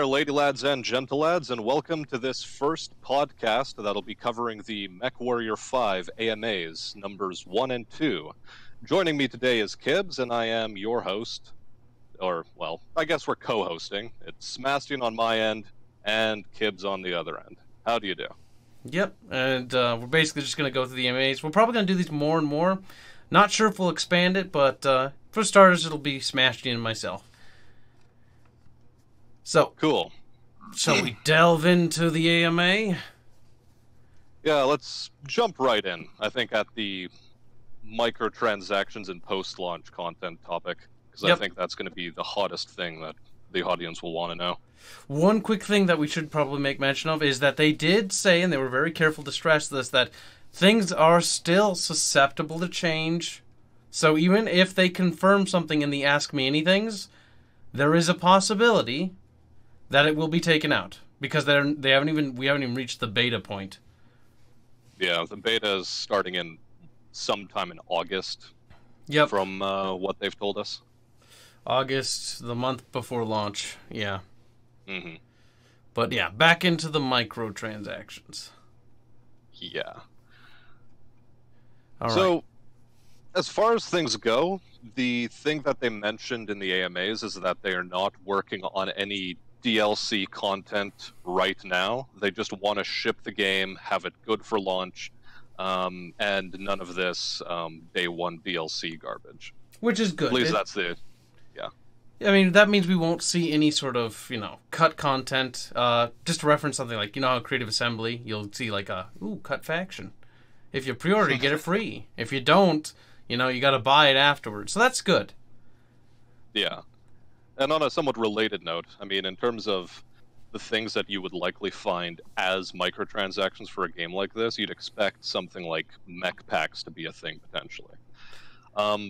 lady lads and gentle lads, and welcome to this first podcast that'll be covering the MechWarrior 5 AMAs, numbers 1 and 2. Joining me today is Kibbs, and I am your host, or, well, I guess we're co-hosting. It's Smastian on my end, and Kibbs on the other end. How do you do? Yep, and we're basically just going to go through the AMAs. We're probably going to do these more and more. Not sure if we'll expand it, but for starters, it'll be Smastian and myself. So, Cool. shall we delve into the AMA? Yeah, let's jump right in. I think at the microtransactions and post-launch content topic, because I Yep. think that's going to be the hottest thing that the audience will want to know. One quick thing that we should probably make mention of is that they did say, and they were very careful to stress this, that things are still susceptible to change. So even if they confirm something in the Ask Me Anythings, there is a possibility that it will be taken out because we haven't even reached the beta point. Yeah, the beta is starting in sometime in August, Yep, from what they've told us. August, the month before launch. Yeah, Hmm. but yeah, back into the microtransactions. Yeah. All right. So, as far as things go, the thing that they mentioned in the AMAs is that they are not working on any DLC content right now. They just want to ship the game, have it good for launch, and none of this day one DLC garbage. Which is good. At least that's the... I mean, that means we won't see any sort of, cut content. Just to reference something like, how Creative Assembly, you'll see like cut faction. If you pre-order, you get it free. If you don't, you got to buy it afterwards. So that's good. Yeah. And on a somewhat related note, I mean, in terms of the things that you would likely find as microtransactions for a game like this, you'd expect something like mech packs to be a thing potentially.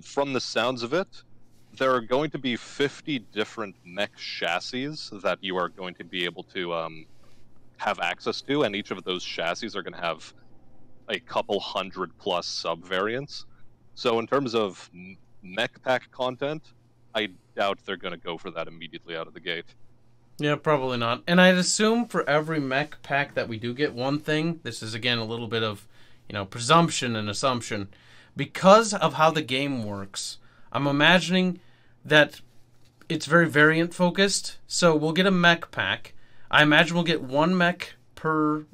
From the sounds of it, there are going to be 50 different mech chassis that you are going to be able to have access to, and each of those chassis are going to have a couple hundred plus sub-variants. So in terms of mech pack content, I doubt they're going to go for that immediately out of the gate. Yeah, probably not. And I'd assume for every mech pack that we do get one thing, this is again a little bit of, presumption and assumption. Because of how the game works, I'm imagining that it's very variant focused. So we'll get a mech pack. I imagine we'll get one mech per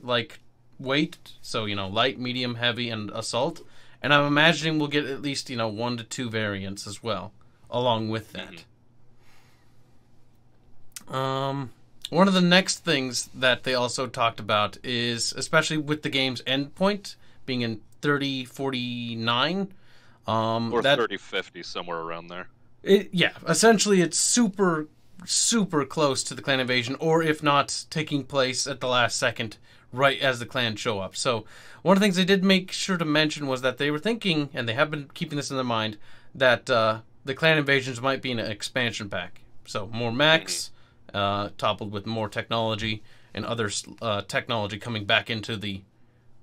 weight. So, light, medium, heavy, and assault. And I'm imagining we'll get at least, 1 to 2 variants as well, along with that. One of the next things that they also talked about is, especially with the game's endpoint being in 3049, Or 3050, somewhere around there. Essentially it's super, super close to the clan invasion, or if not, taking place at the last second, right as the clans show up. So one of the things they did make sure to mention was that they were thinking, and they have been keeping this in their mind, that the clan invasions might be an expansion pack. So more mechs, toppled with more technology, and other technology coming back into the,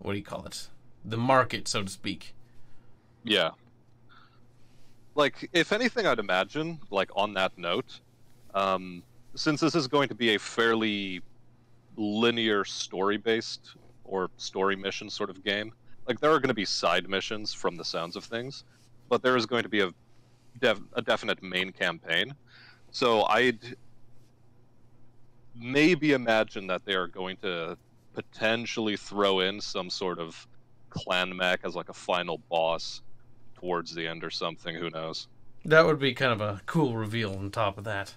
the market, so to speak. Yeah. If anything, I'd imagine, on that note, since this is going to be a fairly linear story-based or story mission sort of game, there are going to be side missions from the sounds of things, but there is going to be a definite main campaign. So I'd maybe imagine that they are going to potentially throw in some sort of clan mech as a final boss towards the end or something. Who knows? That would be kind of a cool reveal on top of that.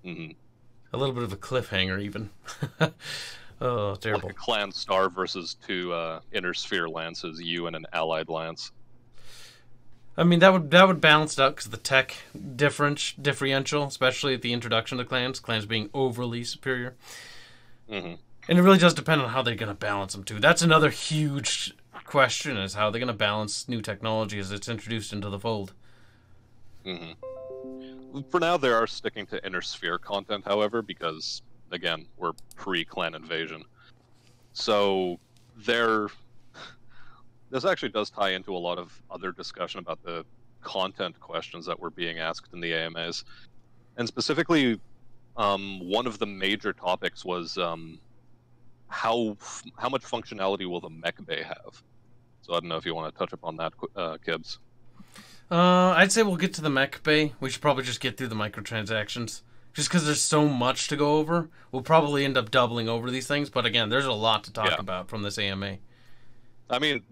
Mm-hmm. A little bit of a cliffhanger, even. Oh, terrible. Like a clan star versus two inner sphere lances, you and an allied lance. I mean, that would balance it out because the tech differential, especially at the introduction of the clans being overly superior. Mm-hmm. And it really does depend on how they're going to balance them, too. That's another huge question, is how they're going to balance new technology as it's introduced into the fold. Mm-hmm. For now, they are sticking to inner sphere content, however, because, again, we're pre-clan invasion. So, this actually does tie into a lot of other discussion about the content questions that were being asked in the AMAs. And specifically, one of the major topics was how much functionality will the mech bay have. So I don't know if you want to touch upon that, Kibbs. I'd say we'll get to the mech bay. We should probably just get through the microtransactions. Just because there's so much to go over, we'll probably end up doubling over these things. But again, there's a lot to talk about from this AMA. I mean,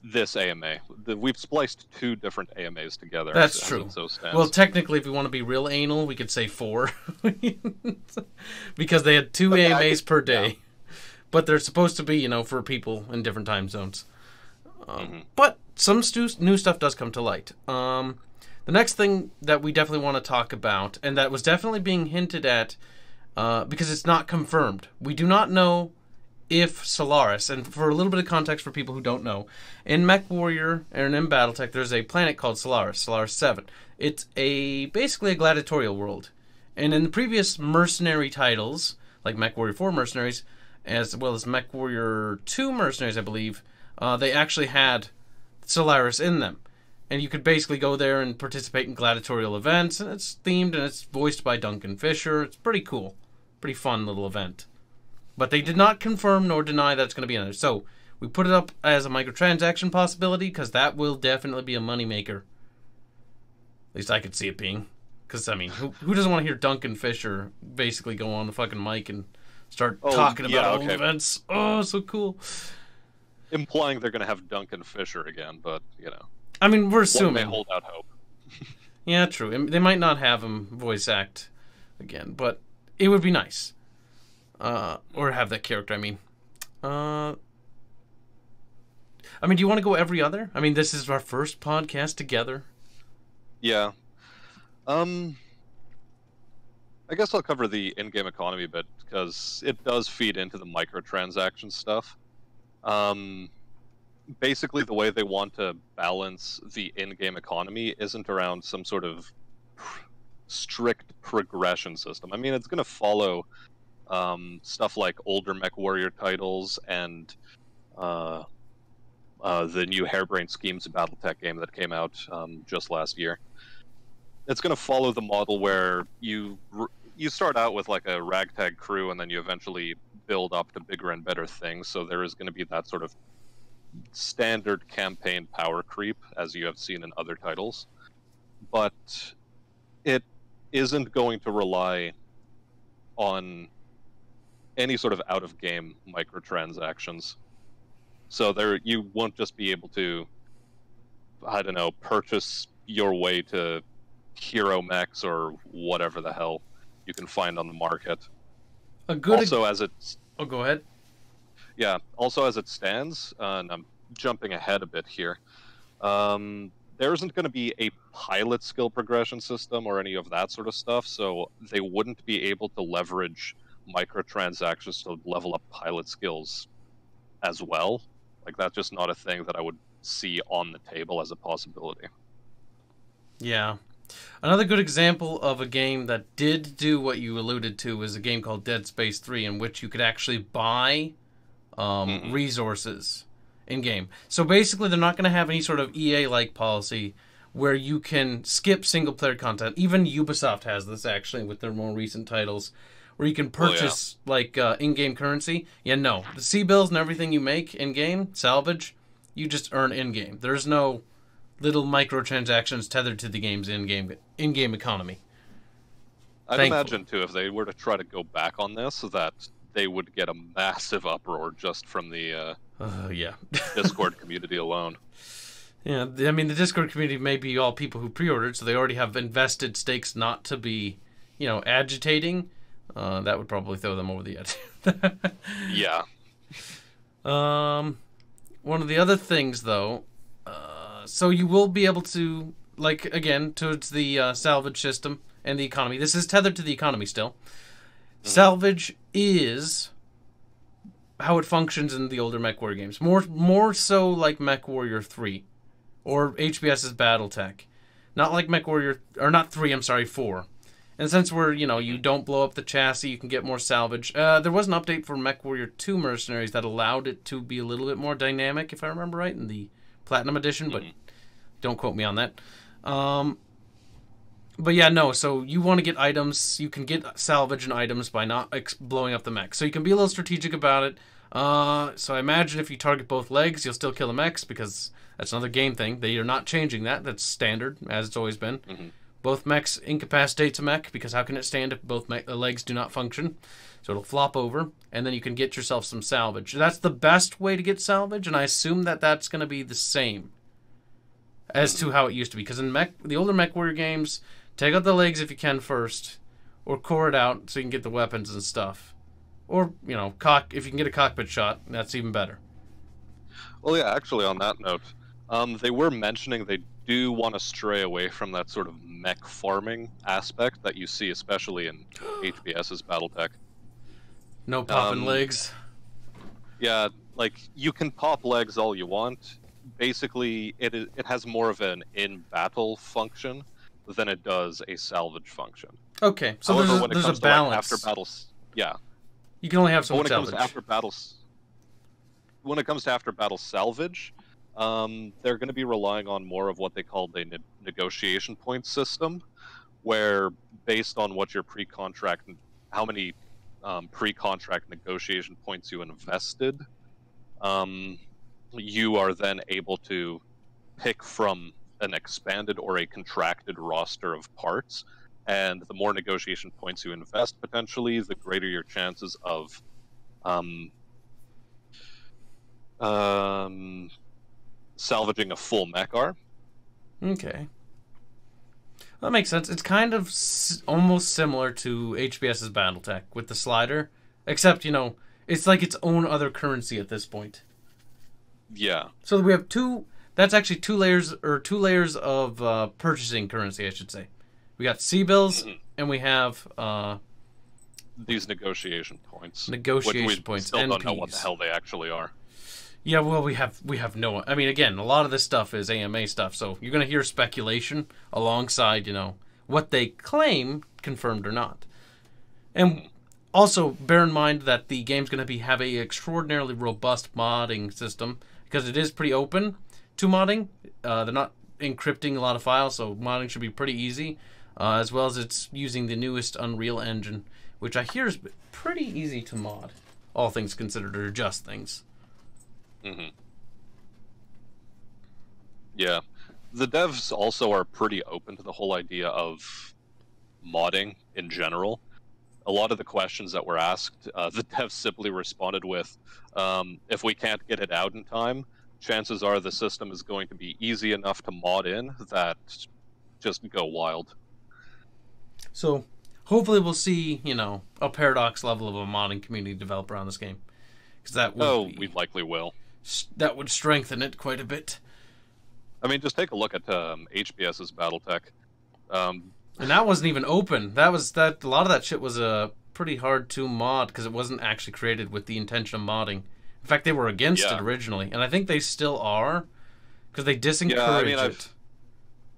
this AMA, we've spliced 2 different AMAs together. That's true. So well, technically, if we want to be real anal, we could say 4. Because they had 2 AMAs per day. Yeah. But they're supposed to be, you know, for people in different time zones. But some new stuff does come to light. The next thing that we definitely want to talk about, and that was definitely being hinted at, because it's not confirmed. We do not know if Solaris, and for a little bit of context for people who don't know, in MechWarrior and in BattleTech, there's a planet called Solaris 7. It's basically a gladiatorial world. And in the previous mercenary titles, like MechWarrior 4 Mercenaries, as well as MechWarrior 2 Mercenaries, I believe, they actually had Solaris in them. And you could basically go there and participate in gladiatorial events, and it's themed and it's voiced by Duncan Fisher. It's pretty cool. Pretty fun little event. But they did not confirm nor deny that it's going to be in there. So we put it up as a microtransaction possibility because that will definitely be a moneymaker. At least I could see it being. Because, I mean, who doesn't want to hear Duncan Fisher basically go on the fucking mic and start talking about old events? Oh, so cool. Implying they're going to have Duncan Fisher again, but, you know. I mean, we're assuming. They hold out hope. Yeah, true. They might not have him voice act again, but it would be nice. Or have that character, I mean. Do you want to go every other? I mean, this is our first podcast together. Yeah. I guess I'll cover the in-game economy a bit, because it does feed into the microtransaction stuff. Basically, the way they want to balance the in-game economy isn't around some sort of strict progression system. I mean, it's going to follow stuff like older MechWarrior titles and the new Harebrained Schemes BattleTech game that came out just last year. It's going to follow the model where you start out with like a ragtag crew, and then you eventually build up to bigger and better things. So there is going to be that sort of standard campaign power creep, as you have seen in other titles. But it isn't going to rely on any sort of out-of-game microtransactions. So you won't just be able to, I don't know, purchase your way to hero mechs or whatever the hell you can find on the market. Oh, go ahead. Yeah, also as it stands, and I'm jumping ahead a bit here, there isn't going to be a pilot skill progression system or any of that sort of stuff, so they wouldn't be able to leverage microtransactions to level up pilot skills as well. Like, that's just not a thing that I would see on the table as a possibility. Yeah. Another good example of a game that did do what you alluded to is a game called Dead Space 3, in which you could actually buy resources in-game. So basically, they're not going to have any sort of EA-like policy where you can skip single-player content. Even Ubisoft has this, actually, with their more recent titles, where you can purchase in-game currency. Yeah, no. The C-bills and everything you make in-game, salvage, you just earn in-game. There's no little microtransactions tethered to the game's in-game economy. I'd imagine, too, if they were to try to go back on this, that they would get a massive uproar just from the Discord community alone. Yeah, I mean, the Discord community may be all people who pre-ordered, so they already have invested stakes not to be, agitating. That would probably throw them over the edge. Yeah. One of the other things, though, so you will be able to, again, towards the salvage system and the economy. This is tethered to the economy still. Salvage is how it functions in the older MechWarrior games. More so like MechWarrior 3 or HBS's BattleTech. Not like MechWarrior, or not 3, I'm sorry, 4. In the sense where, you don't blow up the chassis, you can get more salvage. There was an update for MechWarrior 2 Mercenaries that allowed it to be a little bit more dynamic, if I remember right, in the Platinum Edition, but don't quote me on that. But yeah, no. So you want to get items. You can get salvage and items by not blowing up the mech. So you can be a little strategic about it. So I imagine if you target both legs, you'll still kill the mechs because that's another game thing. They are not changing that. That's standard as it's always been. Hmm. Both mechs incapacitate a mech because how can it stand if both legs do not function? So it'll flop over, and then you can get yourself some salvage. That's the best way to get salvage, and I assume that that's going to be the same as to how it used to be. Because in the older MechWarrior games, take out the legs if you can first, or core it out so you can get the weapons and stuff. Or, you know, if you can get a cockpit shot, that's even better. Well, yeah, actually, on that note, they were mentioning they do want to stray away from that sort of mech farming aspect that you see, especially in HBS's BattleTech. No popping legs. Yeah, like, you can pop legs all you want. Basically, it has more of an in-battle function than it does a salvage function. Okay, so However, there's a balance. Like, after battles, yeah. You can only have so much salvage. When it comes to after battle salvage, they're going to be relying on more of what they call the negotiation point system, where based on what your pre-contract, how many pre-contract negotiation points you invested, you are then able to pick from an expanded or a contracted roster of parts, and the more negotiation points you invest, potentially, the greater your chances of salvaging a full mech are. Okay. That makes sense. It's kind of almost similar to HBS's BattleTech with the slider, except, you know, it's like its own other currency at this point. Yeah. So we have that's actually two layers of purchasing currency, I should say. We got C-bills, and we have these negotiation points. Negotiation points. Still NPs. don't know what the hell they actually are. Yeah, well, we have no. I mean, again, a lot of this stuff is AMA stuff, so you're gonna hear speculation alongside, you know, what they claim, confirmed or not. And also bear in mind that the game's gonna have a extraordinarily robust modding system because it is pretty open to modding. They're not encrypting a lot of files, so modding should be pretty easy. As well as it's using the newest Unreal Engine, which I hear is pretty easy to mod, all things considered, or adjust things. Mm-hmm. Yeah. The devs also are pretty open to the whole idea of modding in general. A lot of the questions that were asked, the devs simply responded with, if we can't get it out in time, chances are the system is going to be easy enough to mod in that just go wild. So, hopefully we'll see, you know, a Paradox level of a modding community developer on this game. Because that would we likely will. That would strengthen it quite a bit. I mean, just take a look at HBS's BattleTech. And that wasn't even open. A lot of that shit was pretty hard to mod because it wasn't actually created with the intention of modding. In fact, they were against it originally, and I think they still are because they disencourage it.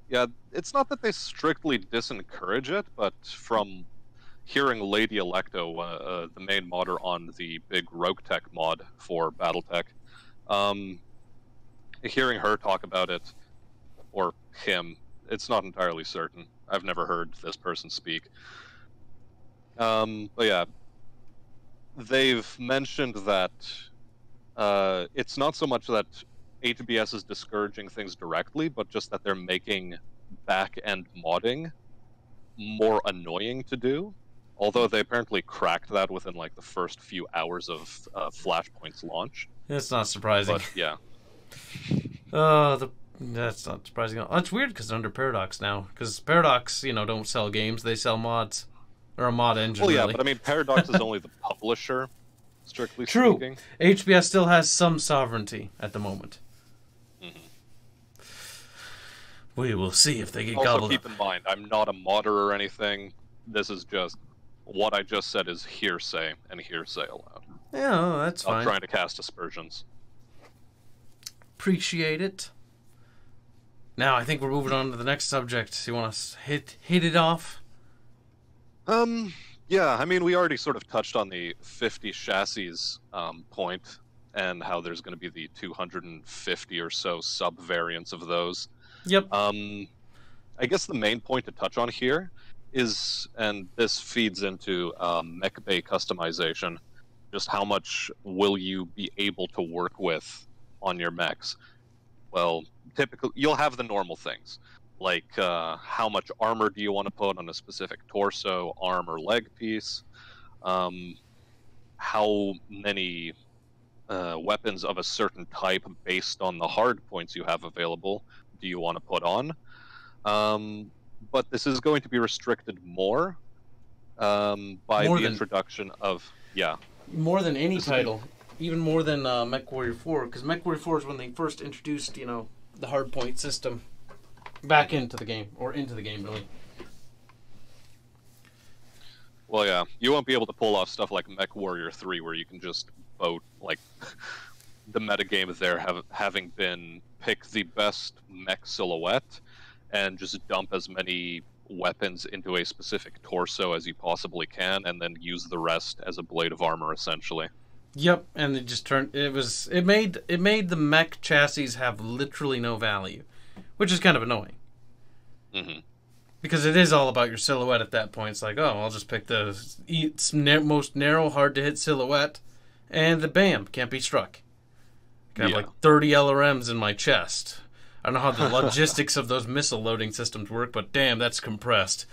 Yeah, it's not that they strictly disencourage it, but from hearing Lady Electo, the main modder on the big Rogue Tech mod for BattleTech, hearing her talk about it, or him, it's not entirely certain. I've never heard this person speak. But yeah, they've mentioned that it's not so much that HBS is discouraging things directly, but just that they're making back-end modding more annoying to do. Although they apparently cracked that within like the first few hours of Flashpoint's launch. It's not surprising. But yeah. That's not surprising. It's weird because they're under Paradox now. Because Paradox, you know, don't sell games; they sell mods, or a mod engine. Well, yeah, really. but I mean, Paradox is only the publisher, strictly True. speaking. HBS still has some sovereignty at the moment. Mm-hmm. We will see if they get Also, gobbled keep up. in mind, I'm not a modder or anything. This is just what I just said is hearsay and hearsay allowed. Yeah, well, that's fine. I'm trying to cast aspersions. Appreciate it. Now I think we're moving on to the next subject. You want to hit it off? Yeah, I mean, we already sort of touched on the 50 chassis point, and how there's going to be the 250 or so sub-variants of those. Yep. And I guess the main point to touch on here is, and this feeds into mech bay customization, just how much will you be able to work with on your mechs? Well, typically, you'll have the normal things, like how much armor do you want to put on a specific torso, arm, or leg piece? How many weapons of a certain type based on the hard points you have available do you want to put on? But this is going to be restricted more by the introduction of, more than any title, even more than MechWarrior 4, because MechWarrior 4 is when they first introduced, the hardpoint system back into the game, or into the game, really. Well, yeah, you won't be able to pull off stuff like MechWarrior 3, where you can just vote, like, the metagame there having been pick the best mech silhouette and just dump as many weapons into a specific torso as you possibly can, and then use the rest as a blade of armor, essentially. Yep, and it just it made the mech chassis have literally no value, which is kind of annoying. Mm-hmm. Because it is all about your silhouette at that point. It's like, oh, I'll just pick the most narrow, hard-to-hit silhouette, and bam, can't be struck. I can have like 30 LRMs in my chest. I don't know how the logistics of those missile loading systems work, but damn, that's compressed.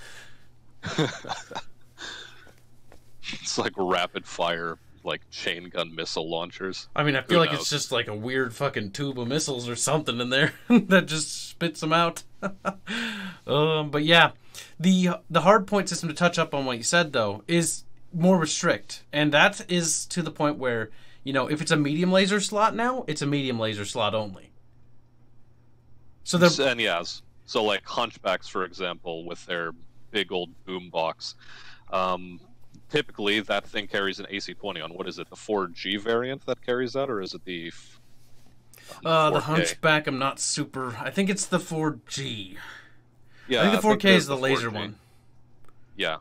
It's like rapid-fire, like chain gun missile launchers. I mean, I feel like it's just like a weird fucking tube of missiles or something in there that just spits them out. But yeah, the hardpoint system, to touch up on what you said though, is more restrict, and that is to the point where, if it's a medium laser slot now, it's a medium laser slot only. So so like Hunchbacks, for example, with their big old boombox. Typically, that thing carries an AC-20 on, what is it, the 4G variant that carries that, or is it the the Hunchback, I'm not super... I think it's the 4G. Yeah, I think the 4K is the laser 4G one. Yeah.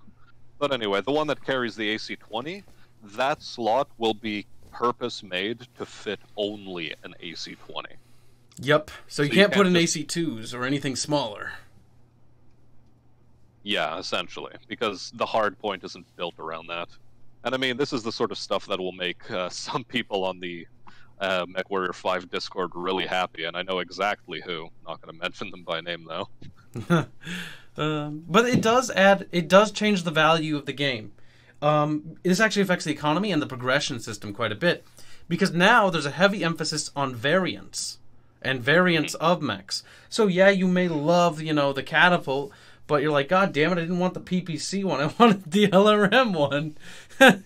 But anyway, the one that carries the AC-20, that slot will be purpose-made to fit only an AC-20. Yep. So you can't put in AC-2s or anything smaller. Yeah, essentially, because the hard point isn't built around that. And I mean, this is the sort of stuff that will make some people on the MechWarrior 5 Discord really happy, and I know exactly who. Not going to mention them by name, though. But it does change the value of the game. This actually affects the economy and the progression system quite a bit, because now there's a heavy emphasis on variants and variants of mechs. So yeah, you may love, the catapult, but you're like, God damn it, I didn't want the PPC one. I wanted the LRM one.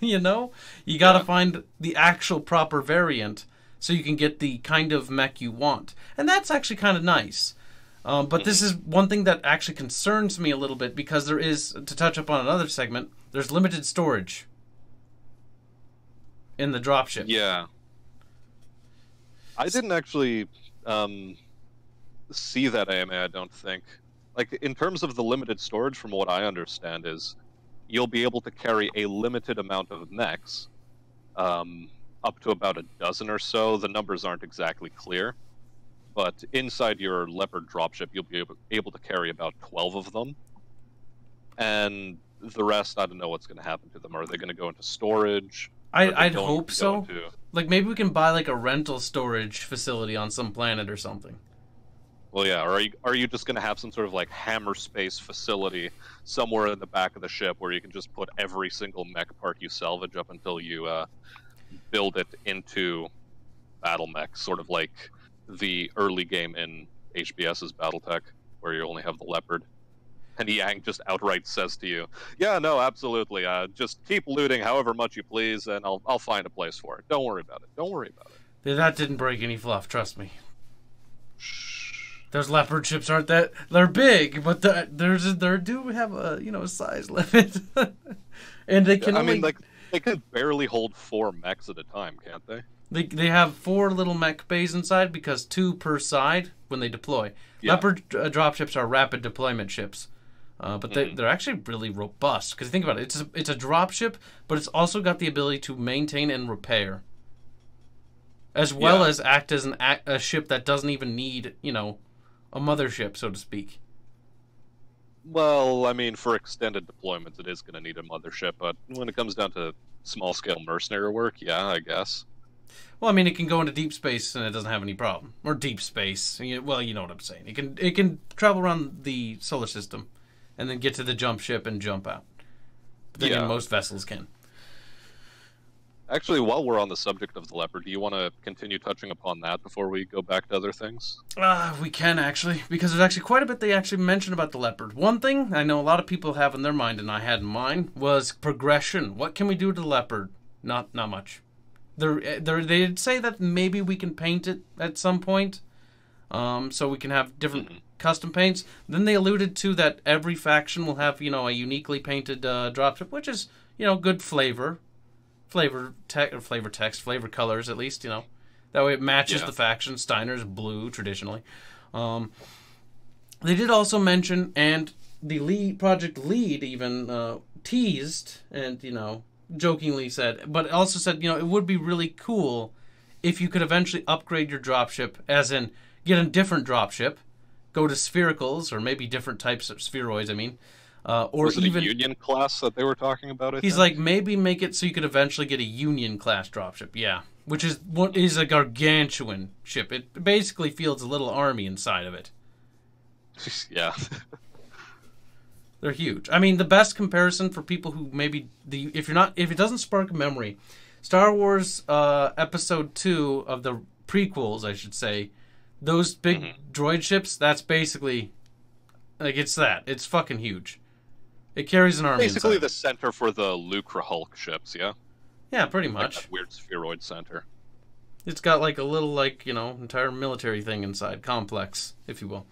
You got to find the actual proper variant so you can get the kind of mech you want. And that's actually kind of nice. But this is one thing that actually concerns me a little bit, because there is, to touch up on another segment, there's limited storage in the dropship. Yeah. I didn't actually see that AMA, I don't think. Like, in terms of the limited storage, from what I understand, is you'll be able to carry a limited amount of mechs, up to about a dozen or so. The numbers aren't exactly clear. But inside your Leopard dropship, you'll be able to carry about 12 of them. And the rest, I don't know what's going to happen to them. Are they going to go into storage? I'd hope so. Like, maybe we can buy, like, a rental storage facility on some planet or something. Well, yeah, or are you just going to have some sort of, like, hammer space facility somewhere in the back of the ship where you can just put every single mech part you salvage up until you build it into battle mech, sort of like the early game in HBS's Battletech, where you only have the Leopard. And Yang just outright says to you, yeah, no, absolutely, just keep looting however much you please, and I'll find a place for it. Don't worry about it. Don't worry about it. That didn't break any fluff, trust me. Those Leopard ships aren't that... They're big, but they do have a size limit. And they can only... like, they can barely hold 4 mechs at a time, can't they? They have 4 little mech bays inside, because 2 per side when they deploy. Yeah. Leopard dropships are rapid deployment ships. But they're actually really robust, because think about it. It's a dropship, but it's also got the ability to maintain and repair, as well as act as a ship that doesn't even need, a mothership, so to speak. Well, I mean, for extended deployments, it is going to need a mothership, but when it comes down to small-scale mercenary work, yeah, I guess. Well, I mean, it can go into deep space and it doesn't have any problem. Or deep space. Well, you know what I'm saying. It can travel around the solar system and then get to the jump ship and jump out. But then again, most vessels can. Actually, while we're on the subject of the Leopard, do you want to continue touching upon that before we go back to other things? We can actually, because there's actually quite a bit they actually mentioned about the Leopard. One thing I know a lot of people have in their mind, and I had in mine, was progression. What can we do to the Leopard? Not much. They'd say that maybe we can paint it at some point, so we can have different custom paints. Then they alluded to that every faction will have, a uniquely painted dropship, which is, good flavor text, flavor colors at least, That way it matches the faction. Steiner's blue, traditionally. They did also mention, and the project lead even teased, and, jokingly said, but also said, it would be really cool if you could eventually upgrade your dropship, as in get a different dropship, go to sphericals, or maybe different types of spheroids, or was it even a Union class that they were talking about? He's like, maybe make it so you could eventually get a Union class dropship. Yeah, which is what is a gargantuan ship. It basically feels a little army inside of it. Yeah. They're huge. I mean, the best comparison for people who maybe if it doesn't spark a memory, Star Wars Episode 2 of the prequels, I should say, those big droid ships. That's basically it's that. It's fucking huge. It carries an army. Basically, inside. the center for the Lucre Hulk ships, yeah. Yeah, pretty much. Like that weird spheroid center. It's got like a little entire military thing inside, complex, if you will.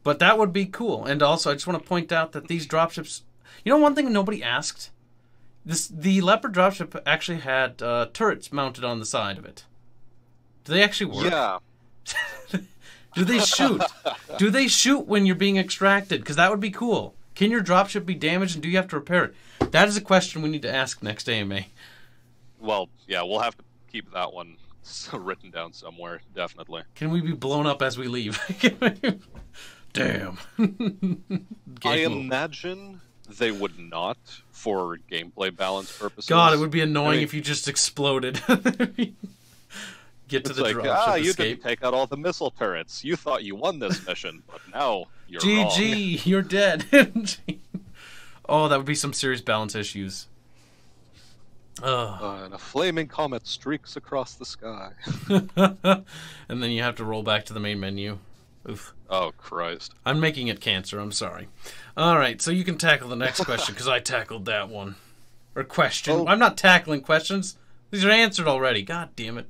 But that would be cool. And also, I just want to point out that these dropships. One thing nobody asked. The Leopard dropship actually had turrets mounted on the side of it. Do they actually work? Yeah. Do they shoot? Do they shoot when you're being extracted? Because that would be cool. Can your dropship be damaged, and do you have to repair it? That is a question we need to ask next AMA. Well, yeah, we'll have to keep that one written down somewhere, definitely. Can we be blown up as we leave? Damn. I imagine they would not, for gameplay balance purposes. God, it would be annoying if you just exploded. Get to the dropship, you escape. didn't take out all the missile turrets. You thought you won this mission, but now you're GG, wrong. you're dead. Oh, that would be some serious balance issues. And a flaming comet streaks across the sky. And then you have to roll back to the main menu. Oof. Oh, Christ. I'm making it cancer, I'm sorry. Alright, so you can tackle the next question, because I tackled that one. Or question. Oh. I'm not tackling questions. These are answered already. God damn it.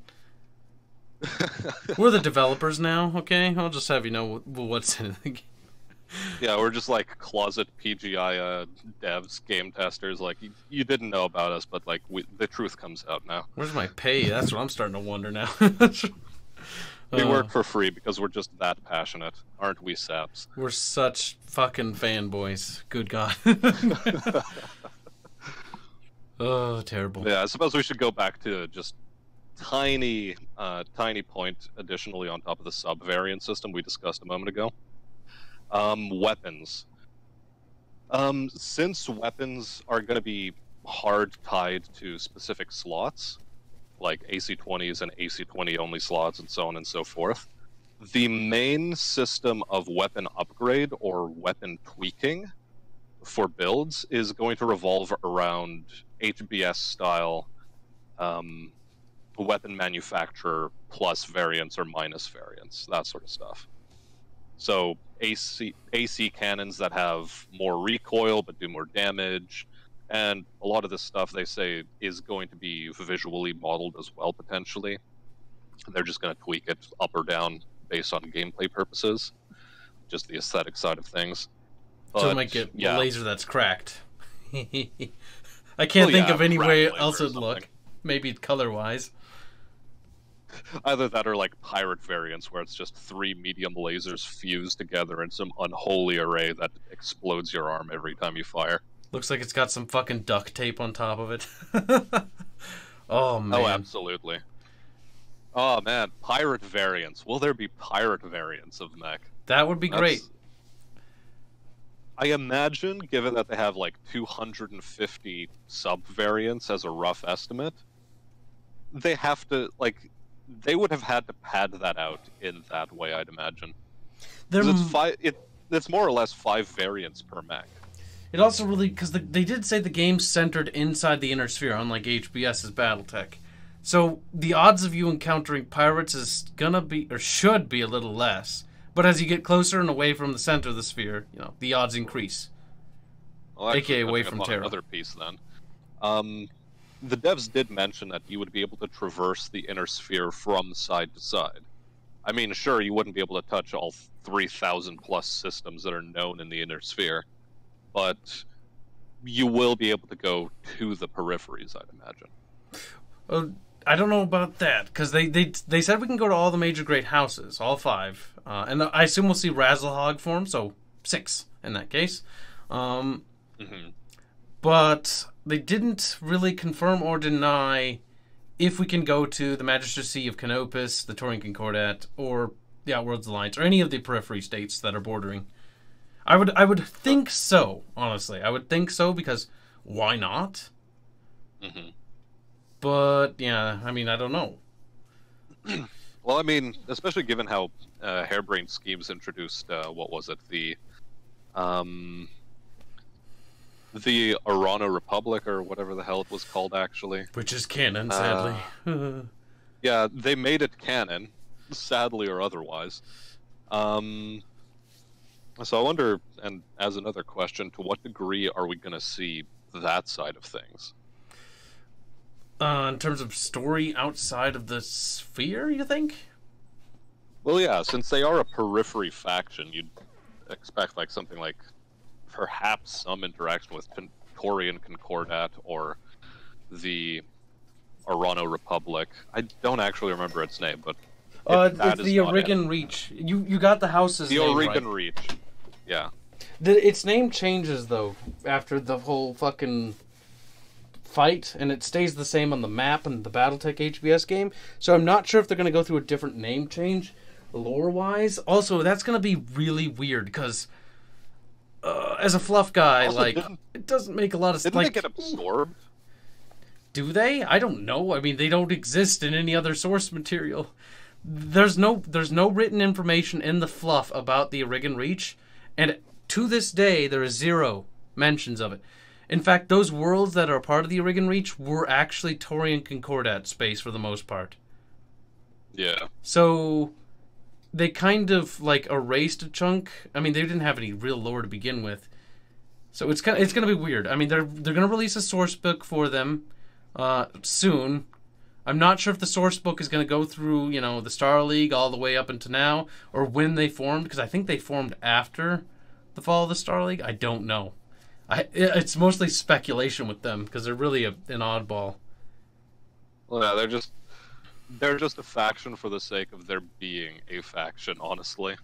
We're the developers now, okay? I'll just have you know what's in the game. Yeah, we're just like closet PGI devs, game testers. Like, you didn't know about us, but like the truth comes out now. Where's my pay? That's what I'm starting to wonder now. We work for free because we're just that passionate, aren't we, saps? We're such fucking fanboys. Good God. Oh, terrible. Yeah, I suppose we should go back to just tiny point additionally on top of the sub-variant system we discussed a moment ago. Weapons. Since weapons are going to be hard tied to specific slots, like AC-20s and AC-20 only slots and so on and so forth, the main system of weapon upgrade or weapon tweaking for builds is going to revolve around HBS-style weapon manufacturer plus variants or minus variants, that sort of stuff. So AC cannons that have more recoil but do more damage, and a lot of this stuff they say is going to be visually modeled as well, potentially. They're just going to tweak it up or down based on gameplay purposes, just the aesthetic side of things. But, so it might get a laser that's cracked. I can't think of any way else it'd look. Maybe color-wise. Either that or like pirate variants where it's just 3 medium lasers fused together in some unholy array that explodes your arm every time you fire. Looks like it's got some fucking duct tape on top of it. Oh, man. Oh, absolutely. Oh, man. Pirate variants. Will there be pirate variants of mech? That would be great. I imagine, given that they have like 250 sub-variants as a rough estimate, they have to, like, they would have had to pad that out in that way, I'd imagine. There, 'Cause it's more or less 5 variants per mech. it also really, because they did say the game's centered inside the inner sphere, unlike HBS's BattleTech. So the odds of you encountering pirates is gonna be, or should be, a little less. But as you get closer and away from the center of the sphere, you know, the odds increase. Well, AKA away picking from up on Terra. another piece then. The devs did mention that you would be able to traverse the inner sphere from side to side. I mean, sure, you wouldn't be able to touch all 3,000 plus systems that are known in the inner sphere, but you will be able to go to the peripheries, I'd imagine. I don't know about that, because they said we can go to all the major great houses, all 5. And I assume we'll see Razzlehog form, so 6 in that case. But they didn't really confirm or deny if we can go to the Magistracy of Canopus, the Taurian Concordat, or the Outworlds Alliance, or any of the periphery states that are bordering. I would think so, honestly. I would think so, because why not? But, yeah, I mean, I don't know. Well, I mean, especially given how Harebrained Schemes introduced, what was it, the Arana Republic, or whatever the hell it was called, actually. Which is canon, sadly. Yeah, they made it canon, sadly or otherwise. So I wonder, and as another question, to what degree are we going to see that side of things? In terms of story outside of the sphere, you think? Well, yeah, since they are a periphery faction, you'd expect like something like perhaps some interaction with Taurian Concordat or the Arano Republic. I don't actually remember its name, but it's the Origan Reach. You got the house's name right. The Origan Reach. Yeah. Its name changes though after the whole fucking fight, and it stays the same on the map and the BattleTech HBS game. So I'm not sure if they're going to go through a different name change, lore-wise. Also, that's going to be really weird because, as a fluff guy, also, like it doesn't make a lot of sense. Didn't they get absorbed? Do they? I don't know. I mean, they don't exist in any other source material. There's no written information in the fluff about the Origan Reach, and to this day there is 0 mentions of it. In fact, those worlds that are part of the Origan Reach were actually Taurian Concordat space for the most part. Yeah. So they kind of like erased a chunk. I mean, they didn't have any real lore to begin with. So it's going to be weird. I mean, they're going to release a source book for them soon. I'm not sure if the source book is going to go through, you know, the Star League all the way up until now, or when they formed, because I think they formed after the fall of the Star League. I don't know. It's mostly speculation with them because they're really an oddball. Well, yeah, they're just a faction for the sake of there being a faction, honestly.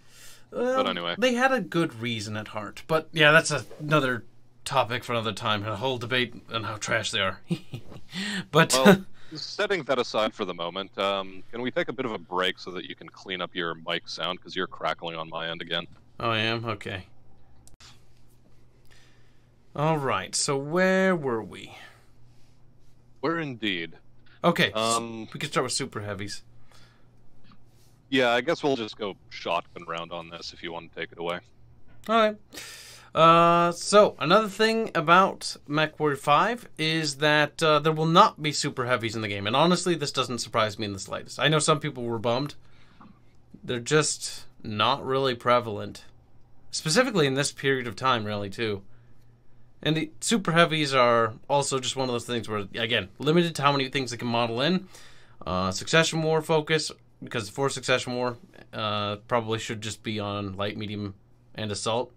But anyway, they had a good reason at heart. But yeah, that's another topic for another time, and a whole debate on how trash they are. But well, setting that aside for the moment, can we take a bit of a break so that you can clean up your mic sound because you're crackling on my end again? Oh, I am? Okay. All right, so where were we? We're indeed. Okay, we can start with super heavies. Yeah, I guess we'll just go shotgun round on this if you want to take it away. All right. So another thing about MechWarrior 5 is that there will not be super heavies in the game, and honestly, this doesn't surprise me in the slightest. I know some people were bummed. They're just not really prevalent, specifically in this period of time, really, too. And the super heavies are also just one of those things where, again, limited to how many things they can model in. Succession War focus, because for Succession War, probably should just be on light, medium, and assault.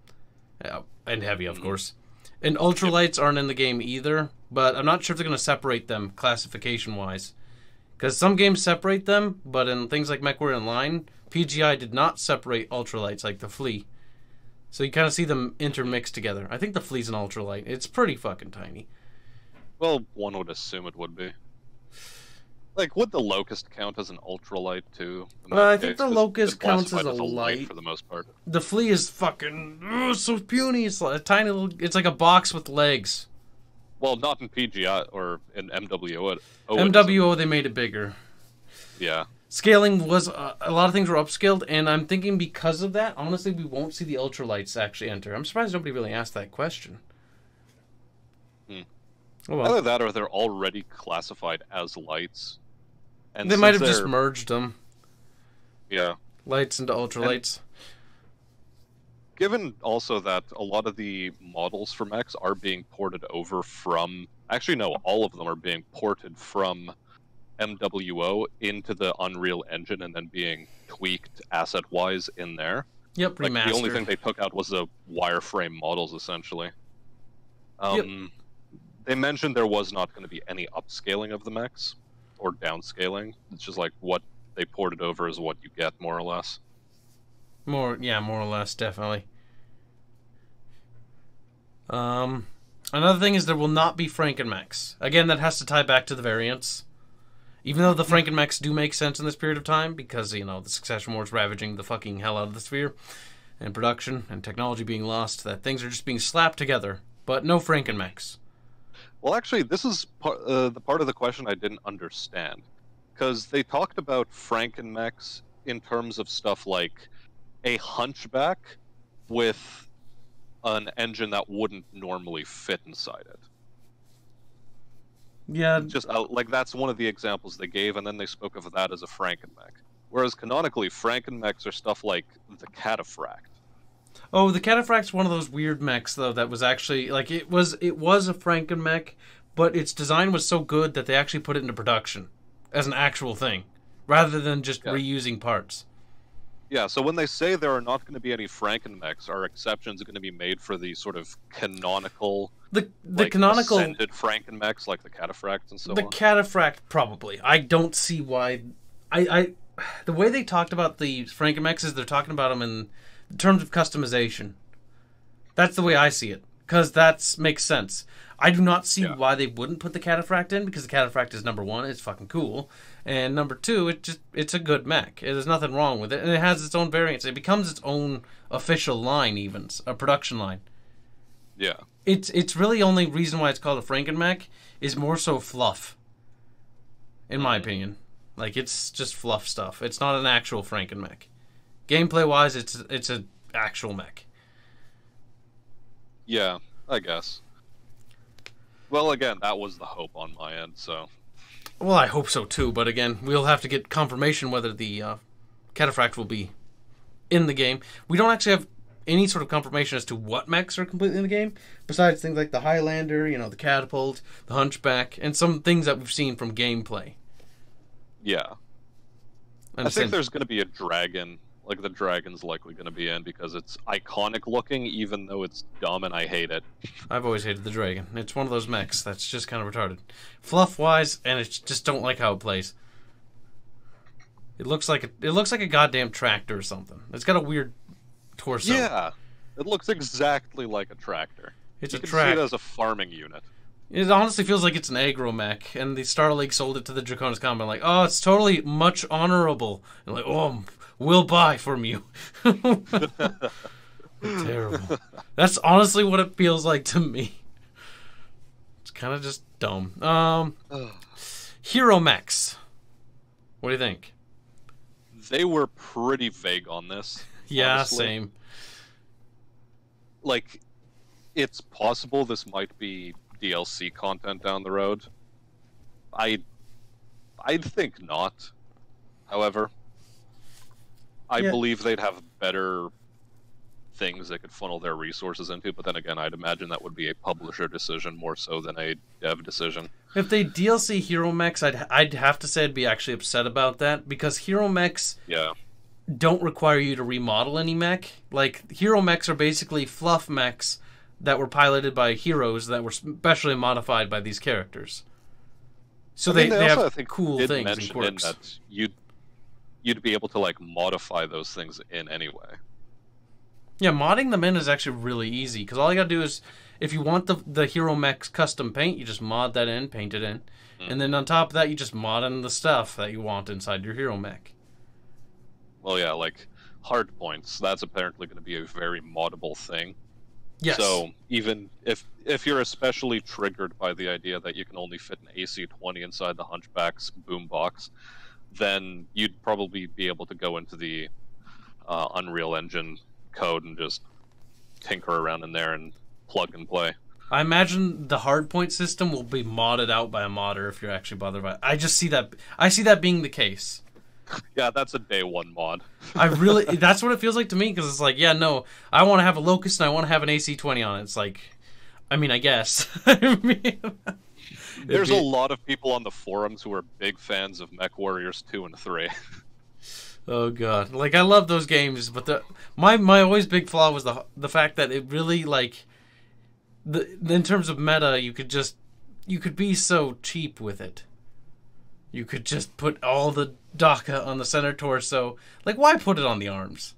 And heavy, of course. And ultralights aren't in the game either, but I'm not sure if they're going to separate them classification-wise. Because some games separate them, but in things like MechWarrior Online, PGI did not separate ultralights like the Flea. So you kind of see them intermixed together. I think the Flea's an ultralight. It's pretty fucking tiny. Well, one would assume it would be. Like, would the Locust count as an ultralight too? I think the Locust counts as a light light for the most part. The Flea is fucking so puny. It's like a tiny little. It's like a box with legs. Well, not in PGI or in MWO. MWO they made it bigger. Yeah. Scaling was a lot of things were upscaled, and I'm thinking because of that, honestly, we won't see the ultralights actually enter. I'm surprised nobody really asked that question. Oh, well. Either that, or they're already classified as lights. And they might have just merged them. Yeah. Lights into ultralights. Given also that a lot of the models for mechs are being ported over from... Actually, no, all of them are being ported from MWO into the Unreal Engine and then being tweaked asset-wise in there. Yep, remastered. Like, the only thing they took out was the wireframe models, essentially. Yep. They mentioned there was not going to be any upscaling of the mechs, or downscaling. It's just like what they ported over is what you get, more or less. More or less, definitely. Another thing is there will not be Frankenmechs. Again, that has to tie back to the variants. Even though the Frankenmechs do make sense in this period of time, because, you know, the Succession War is ravaging the fucking hell out of the sphere, and production and technology being lost, that things are just being slapped together. But no Frankenmechs. Well, actually, this is the part of the question I didn't understand. Because they talked about Frankenmechs in terms of stuff like a Hunchback with an engine that wouldn't normally fit inside it. Yeah. Just like that's one of the examples they gave, and then they spoke of that as a Frankenmech. Whereas canonically, Frankenmechs are stuff like the Cataphract. Oh, the Cataphract's one of those weird mechs, though, that was actually, like, it was a Frankenmech, but its design was so good that they actually put it into production as an actual thing, rather than just reusing parts. Yeah, so when they say there are not going to be any Frankenmechs, are exceptions going to be made for the sort of canonical, the like, canonical ascended Frankenmechs, like the Cataphracts and so on? The Cataphract, probably. I don't see why... The way they talked about the Frankenmechs is they're talking about them in terms of customization. That's the way I see it, because that makes sense. I do not see why they wouldn't put the Cataphract in, because the Cataphract is number one, it's fucking cool, and number two, it's a good mech. There's nothing wrong with it, and it has its own variants. It becomes its own official line, even a production line. Yeah, it's really only reason why it's called a Frankenmech is more so fluff, in my opinion. Like, it's just fluff stuff. It's not an actual Frankenmech. Gameplay wise, it's an actual mech. Yeah, I guess. Well, again, that was the hope on my end, so... Well, I hope so, too, but again, we'll have to get confirmation whether the Cataphract will be in the game. We don't actually have any sort of confirmation as to what mechs are completely in the game, besides things like the Highlander, you know, the Catapult, the Hunchback, and some things that we've seen from gameplay. Yeah. I think there's going to be a dragon. Like, the dragon's likely going to be in because it's iconic looking, even though it's dumb and I hate it. I've always hated the dragon. It's one of those mechs that's just kind of retarded. Fluff-wise, and I just don't like how it plays. It looks like a goddamn tractor or something. It's got a weird torso. Yeah, it looks exactly like a tractor. It's you a can tractor. see it as a farming unit. It honestly feels like it's an aggro mech, and the Star League sold it to the Draconis Combat like, oh, it's totally much honorable. And like, oh, we'll buy from you. Terrible. That's honestly what it feels like to me. It's kind of just dumb. Hero mechs. What do you think? They were pretty vague on this. Yeah, honestly. same. Like, it's possible this might be DLC content down the road. I'd think not. However, I believe they'd have better things they could funnel their resources into, but then again, I'd imagine that would be a publisher decision more so than a dev decision. If they DLC Hero Mechs, I'd have to say I'd be actually upset about that, because Hero Mechs don't require you to remodel any mech. Like, Hero Mechs are basically fluff mechs that were piloted by heroes that were specially modified by these characters. So they have, I think, cool things and quirks. That you'd be able to, like, modify those things in any way. Yeah, modding them in is actually really easy because all you gotta do is, if you want the hero mech's custom paint, you just mod that in, paint it in, and then on top of that, you just mod in the stuff that you want inside your hero mech. Well, yeah, like hard points. That's apparently going to be a very moddable thing. Yes. So even if you're especially triggered by the idea that you can only fit an AC-20 inside the Hunchback's boombox, then you'd probably be able to go into the Unreal Engine code and just tinker around in there and plug and play. I imagine the hardpoint system will be modded out by a modder if you're actually bothered by it. I see that being the case. Yeah, that's a day one mod. That's what it feels like to me, because it's like, yeah, no, I want to have a Locust and I want to have an AC-20 on it. It's like, I mean, I guess. There's a lot of people on the forums who are big fans of Mech Warriors 2 and 3. Oh god, like I love those games, but my always big flaw was the fact that it really, like, in terms of meta, you could be so cheap with it. You could just put all the DACA on the center torso. Like, why put it on the arms?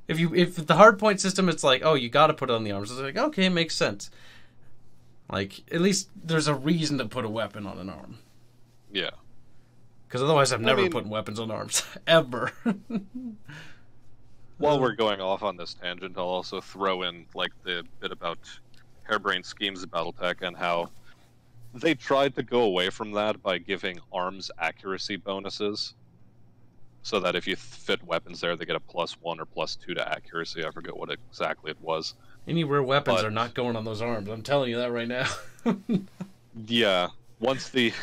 If the hardpoint system, it's like, oh, you got to put it on the arms. It's like, okay, it makes sense. Like, at least there's a reason to put a weapon on an arm. Yeah. Because otherwise, I've never put weapons on arms ever. While we're going off on this tangent, I'll also throw in like the bit about Harebrained Schemes of BattleTech and how they tried to go away from that by giving arms accuracy bonuses, so that if you fit weapons there, they get a +1 or +2 to accuracy. I forget what exactly it was. Any rare weapons are not going on those arms. I'm telling you that right now. Yeah, once the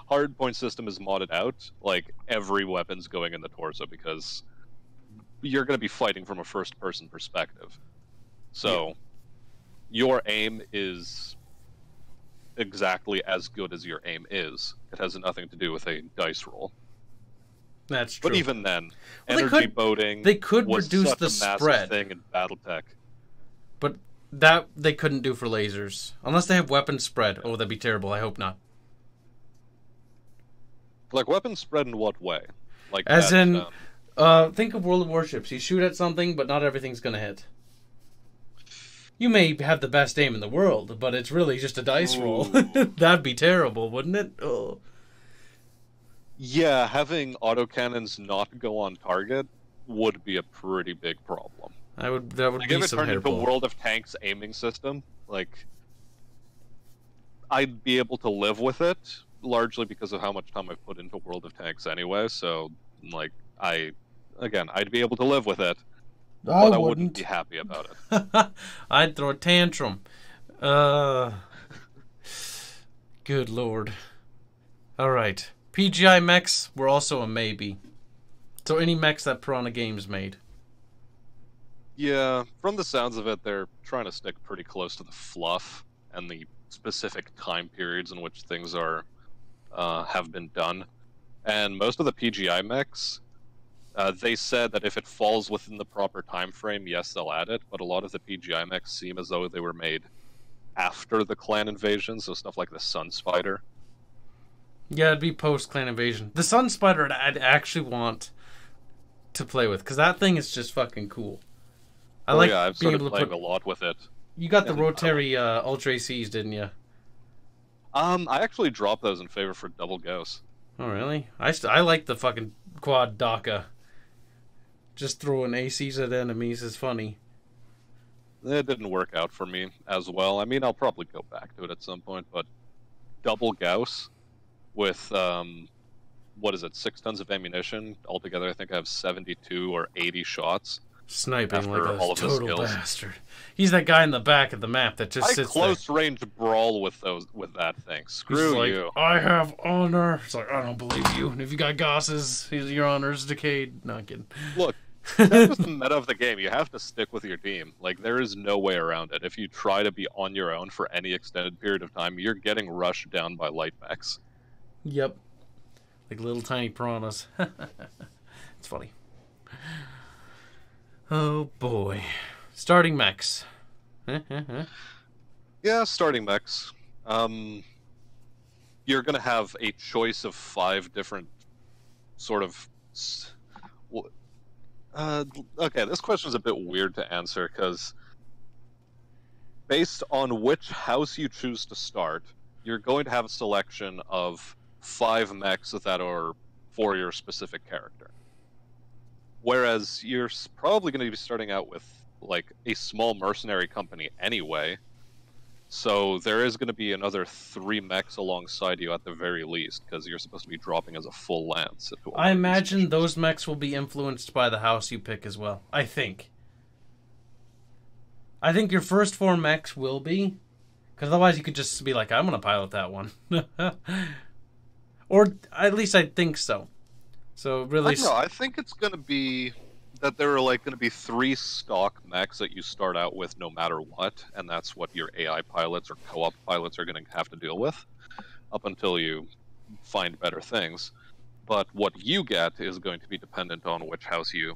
hardpoint system is modded out, like every weapon's going in the torso because you're going to be fighting from a first-person perspective. So your aim is exactly as good as your aim is. It has nothing to do with a dice roll. That's true. But even then, energy boating they could was reduce such the a massive spread thing in BattleTech. But that they couldn't do for lasers. Unless they have weapon spread. Oh, that'd be terrible. I hope not. Like, weapon spread in what way? Like, as in, think of World of Warships. You shoot at something, but not everything's gonna hit. You may have the best aim in the world, but it's really just a dice roll. That'd be terrible, wouldn't it? Oh. Yeah, having autocannons not go on target would be a pretty big problem. That would like, be if it some turned into hairpull. World of Tanks aiming system, like, I'd be able to live with it, largely because of how much time I've put into World of Tanks anyway, so, like, I'd be able to live with it. But I wouldn't be happy about it. I'd throw a tantrum. Good lord. Alright. PGI mechs were also a maybe. So any mechs that Piranha Games made. Yeah, from the sounds of it, they're trying to stick pretty close to the fluff and the specific time periods in which things are have been done. And most of the PGI mechs, they said that if it falls within the proper time frame, yes, they'll add it, but a lot of the PGI mechs seem as though they were made after the clan invasion, so stuff like the Sun Spider. Yeah, it'd be post-clan invasion. The Sun Spider I'd actually want to play with, because that thing is just fucking cool. I like I've being started able to playing put... a lot with it. You got the rotary Ultra ACs, didn't you? I actually dropped those in favor for double Gauss. Oh, really? I like the fucking quad DACA. Just throwing ACs at enemies is funny. It didn't work out for me as well. I mean, I'll probably go back to it at some point, but double Gauss with, 6 tons of ammunition. Altogether, I think I have 72 or 80 shots. Sniping like all a of the total skills. bastard. He's that guy in the back of the map that just sits there. close range brawl with that thing. Screw like, you. I have honor. It's like, I don't believe you. And if you got Gosses, your honor's decayed. Not kidding. Look, that's just the meta of the game. You have to stick with your team. Like, there is no way around it. If you try to be on your own for any extended period of time, you're getting rushed down by light mechs. Yep. Like little tiny piranhas. It's funny. Oh boy. Starting mechs. Yeah, starting mechs. You're going to have a choice of 5 different sort of... Okay, this question is a bit weird to answer because based on which house you choose to start, you're going to have a selection of 5 mechs that are for your specific character. Whereas you're probably going to be starting out with like a small mercenary company anyway, so there is going to be another 3 mechs alongside you at the very least, because you're supposed to be dropping as a full lance into a lot I of these imagine missions. those mechs will be influenced by the house you pick as well. I think. I think your first 4 mechs will be, because otherwise you could just be like, I'm gonna pilot that one, or at least I think so. So I really, don't know. I think it's going to be that there are like going to be 3 stock mechs that you start out with no matter what, and that's what your AI pilots or co-op pilots are going to have to deal with up until you find better things. But what you get is going to be dependent on which house you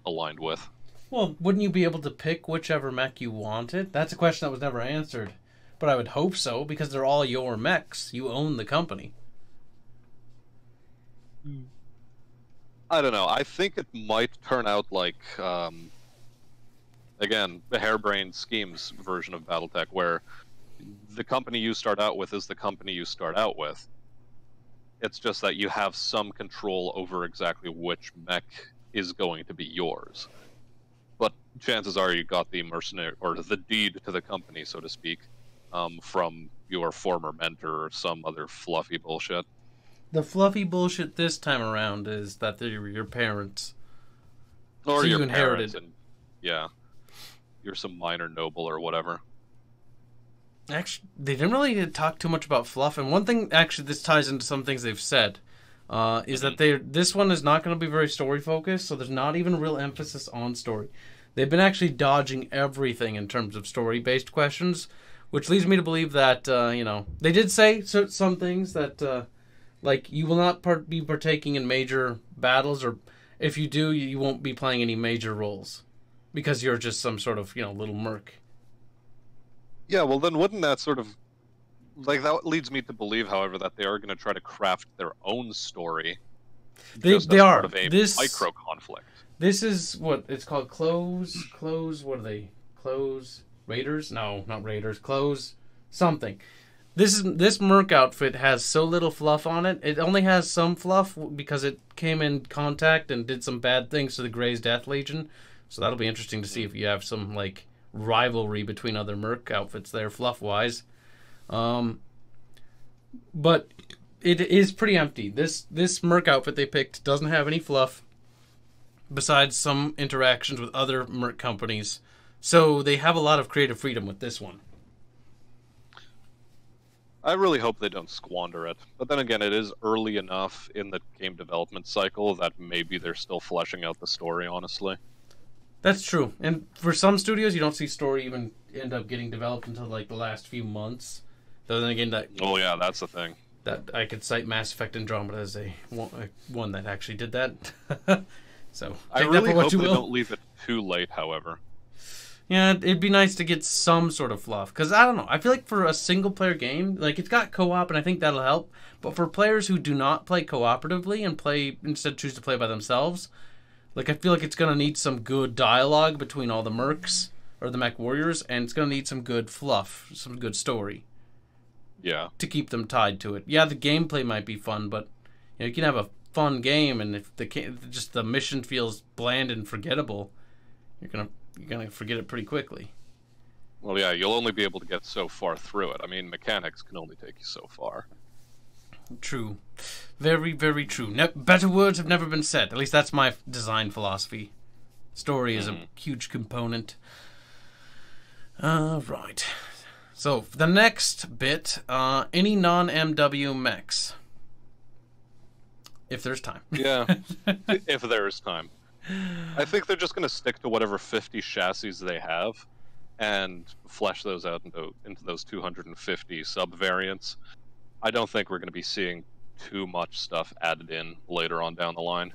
aligned with. well, wouldn't you be able to pick whichever mech you wanted? That's a question that was never answered, but I would hope so because they're all your mechs. You own the company. I don't know. I think it might turn out like, again, the harebrained schemes version of BattleTech, where the company you start out with is the company you start out with. It's just that you have some control over exactly which mech is going to be yours. But chances are you got the mercenary or the deed to the company, so to speak, from your former mentor or some other fluffy bullshit. The fluffy bullshit this time around is that they're your parents. Or So your you parents, inherited. and yeah, you're some minor noble or whatever. Actually, they didn't really talk too much about fluff. And one thing, actually, this ties into some things they've said, is that this one is not going to be very story focused. So there's not even a real emphasis on story. They've been actually dodging everything in terms of story based questions, which leads me to believe that they did say some things that like you will not be partaking in major battles, or if you do, you won't be playing any major roles because you're just some sort of little merc. Yeah, well, then wouldn't that sort of like that leads me to believe, however, that they are going to try to craft their own story just They as part are of a this. micro conflict. This is what it's called. Close. What are they? Close Raiders? No, not Raiders. Close something. This Merc outfit has so little fluff on it. It only has some fluff because it came in contact and did some bad things to the Grey's Death Legion. So that'll be interesting to see if you have some like rivalry between other Merc outfits there, fluff wise. But it is pretty empty. This Merc outfit they picked doesn't have any fluff, besides some interactions with other Merc companies. So they have a lot of creative freedom with this one. I really hope they don't squander it. But then again, it is early enough in the game development cycle that maybe they're still fleshing out the story, honestly. That's true. And for some studios, you don't see story even end up getting developed until like the last few months. Though then again, Oh yeah, that's the thing. that I could cite Mass Effect Andromeda as a one that actually did that. So I take that really for what hope you they will. don't leave it too late, however. Yeah, it'd be nice to get some sort of fluff. Because, I don't know, I feel like for a single-player game, like, it's got co-op, and I think that'll help. But for players who do not play cooperatively and instead choose to play by themselves, like, I feel like it's going to need some good dialogue between all the mercs, or the mech warriors, and it's going to need some good fluff, some good story. Yeah. To keep them tied to it. Yeah, the gameplay might be fun, but you can have a fun game, and if just the mission feels bland and forgettable, you're gonna forget it pretty quickly. Well, yeah, you'll only be able to get so far through it. I mean, mechanics can only take you so far. True. Very, very true. Better words have never been said. At least that's my design philosophy. Story is a huge component. Right. So, for the next bit, any non-MW mechs. If there's time. Yeah, if there is time. I think they're just going to stick to whatever 50 chassis they have and flesh those out into those 250 sub-variants. I don't think we're going to be seeing too much stuff added in later on down the line.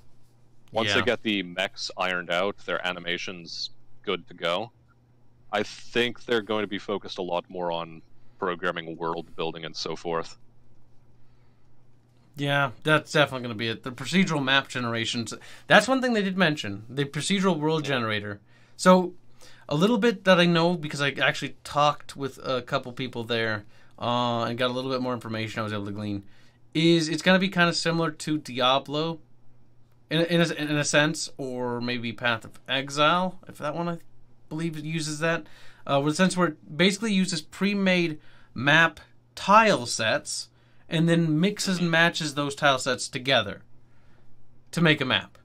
Once they get the mechs ironed out, their animations good to go, I think they're going to be focused a lot more on programming, world building, and so forth. Yeah, that's definitely going to be it. The procedural map generations. That's one thing they did mention. The procedural world generator. So, a little bit that I know because I actually talked with a couple people there and got a little bit more information I was able to glean. Is it's going to be kind of similar to Diablo in a sense, or maybe Path of Exile, if that one I believe it uses that. With a sense where it basically uses pre-made map tile sets and then mixes and matches those tile sets together to make a map.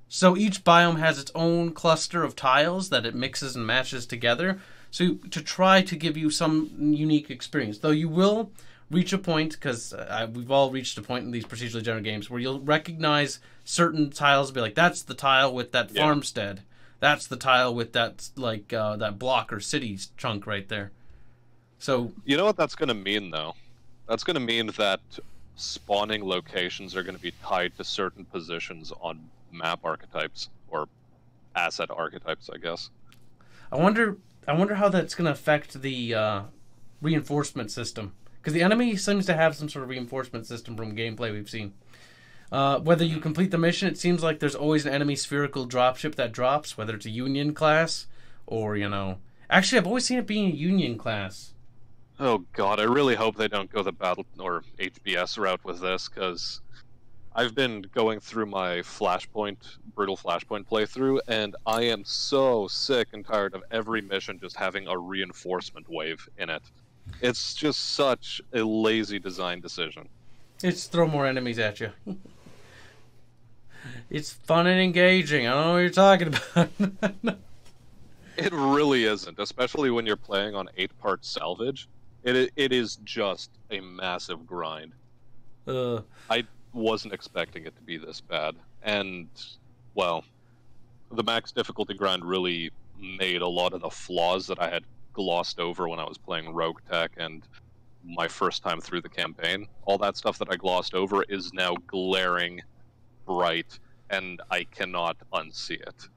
So each biome has its own cluster of tiles that it mixes and matches together, so to try to give you some unique experience. Though you will reach a point, because we've all reached a point in these procedurally generated games, where you'll recognize certain tiles and be like, that's the tile with that farmstead. That's the tile with that, like, that block or city chunk right there. So you know what that's going to mean, though? That's going to mean that spawning locations are going to be tied to certain positions on map archetypes, or asset archetypes, I guess. I wonder how that's going to affect the reinforcement system. Because the enemy seems to have some sort of reinforcement system from gameplay we've seen. Whether you complete the mission, it seems like there's always an enemy spherical dropship that drops, whether it's a Union class or, you know... Actually, I've always seen it being a Union class. Oh god, I really hope they don't go the battle or HBS route with this, because I've been going through my brutal Flashpoint playthrough, and I am so sick and tired of every mission just having a reinforcement wave in it. It's just such a lazy design decision. It's throw more enemies at you. It's fun and engaging. I don't know what you're talking about. It really isn't, especially when you're playing on 8-part salvage. It is just a massive grind. I wasn't expecting it to be this bad. And, well, the max difficulty grind really made a lot of the flaws that I had glossed over when I was playing Rogue Tech and my first time through the campaign. All that stuff that I glossed over is now glaring bright, and I cannot unsee it.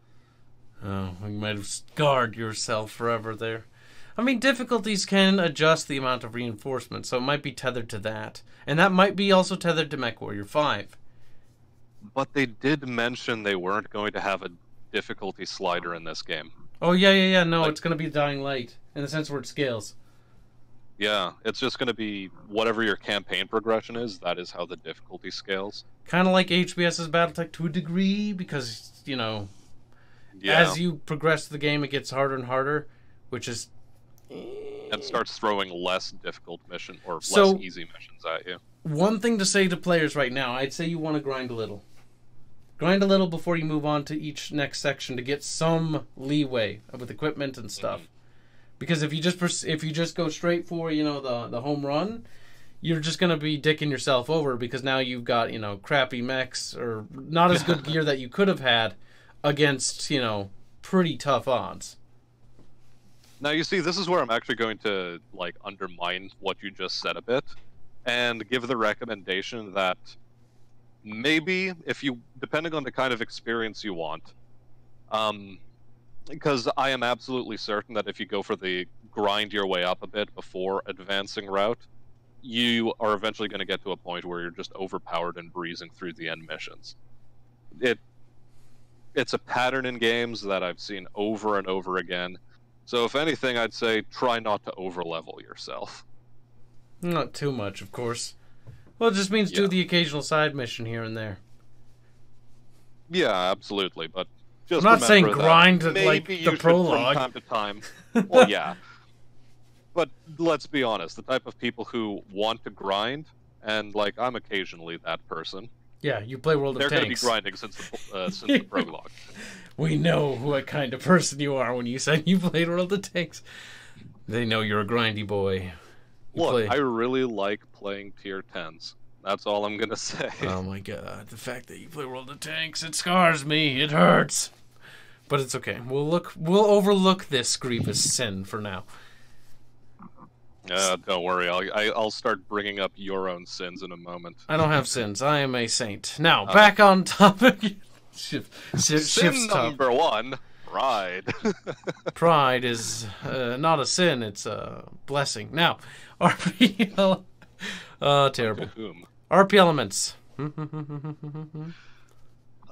Oh, you might have scarred yourself forever there. I mean, difficulties can adjust the amount of reinforcement, so it might be tethered to that. And that might be also tethered to MechWarrior 5. But they did mention they weren't going to have a difficulty slider in this game. Oh, yeah. No, like, it's going to be Dying Light, in the sense where it scales. Yeah, it's just going to be whatever your campaign progression is, that is how the difficulty scales. Kind of like HBS's Battletech to a degree, because, you know, yeah, as you progress the game, it gets harder and harder, which is... and starts throwing less difficult mission, or less easy missions at you. One thing to say to players right now, I'd say you want to grind a little. Grind a little before you move on to each next section to get some leeway with equipment and stuff. Mm-hmm. Because if you just go straight for, you know, the home run, you're just going to be dicking yourself over, because now you've got, you know, crappy mechs or not as good gear that you could have had against, you know, pretty tough odds. Now, you see, this is where I'm actually going to, like, undermine what you just said a bit and give the recommendation that maybe, if you, depending on the kind of experience you want, because I am absolutely certain that if you go for the grind your way up a bit before advancing route, you are eventually going to get to a point where you're just overpowered and breezing through the end missions. It's a pattern in games that I've seen over and over again. So if anything, I'd say try not to overlevel yourself. Not too much, of course. Well, it just means do the occasional side mission here and there. Yeah, absolutely, but just I'm not saying grind like the prologue. From time to time. Well, yeah. But let's be honest, the type of people who want to grind, and, like, I'm occasionally that person. Yeah, you play World of Tanks. They're going to be grinding since the prologue. We know what kind of person you are when you said you played World of Tanks. They know you're a grindy boy. Look, I really like playing tier 10s. That's all I'm going to say. Oh my god, the fact that you play World of Tanks, it scars me. It hurts. But it's okay. We'll overlook this grievous sin for now. Don't worry. I'll start bringing up your own sins in a moment. I don't have sins. I am a saint. Now, back on topic. Sin number 1, pride. Pride is not a sin, it's a blessing. Now, RPL... terrible. To whom? RP elements.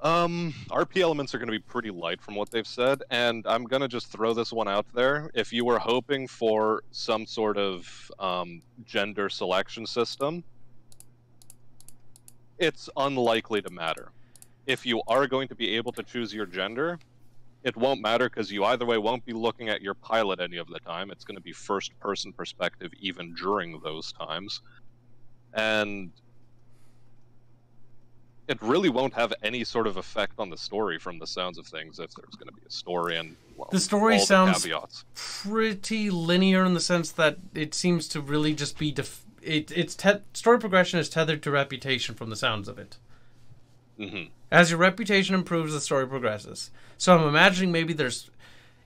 RP elements are going to be pretty light from what they've said, and I'm going to just throw this one out there. If you were hoping for some sort of gender selection system, it's unlikely to matter. If you are going to be able to choose your gender, it won't matter because you either way won't be looking at your pilot any of the time. It's going to be first-person perspective even during those times. And it really won't have any sort of effect on the story from the sounds of things if there's going to be a story and, well, the story all sounds the caveats. pretty linear in the sense that it seems to really just be... story progression is tethered to reputation from the sounds of it. Mm-hmm. As your reputation improves, the story progresses. So I'm imagining maybe there's...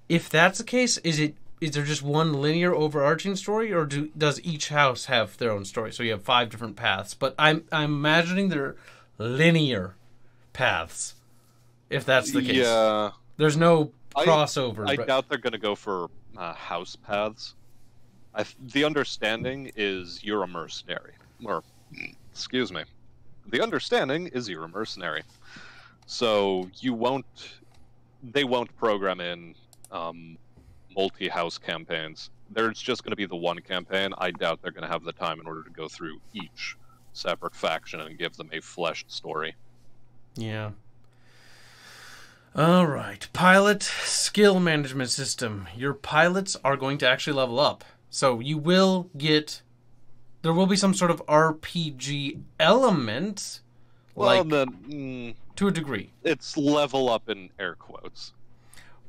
If that's the case, is there just one linear overarching story, or does each house have their own story? So you have 5 different paths. But I'm imagining they're linear paths, if that's the case. Yeah. There's no crossover. I doubt they're going to go for house paths. The understanding is you're a mercenary. Or, excuse me. The understanding is you're a mercenary. So they won't program in multi-house campaigns. There's just going to be the one campaign. I doubt they're going to have the time in order to go through each separate faction and give them a fleshed story. Yeah. All right. Pilot skill management system. Your pilots are going to actually level up. So you will get... There will be some sort of RPG element. Well, like, then... to a degree. It's level up in air quotes.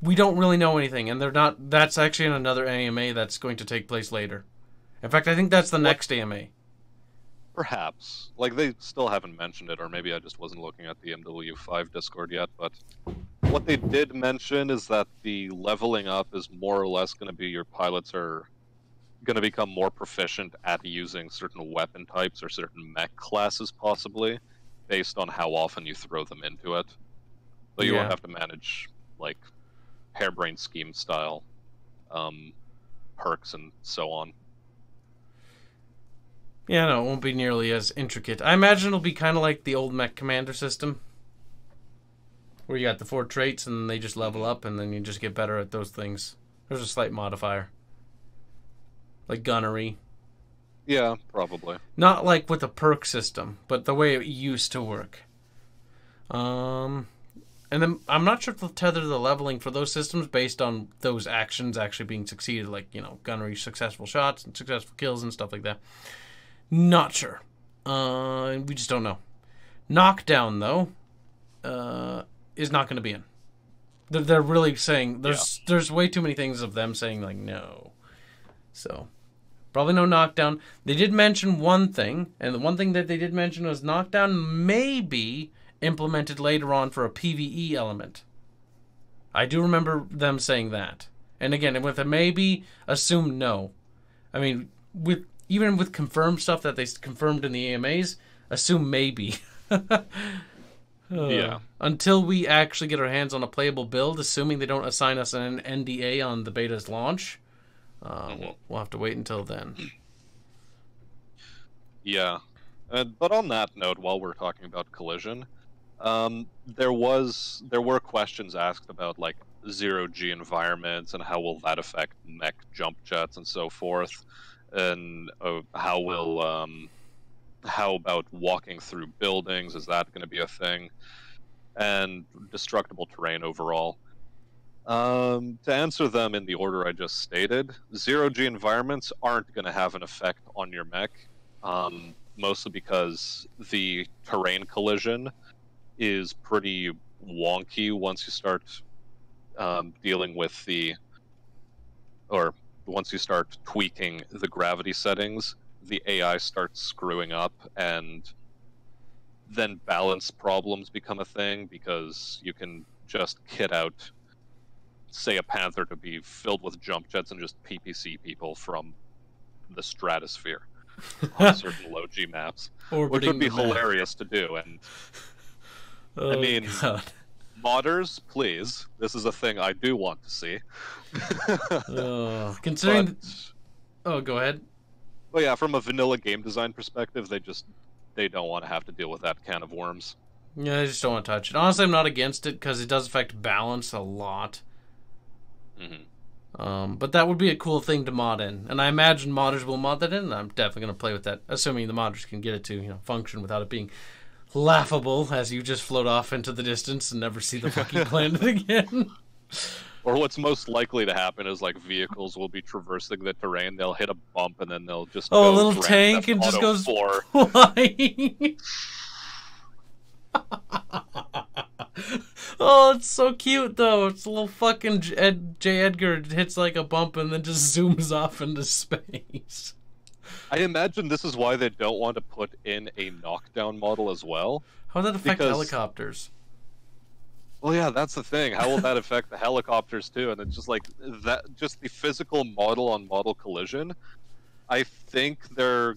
We don't really know anything, and they're not... That's actually in another AMA that's going to take place later. In fact, I think that's the next AMA. Perhaps. Like, they still haven't mentioned it, or maybe I just wasn't looking at the MW5 Discord yet, but what they did mention is that the leveling up is more or less going to be your pilots are going to become more proficient at using certain weapon types or certain mech classes, possibly, based on how often you throw them into it. So you won't have to manage, like, harebrained scheme style perks and so on. Yeah, no, it won't be nearly as intricate. I imagine it'll be kind of like the old Mech Commander system, where you got the 4 traits and they just level up and then you just get better at those things. There's a slight modifier. Like gunnery. Yeah, probably. Not like with a perk system, but the way it used to work. And then I'm not sure if they'll tether the leveling for those systems based on those actions actually being succeeded, like, you know, gunnery, successful shots and successful kills and stuff like that. Not sure. We just don't know. Knockdown, though, is not going to be in. They're really saying there's way too many things of them saying, like, no. So, probably no knockdown. They did mention one thing, and the one thing that they did mention was knockdown may be implemented later on for a PvE element. I do remember them saying that. And again, with a maybe, assume no. I mean, even with confirmed stuff that they confirmed in the AMAs, assume maybe. Yeah. Until we actually get our hands on a playable build, assuming they don't assign us an NDA on the beta's launch, we'll have to wait until then. Yeah. But on that note, while we're talking about Collision, there were questions asked about, like, zero-G environments and how will that affect mech jump jets and so forth, and how about walking through buildings? Is that going to be a thing? And destructible terrain overall. To answer them in the order I just stated, zero-G environments aren't going to have an effect on your mech, mostly because the terrain collision is pretty wonky once you start dealing with once you start tweaking the gravity settings, the AI starts screwing up, and then balance problems become a thing because you can just kit out, say, a Panther to be filled with jump jets and just PPC people from the stratosphere on certain low-G maps, which would be hilarious to do. And I mean, God. Modders, please. This is a thing I do want to see. Considering... Oh, go ahead. Well, yeah, from a vanilla game design perspective, they don't want to have to deal with that can of worms. Yeah, I just don't want to touch it. Honestly, I'm not against it because it does affect balance a lot. But that would be a cool thing to mod in, and I imagine modders will mod that in. And I'm definitely going to play with that, assuming the modders can get it to function without it being laughable as you just float off into the distance and never see the fucking planet again. Or what's most likely to happen is like vehicles will be traversing the terrain, they'll hit a bump, and then they'll just a go little Grand tank Theft and just Auto goes 4. flying. Oh, it's so cute though. It's a little fucking J. Edgar hits like a bump and then just zooms off into space. I imagine this is why they don't want to put in a knockdown model as well. How would that affect Because- helicopters? Well, yeah, that's the thing. How will that affect the helicopters too? And it's just like that, just the physical model-on-model collision. I think they're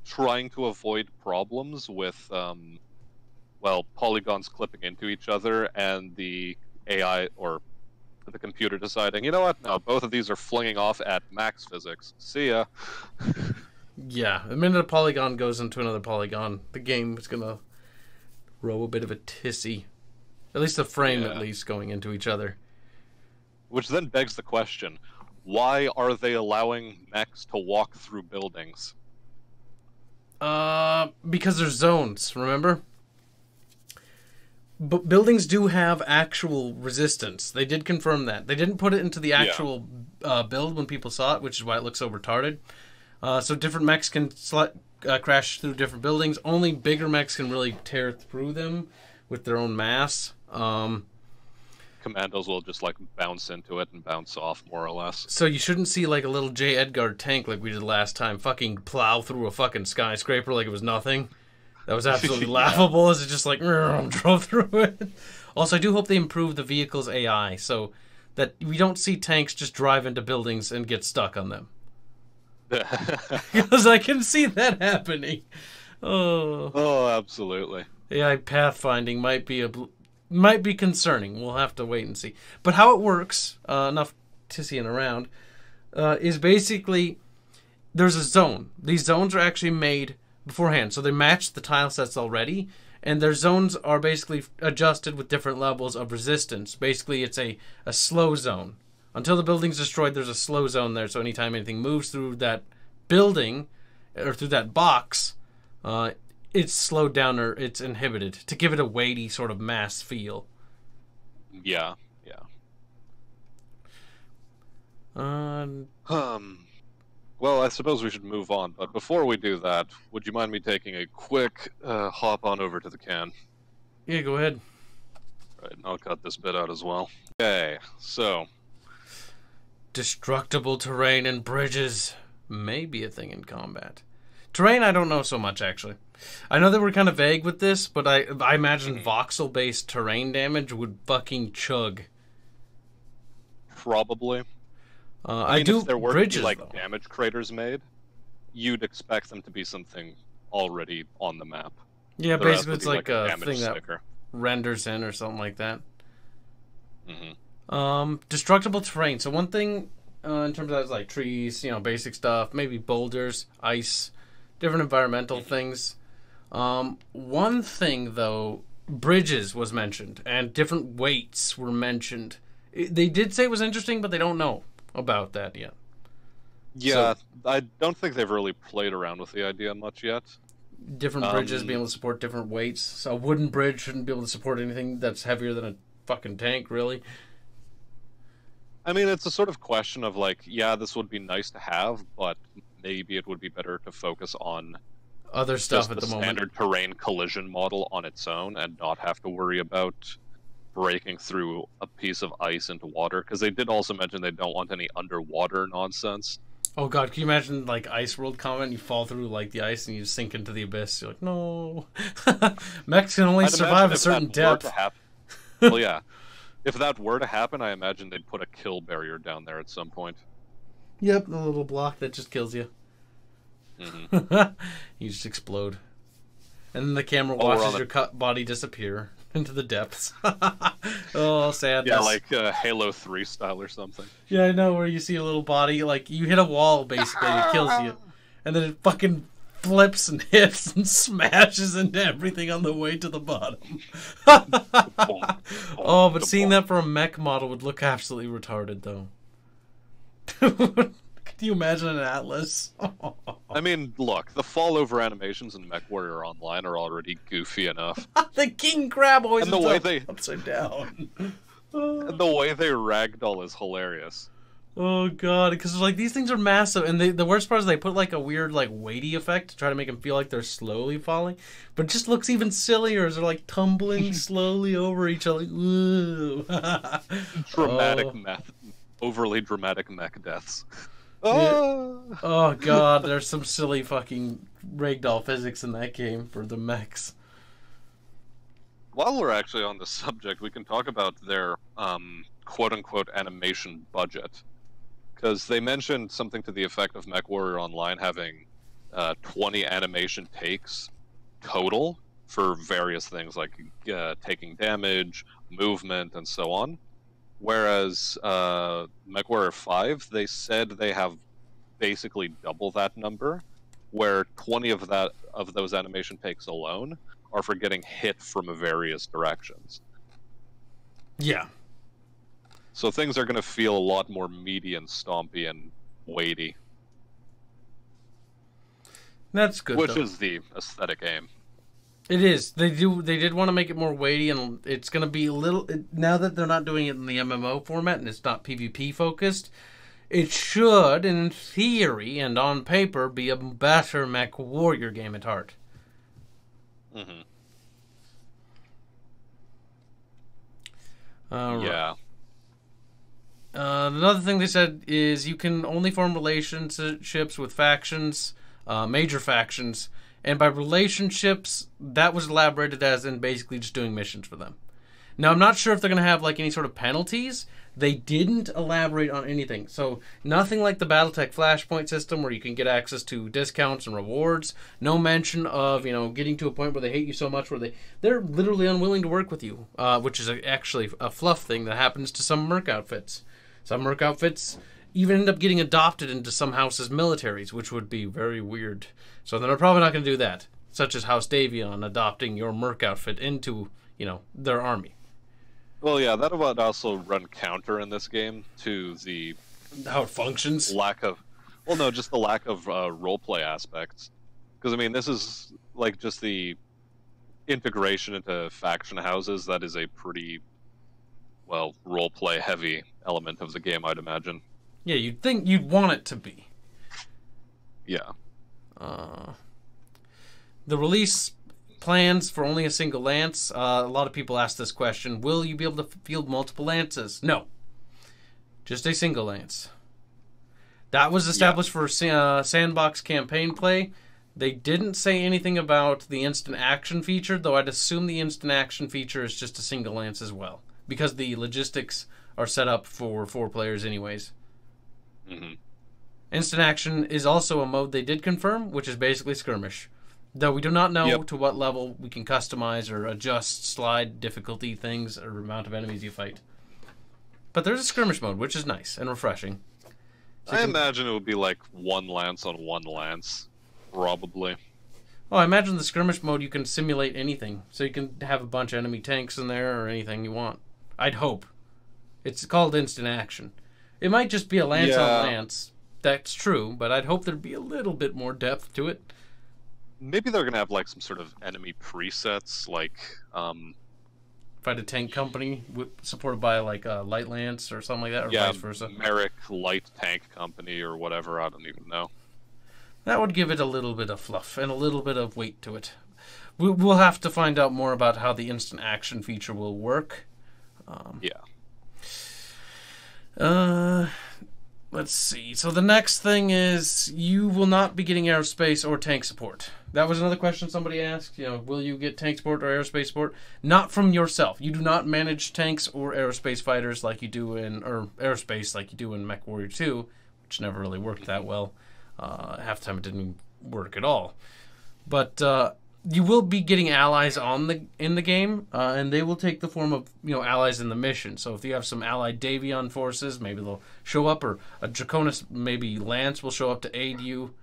trying to avoid problems with, well, polygons clipping into each other and the AI or the computer deciding, you know what? No, both of these are flinging off at max physics. See ya. Yeah, the minute a polygon goes into another polygon, the game is gonna row a bit of a tissy. At least a frame, at least, going into each other. Which then begs the question, why are they allowing mechs to walk through buildings? Because there's zones, remember? But buildings do have actual resistance. They did confirm that. They didn't put it into the actual build when people saw it, which is why it looks so retarded. So different mechs can crash through different buildings. Only bigger mechs can really tear through them with their own mass. Commandos will just like bounce into it and bounce off, more or less. So you shouldn't see like a little J. Edgar tank like we did last time fucking plow through a fucking skyscraper like it was nothing. That was absolutely laughable as it just like drove through it. Also, I do hope they improve the vehicle's AI so that we don't see tanks just drive into buildings and get stuck on them. Because I can see that happening. Oh, absolutely. AI pathfinding might be concerning. We'll have to wait and see. But how it works, enough tissying around, is basically there's a zone. These zones are actually made beforehand, so they match the tile sets already, and their zones are basically adjusted with different levels of resistance. Basically, it's a slow zone. Until the building's destroyed, there's a slow zone there, so anytime anything moves through that building or through that box, it's slowed down or it's inhibited to give it a weighty sort of mass feel. Yeah. Well, I suppose we should move on, but before we do that, would you mind me taking a quick hop on over to the can? Yeah, go ahead. Right, and I'll cut this bit out as well. Okay, so... Destructible terrain and bridges may be a thing in combat. Terrain, I don't know so much, actually. I know that we're kind of vague with this, but I imagine voxel-based terrain damage would fucking chug. Probably. I mean, do if there were bridges, like though. damage craters made, you'd expect them to be something already on the map. Yeah, The rest basically would it's be like a damage thing that sticker. renders in or something like that. Mm-hmm. Destructible terrain. So one thing in terms of that is like trees, basic stuff, maybe boulders, ice, different environmental things. One thing though, bridges was mentioned and different weights were mentioned. They did say it was interesting, but they don't know about that yet. Yeah, I don't think they've really played around with the idea much yet. Different bridges being able to support different weights. So a wooden bridge shouldn't be able to support anything that's heavier than a fucking tank, really. I mean, it's a sort of question of like, yeah, this would be nice to have, but maybe it would be better to focus on Other stuff just at the the moment. standard terrain collision model on its own and not have to worry about breaking through a piece of ice into water, because they did also mention they don't want any underwater nonsense. Oh god, can you imagine like Ice World comment and you fall through like the ice and you sink into the abyss? You're like, no. Mechs can only I'd survive imagine a if certain that were depth. to happen- well, yeah. If that were to happen, I imagine they'd put a kill barrier down there at some point. Yep, the little block that just kills you. Mm-hmm. You just explode. And then the camera Oh, we're watches on your body disappear into the depths. Oh, sadness. Yeah, like Halo 3 style or something. Yeah, I know, where you see a little body, like, you hit a wall, basically, it kills you. And then it fucking flips and hits and smashes into everything on the way to the bottom. Oh, but seeing that for a mech model would look absolutely retarded, though. Could you imagine an Atlas? I mean, look, the fallover animations in MechWarrior Online are already goofy enough. The king crab always And the way they upside down. and the way they ragdoll is hilarious. Oh god, because like these things are massive, and the worst part is they put like a weird like weighty effect to try to make them feel like they're slowly falling, but it just looks even sillier as they're like tumbling slowly over each other. Ooh. Dramatic overly dramatic mech deaths. Yeah. Oh god, there's some silly fucking ragdoll physics in that game for the mechs. While we're actually on the subject, we can talk about their quote-unquote animation budget. Because they mentioned something to the effect of MechWarrior Online having 20 animation takes total for various things like taking damage, movement, and so on. Whereas MechWarrior 5, they said they have basically double that number, where 20 of those animation takes alone are for getting hit from various directions. Yeah. So things are going to feel a lot more meaty and stompy and weighty. That's good, Which though. is the aesthetic aim. It is. They did want to make it more weighty, and it's going to be a little... Now that they're not doing it in the MMO format and it's not PvP focused, it should, in theory and on paper, be a better MechWarrior game at heart. Mm-hmm. Yeah. Another thing they said is you can only form relationships with factions, major factions, and by relationships, that was elaborated as in basically just doing missions for them. Now, I'm not sure if they're going to have like any sort of penalties. They didn't elaborate on anything. So nothing like the BattleTech Flashpoint system where you can get access to discounts and rewards. No mention of, getting to a point where they hate you so much where they're literally unwilling to work with you, which is actually a fluff thing that happens to some merc outfits. Some merc outfits even end up getting adopted into some houses' militaries, which would be very weird. So they're probably not going to do that, such as House Davion adopting your merc outfit into, their army. Well, yeah, that would also run counter in this game to the how it functions. Lack of, just the lack of roleplay aspects. Because I mean, this is like just the integration into faction houses. That is a pretty roleplay heavy element of the game, I'd imagine. Yeah, you'd think you'd want it to be. Yeah. The release plans for only a single lance. A lot of people ask this question. Will you be able to field multiple lances? No. Just a single lance. That was established for sandbox campaign play. They didn't say anything about the instant action feature, though I'd assume the instant action feature is just a single lance as well, because the logistics are set up for 4 players anyways. Mm-hmm. Instant action is also a mode they did confirm, which is basically skirmish. Though we do not know to what level we can customize or adjust slide difficulty things or amount of enemies you fight. But there's a skirmish mode, which is nice and refreshing. So I imagine it would be like 1 lance on 1 lance, probably. Oh, I imagine the skirmish mode you can simulate anything. So you can have a bunch of enemy tanks in there or anything you want. I'd hope. It's called instant action. It might just be a lance on lance. That's true, but I'd hope there'd be a little bit more depth to it. Maybe they're gonna have like some sort of enemy presets, like fight a tank company supported by like a light lance or something like that, or vice versa. Merrick Light Tank Company or whatever. I don't even know. That would give it a little bit of fluff and a little bit of weight to it. We'll have to find out more about how the instant action feature will work. Let's see. So the next thing is you will not be getting aerospace or tank support. That was another question somebody asked. Will you get tank support or aerospace support? Not from yourself. You do not manage tanks or aerospace fighters like you do or aerospace like you do in MechWarrior 2, which never really worked that well. Half the time it didn't work at all. But you will be getting allies in the game, and they will take the form of allies in the mission. So if you have some allied Davion forces, maybe they'll show up, or a Draconis, maybe Lance will show up to aid you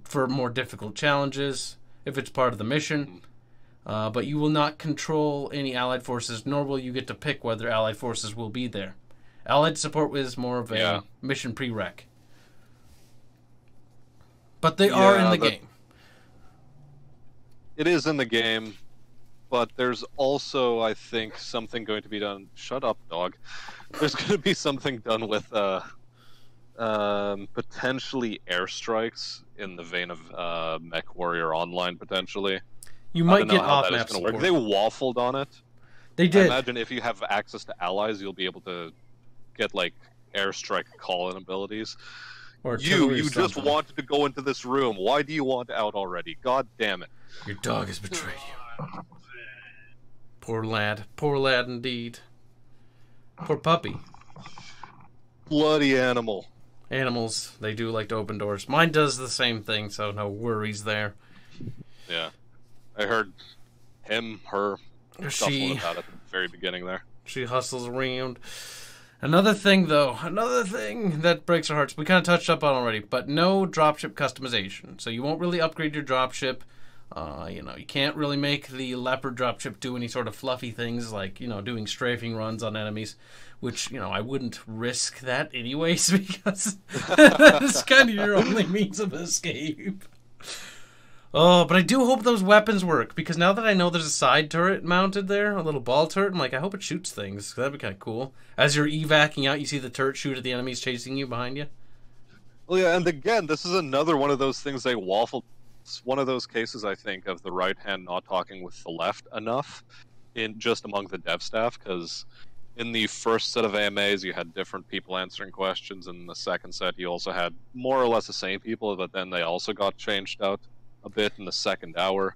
for more difficult challenges if it's part of the mission. But you will not control any allied forces, nor will you get to pick whether allied forces will be there. Allied support is more of a mission prereq. But they are in the game. It is in the game, but there's also, I think, something going to be done. Shut up, dog. There's going to be something done with potentially airstrikes in the vein of MechWarrior Online, potentially. You might get off-map support. They waffled on it. They did. I imagine if you have access to allies, you'll be able to get, like, airstrike call-in abilities. Or you just wanted to go into this room. Why do you want out already? God damn it. Your dog has betrayed you. Poor lad. Poor lad indeed. Poor puppy. Bloody animal. Animals, they do like to open doors. Mine does the same thing, so no worries there. Yeah. I heard him, her, shuffling about at the very beginning there. She hustles around. Another thing, though, that breaks our hearts, we kind of touched up on already, but no dropship customization. So you won't really upgrade your dropship. You can't really make the Leopard dropship do any sort of fluffy things like, doing strafing runs on enemies, which, I wouldn't risk that anyways because that's kind of your only means of escape. Oh, but I do hope those weapons work, because now that I know there's a side turret mounted there, a little ball turret, I'm like, I hope it shoots things. That'd be kind of cool. As you're evacing out, you see the turret shoot at the enemies chasing you behind you. Well, yeah, and again, this is another one of those things they waffled. It's one of those cases, I think, of the right hand not talking with the left enough just among the dev staff, because in the first set of AMAs, you had different people answering questions, and in the second set, you also had more or less the same people, but then they also got changed out a bit in the second hour.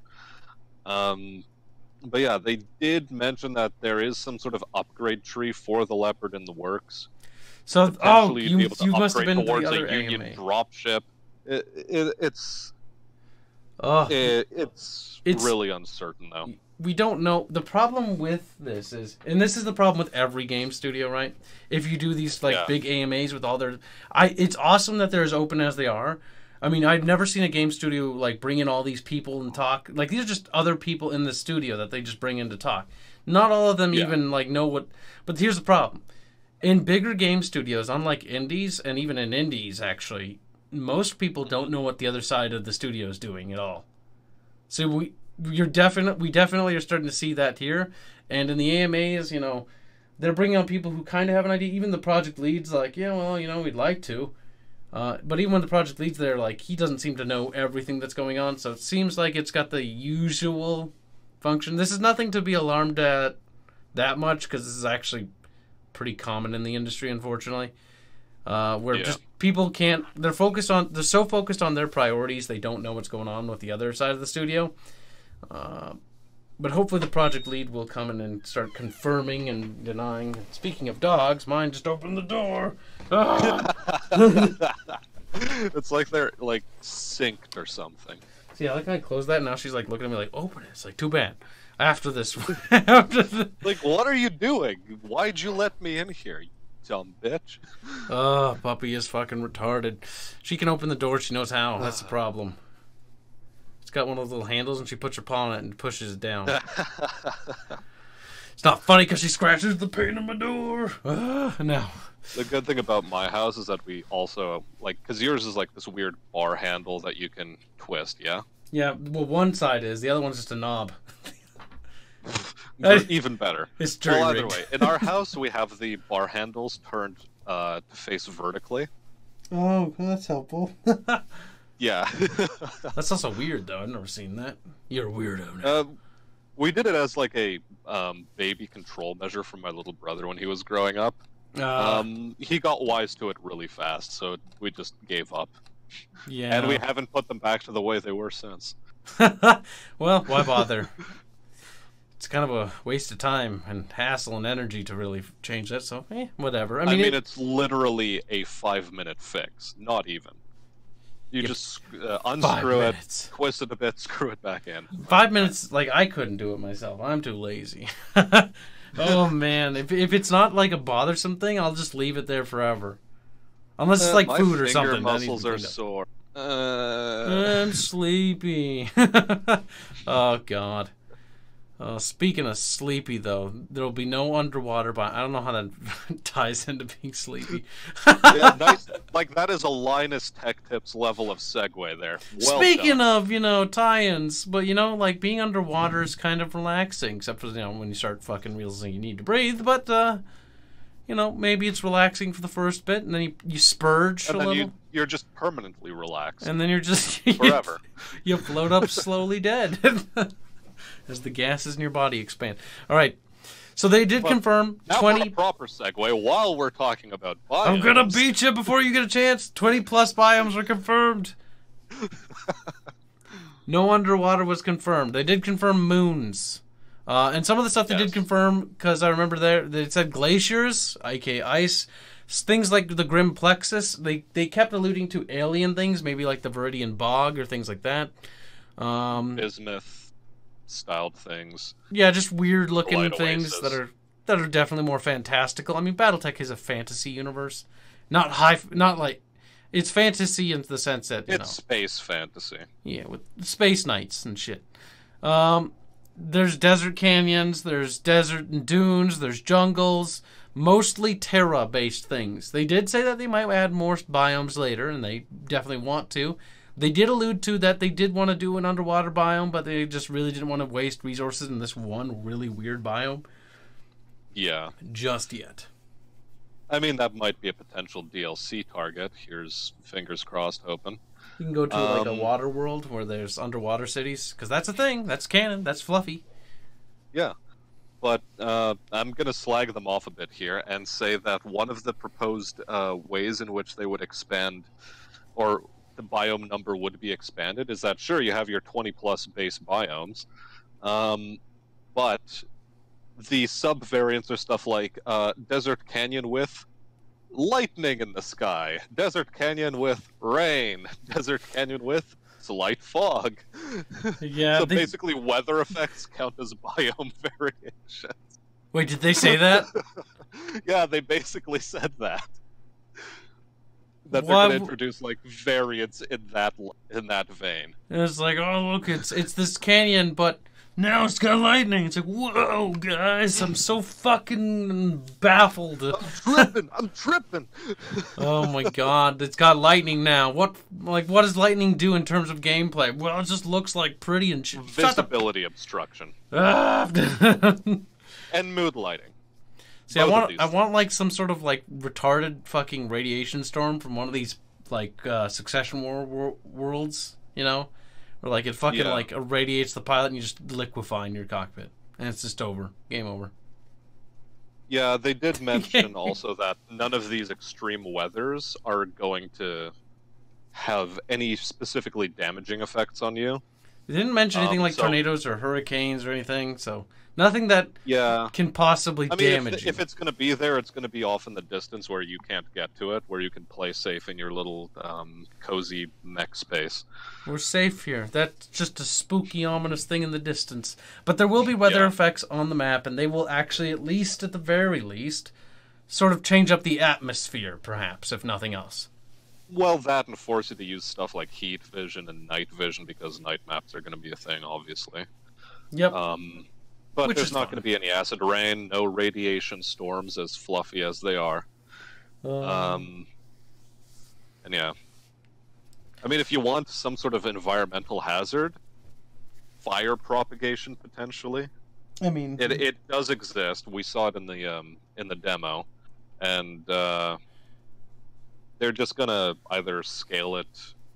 But yeah, they did mention that there is some sort of upgrade tree for the Leopard in the works. So, you must have been towards the other a Union AMA. dropship. It's really uncertain, though. We don't know. The problem with this is, and this is the problem with every game studio, right? If you do these big AMAs with all their, it's awesome that they're as open as they are. I mean, I've never seen a game studio bring in all these people and talk. These are just other people in the studio that they just bring in to talk. Not all of them even know what. But here's the problem: in bigger game studios, unlike indies, and even in indies, actually, most people don't know what the other side of the studio is doing at all. So we definitely are starting to see that here, and in the AMAs, they're bringing on people who kind of have an idea. Even the project leads, we'd like to. But even when the project lead's there, he doesn't seem to know everything that's going on, so it seems like it's got the usual function. This is nothing to be alarmed at that much, because this is actually pretty common in the industry, unfortunately. Just people can't, they're so focused on their priorities, they don't know what's going on with the other side of the studio. But hopefully the project lead will come in and start confirming and denying. Speaking of dogs, mine just opened the door. It's like they're synced or something. See, I closed that, and now she's looking at me open it. It's too bad. After this. What are you doing? Why'd you let me in here, you dumb bitch? Oh, puppy is fucking retarded. She can open the door, she knows how. That's the problem. It's got one of those little handles, and she puts her paw on it and pushes it down. It's not funny because she scratches the pane of my door. No. The good thing about my house is that we also, because yours is this weird bar handle that you can twist, yeah? Yeah, well, one side is. The other one's just a knob. Even better. It's true. Well, either way, in our house, we have the bar handles turned to face vertically. Oh, that's helpful. Yeah. That's also weird, though. I've never seen that. You're a weirdo now. We did it as a baby control measure for my little brother when he was growing up. He got wise to it really fast, so we just gave up. Yeah. And we haven't put them back to the way they were since. Well, why bother? It's kind of a waste of time and hassle and energy to really change that, so whatever. I mean it's literally a 5-minute fix, not even. You just unscrew it, twist it a bit, screw it back in. 5 minutes, I couldn't do it myself. I'm too lazy. Oh, man. If it's not a bothersome thing, I'll just leave it there forever. Unless it's food or something. My finger muscles are sore. I'm sleepy. Oh God. Speaking of sleepy, though, there'll be no underwater. But I don't know how that ties into being sleepy. Yeah, nice. Like that is a Linus Tech Tips level of segue there. Well Speaking done. of, tie-ins, but like being underwater is kind of relaxing, except for when you start fucking realizing you need to breathe. But maybe it's relaxing for the first bit, and then you spurge And a then little, you're just permanently relaxed and then you're just forever. you float up slowly dead as the gases in your body expand. All right, so they did confirm Now 20. for a proper segue while we're talking about biomes. I'm gonna beat you before you get a chance. 20+ biomes were confirmed. No underwater was confirmed. They did confirm moons. And some of the stuff they did confirm, because I remember they said glaciers, aka ice, things like the Grim Plexus. They kept alluding to alien things, maybe like the Viridian Bog or things like that. Bismuth styled things. Yeah, just weird looking Light things Oasis. that are definitely more fantastical. I mean, BattleTech is a fantasy universe, not like it's fantasy in the sense that It's space fantasy. yeah, with space knights and shit. There's desert canyons, there's desert and dunes, there's jungles, mostly Terra-based things. They did say that they might add more biomes later, and they definitely want to. They did allude to that they did want to do an underwater biome, but they just really didn't want to waste resources in this one really weird biome. Yeah. Just yet. I mean, that might be a potential DLC target. Here's fingers crossed, hoping. You can go to like a water world where there's underwater cities, because that's a thing. That's canon. That's fluffy. Yeah. But I'm going to slag them off a bit here and say that one of the proposed ways in which they would expand, or the biome number would be expanded, is that sure, you have your 20+ base biomes, but the sub-variants are stuff like Desert Canyon with lightning in the sky, Desert Canyon with rain, Desert Canyon with slight fog. Yeah. So basically weather effects count as biome variations. Wait, did they say that? Yeah, they basically said that. That they're going to introduce like variants in that vein. And it's like, oh look, it's this canyon, but now it's got lightning. It's like, whoa, guys, I'm so fucking baffled. I'm tripping. Oh my god, it's got lightning now. What does lightning do in terms of gameplay? Well, it just looks like pretty and shit. Visibility obstruction. And mood lighting. see, I want like some sort of like retarded fucking radiation storm from one of these like Succession worlds, where like it fucking like irradiates the pilot and you just liquefy in your cockpit and it's just over, game over. Yeah, they did mention also that none of these extreme weathers are going to have any specifically damaging effects on you. They didn't mention anything like tornadoes or hurricanes or anything, so nothing that can possibly damage you. If it's going to be there, it's going to be off in the distance where you can't get to it, where you can play safe in your little cozy mech space. We're safe here. That's just a spooky, ominous thing in the distance. But there will be weather effects on the map, and they will actually, at the very least, sort of change up the atmosphere, perhaps, if nothing else. Well, that and force you to use stuff like heat vision and night vision, because night maps are going to be a thing, obviously. Yep. But there's not going to be any acid rain, no radiation storms, as fluffy as they are. And yeah. I mean, if you want some sort of environmental hazard, fire propagation potentially. I mean, it does exist. We saw it in the demo, and they're just gonna either scale it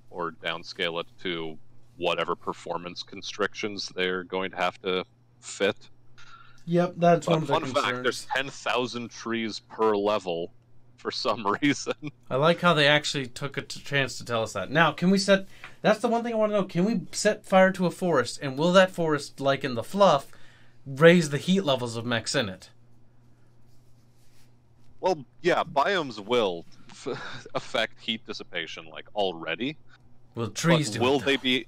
or downscale it to whatever performance constrictions they're going to have to fit. Yep, that's one of the fun concerns. fact: there's 10,000 trees per level for some reason. I like how they actually took a chance to tell us that. Now, can we set... That's the one thing I want to know. Can we set fire to a forest, and will that forest, like in the fluff, raise the heat levels of mechs in it? Well, yeah, biomes will affect heat dissipation, like, already. Well, trees do. Will they be...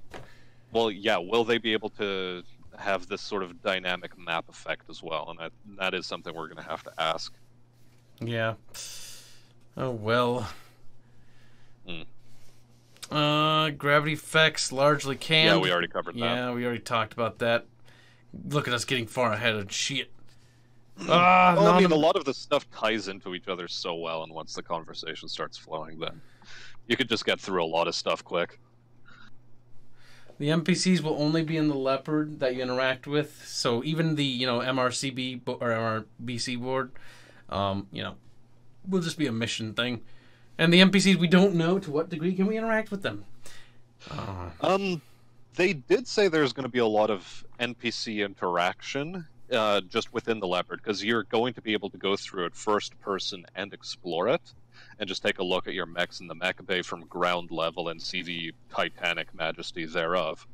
Well, yeah, will they be able to have this sort of dynamic map effect as well? And that is something we're going to have to ask. Yeah. Oh, well. Gravity effects largely canned. Yeah, we already covered that. Yeah, we already talked about that. Look at us getting far ahead of shit. I mean, a lot of the stuff ties into each other so well, and once the conversation starts flowing, then you could just get through a lot of stuff quick. The NPCs will only be in the Leopard that you interact with, so even the MRCB or MRBC board, will just be a mission thing. And the NPCs, we don't know to what degree can we interact with them. They did say there's going to be a lot of NPC interaction just within the Leopard, because you're going to be able to go through it first person and explore it, and just take a look at your mechs in the mech bay from ground level and see the titanic majesty thereof.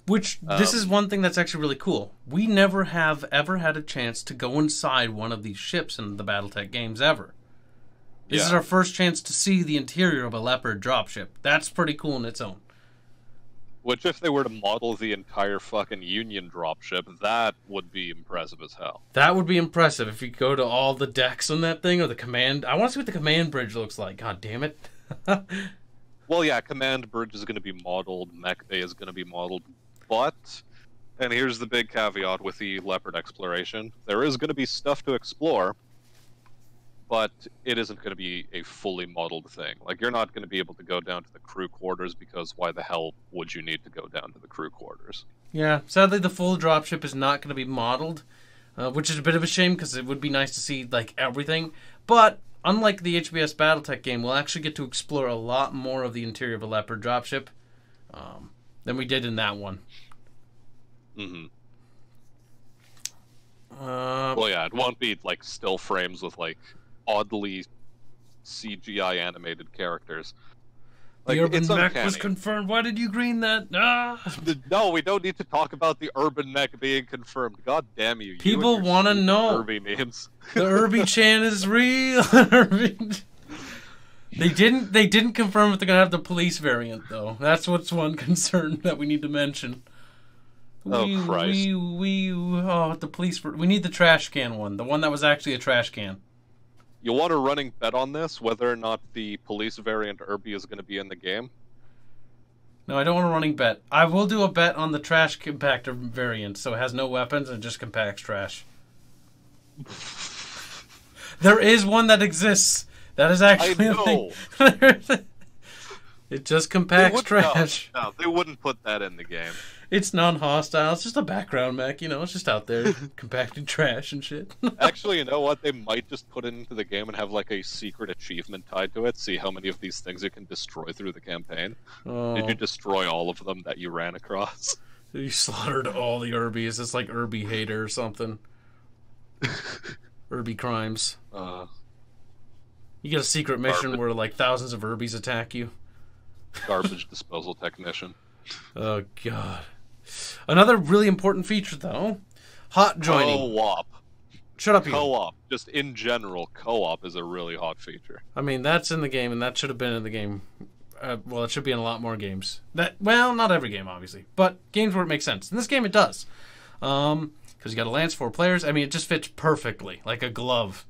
Which, this is one thing that's actually really cool. We never have ever had a chance to go inside one of these ships in the BattleTech games ever. This is our first chance to see the interior of a Leopard dropship. That's pretty cool in its own. Which, if they were to model the entire fucking Union dropship, that would be impressive as hell. That would be impressive if you go to all the decks on that thing, or the command... I want to see what the command bridge looks like. God damn it. Well, yeah, command bridge is going to be modeled, mech bay is going to be modeled, but... And here's the big caveat with the Leopard exploration. There is going to be stuff to explore, but it isn't going to be a fully modeled thing. Like, you're not going to be able to go down to the crew quarters, because why the hell would you need to go down to the crew quarters? Yeah, sadly the full dropship is not going to be modeled, which is a bit of a shame, because it would be nice to see, like, everything. But, unlike the HBS Battletech game, we'll actually get to explore a lot more of the interior of a Leopard dropship than we did in that one. Mm-hmm. Well, yeah, it won't be, like, still frames with, like, oddly CGI animated characters. Like, the urban mech uncanny. was confirmed. Why did you green that? Ah! No, we don't need to talk about the urban mech being confirmed. God damn you. People want to know. Irby memes. The Irby-chan is real. They didn't confirm if they're gonna have the police variant though. That's what's one concern that we need to mention. Oh, Christ. The police... We need the trash can one. The one that was actually a trash can. You want a running bet on this, whether or not the police variant Irby is going to be in the game? No, I don't want a running bet. I will do a bet on the trash compactor variant, so it has no weapons and just compacts trash. There is one that exists. That is actually I know. a thing. It just compacts trash. No, they wouldn't put that in the game. It's non-hostile. It's just a background mech, It's just out there compacting trash and shit. Actually, you know what? They might just put it into the game and have, like, a secret achievement tied to it. See how many of these things you can destroy through the campaign. Oh. Did you destroy all of them that you ran across? You slaughtered all the Irbies. It's like Irby hater or something. Irby crimes. You get a secret mission where, like, thousands of Irbies attack you. Garbage disposal technician. Oh, God. Another really important feature, though. Hot joining. Co-op. Shut up, you. Co-op. Just in general, co-op is a really hot feature. I mean, that's in the game, and that should have been in the game. Well, it should be in a lot more games. Well, not every game, obviously. But games where it makes sense. In this game, it does. Because you got a lance, 4 players. I mean, it just fits perfectly, like a glove.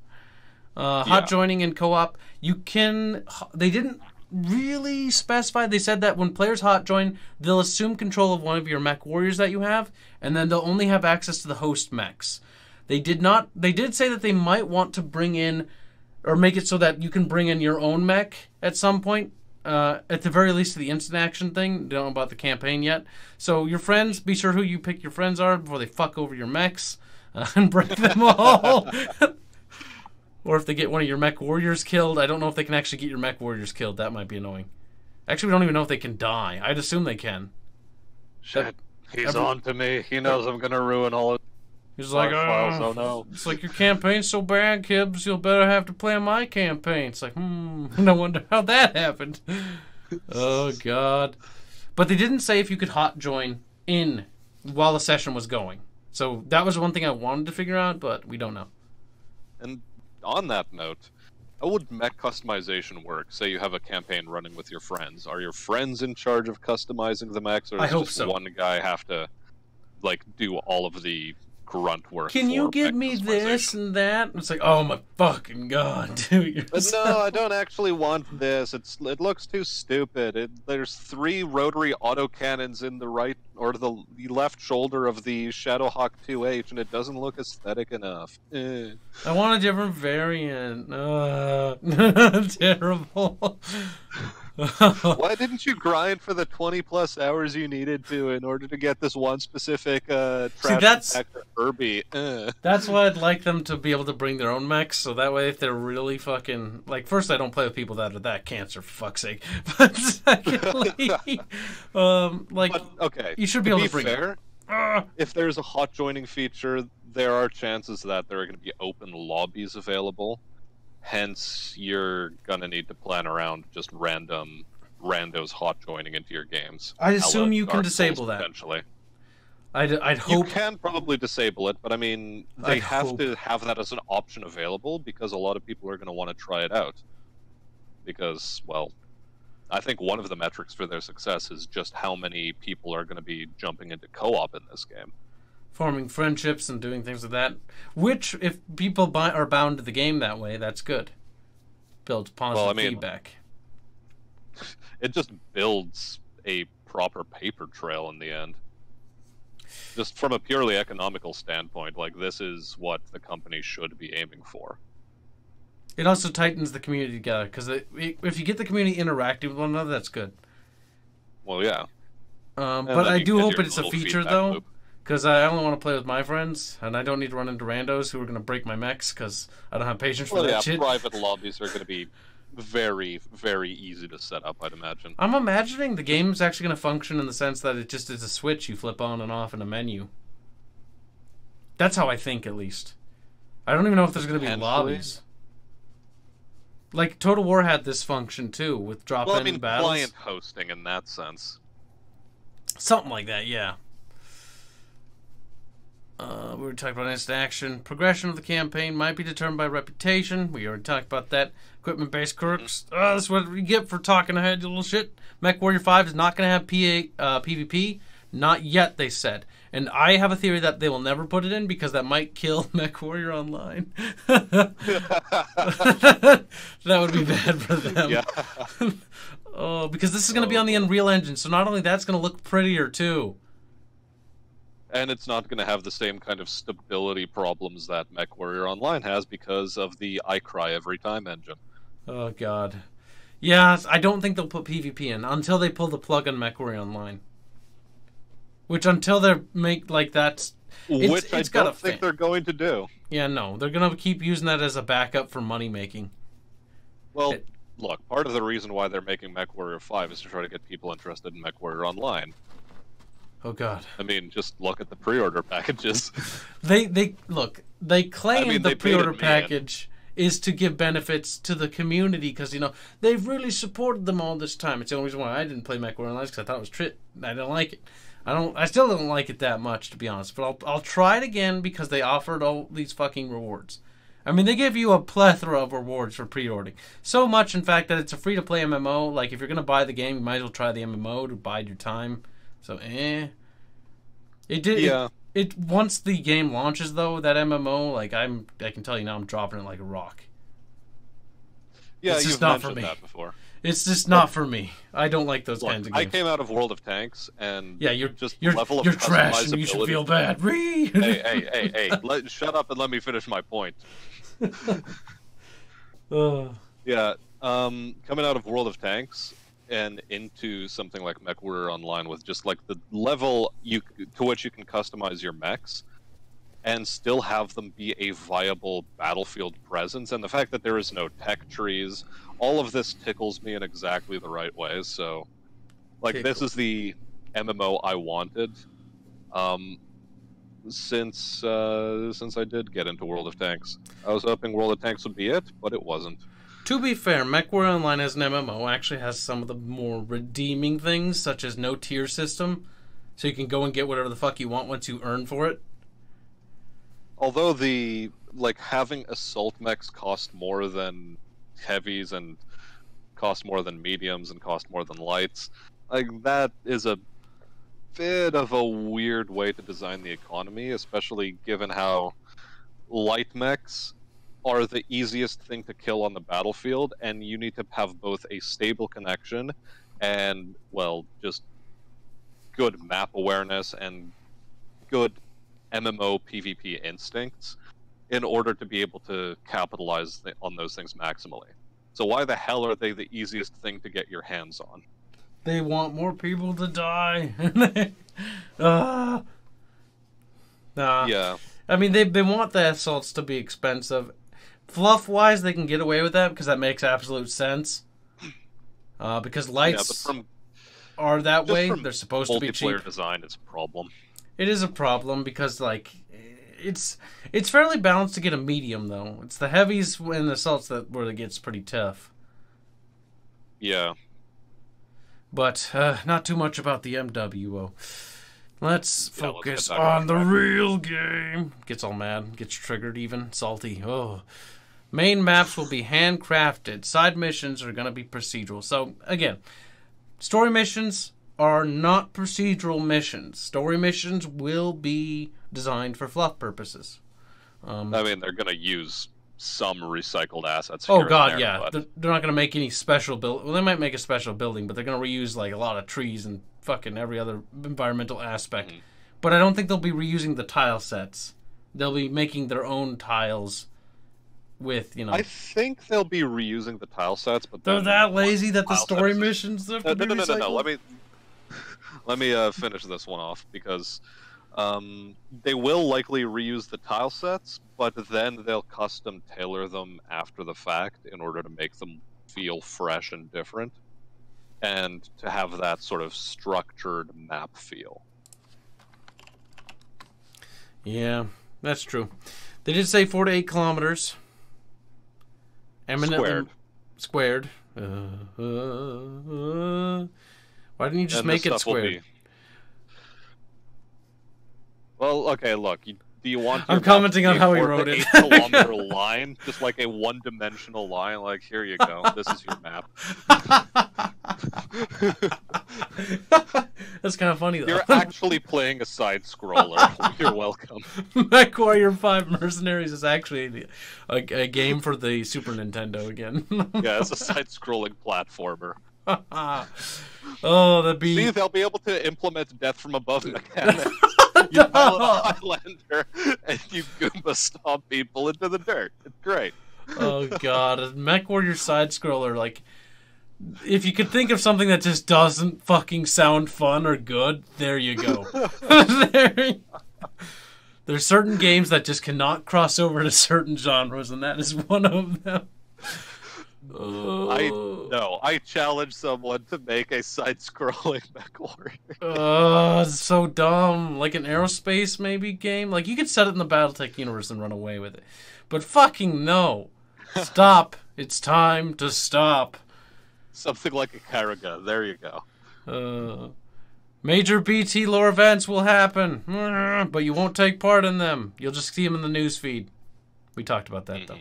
Hot joining in co-op. You can... They didn't really specify. They said that when players hot join, they'll assume control of one of your mech warriors that you have, and then they'll only have access to the host mechs. They did say that they might want to bring in, or make it so that you can bring in your own mech at some point, at the very least to the instant action thing. Don't know about the campaign yet. So your friends, be sure who you pick your friends are before they fuck over your mechs and break them all. Or if they get one of your mech warriors killed. I don't know if they can actually get your mech warriors killed. That might be annoying. Actually, we don't even know if they can die. I'd assume they can. Shit. He's on to me. He knows I'm going to ruin all of He's like, oh no. It's like, your campaign's so bad, Kibbs, you'll better have to play on my campaign. It's like, no wonder how that happened. Oh, God. But they didn't say if you could hot join in while the session was going. So that was one thing I wanted to figure out, but we don't know. And on that note, how would mech customization work? Say you have a campaign running with your friends. Are your friends in charge of customizing the mechs, or does just one guy have to, like, do all of the grunt work. Can you give me this and that? It's like, oh my fucking god, dude. But no, I don't actually want this. It looks too stupid. There's 3 rotary autocannons in the right or the left shoulder of the Shadowhawk 2H, and it doesn't look aesthetic enough. I want a different variant. Terrible. Why didn't you grind for the 20+ hours you needed to in order to get this one specific trash compactor Herbie? That's why I'd like them to be able to bring their own mechs, so that way if they're really fucking... Like, first, I don't play with people that are that cancer, for fuck's sake. But secondly, okay, you should be able to bring fair, if there's a hot joining feature, there are chances that there are going to be open lobbies available. Hence, you're gonna need to plan around just randos hot joining into your games. I assume you can disable that. Eventually, I'd hope you can probably disable it, but I mean, they have to have that as an option available because a lot of people are going to want to try it out. Because, well, I think one of the metrics for their success is just how many people are going to be jumping into co-op in this game. Forming friendships and doing things like that. Which, if people are bound to the game that way, that's good. Builds positive feedback. It just builds a proper paper trail in the end. Just from a purely economical standpoint, like, this is what the company should be aiming for. It also tightens the community together, because if you get the community interacting with one another, that's good. Well, yeah. But I do hope it's a feature, though. Because I only want to play with my friends, and I don't need to run into randos who are going to break my mechs, because I don't have patience for that shit. Private lobbies are going to be very, very easy to set up, I'd imagine. I'm imagining the game's actually going to function in the sense that it just is a switch you flip on and off in a menu. That's how I think, at least. I don't even know if there's going to be lobbies. Like, Total War had this function, too, with drop-in battles. Client hosting in that sense. Something like that, yeah. We were talking about instant action. Progression of the campaign might be determined by reputation. We already talked about that. Equipment-based quirks. That's what we get for talking ahead, you little shit. MechWarrior 5 is not going to have PvP. Not yet, they said. And I have a theory that they will never put it in because that might kill MechWarrior Online. That would be bad for them. Yeah. Oh, because this is going to be on the Unreal Engine, so not only that's going to look prettier, too. And it's not going to have the same kind of stability problems that MechWarrior Online has because of the I Cry Every Time engine. Oh, God. Yeah, I don't think they'll put PvP in until they pull the plug on MechWarrior Online. Which, until they make, like, that's... Which I don't think they're going to do. Yeah, no. They're going to keep using that as a backup for money-making. Well, look, part of the reason why they're making MechWarrior 5 is to try to get people interested in MechWarrior Online. Oh, God. I mean, just look at the pre-order packages. They claim the pre-order package is to give benefits to the community because, you know, they've really supported them all this time. It's the only reason why I didn't play MechWarrior Online because I thought it was shit. I didn't like it. I still don't like it that much, to be honest. But I'll try it again because they offered all these fucking rewards. I mean, they give you a plethora of rewards for pre-ordering. So much, in fact, that it's a free-to-play MMO. Like, if you're going to buy the game, you might as well try the MMO to bide your time. So, It did. Yeah. It once the game launches though, that MMO, like I can tell you now, I'm dropping it like a rock. Yeah, it's just not for me. That before. It's just not for me. I don't like those kinds of games. I came out of World of Tanks, and you're trash, and you should feel bad. hey! Shut up and let me finish my point. Yeah, coming out of World of Tanks and into something like MechWarrior Online with just like the level to which you can customize your mechs and still have them be a viable battlefield presence, and the fact that there is no tech trees, all of this tickles me in exactly the right way. So, like, this is the MMO I wanted since I did get into World of Tanks. I was hoping World of Tanks would be it, but it wasn't. To be fair, MechWarrior Online as an MMO actually has some of the more redeeming things, such as no tier system, so you can go and get whatever the fuck you want once you earn for it. Although having assault mechs cost more than heavies and cost more than mediums and cost more than lights, like, that is a bit of a weird way to design the economy, especially given how light mechs are the easiest thing to kill on the battlefield, and you need to have both a stable connection and, well, just good map awareness and good MMO PvP instincts in order to be able to capitalize on those things maximally. So why the hell are they the easiest thing to get your hands on? They want more people to die. Yeah. I mean, they want the assaults to be expensive. Fluff-wise, they can get away with that because that makes absolute sense. Because lights are that way. They're supposed to be cheap. Multiplayer design is a problem. It is a problem because, like, it's fairly balanced to get a medium, though. It's the heavies and the assaults where it gets pretty tough. Yeah. But not too much about the MWO. Let's focus on the real game. Gets all mad. Gets triggered even. Salty. Oh. Main maps will be handcrafted. Side missions are going to be procedural. So, again, story missions are not procedural missions. Story missions will be designed for fluff purposes. I mean, they're going to use some recycled assets. Oh God, yeah. But they're not going to make any special build. Well, they might make a special building, but they're going to reuse like a lot of trees and fucking every other environmental aspect. Mm-hmm. But I don't think they'll be reusing the tile sets. They'll be making their own tiles with, you know. I think they'll be reusing the tile sets, but they're that lazy that the story missions have to be recycled? No. Let me finish this one off because. They will likely reuse the tile sets, but then they'll custom tailor them after the fact in order to make them feel fresh and different, and to have that sort of structured map feel. Yeah, that's true. They did say 4 to 8 kilometers. Eminently squared. Why didn't you just make it squared? Well, okay, look. Do you want? I'm commenting on how he wrote it. 8-kilometer line, just like a one-dimensional line. Like, here you go. This is your map. That's kind of funny, though. You're actually playing a side scroller. You're welcome. MechWarrior 5 Mercenaries is actually a game for the Super Nintendo again. Yeah, it's a side-scrolling platformer. Oh, that'd be. See, they'll be able to implement death from above mechanics. You pilot a Highlander and you Goomba stomp people into the dirt. It's great. Oh god, a MechWarrior side scroller, like, if you could think of something that just doesn't fucking sound fun or good, there you go. There's certain games that just cannot cross over to certain genres, and that is one of them. I challenge someone to make a side-scrolling MechWarrior. It's so dumb. Like an aerospace maybe game. Like you could set it in the BattleTech universe and run away with it, but fucking no. Stop. It's time to stop. Something like a Karaga. There you go. Major BT lore events will happen, but you won't take part in them. You'll just see them in the newsfeed. We talked about that though.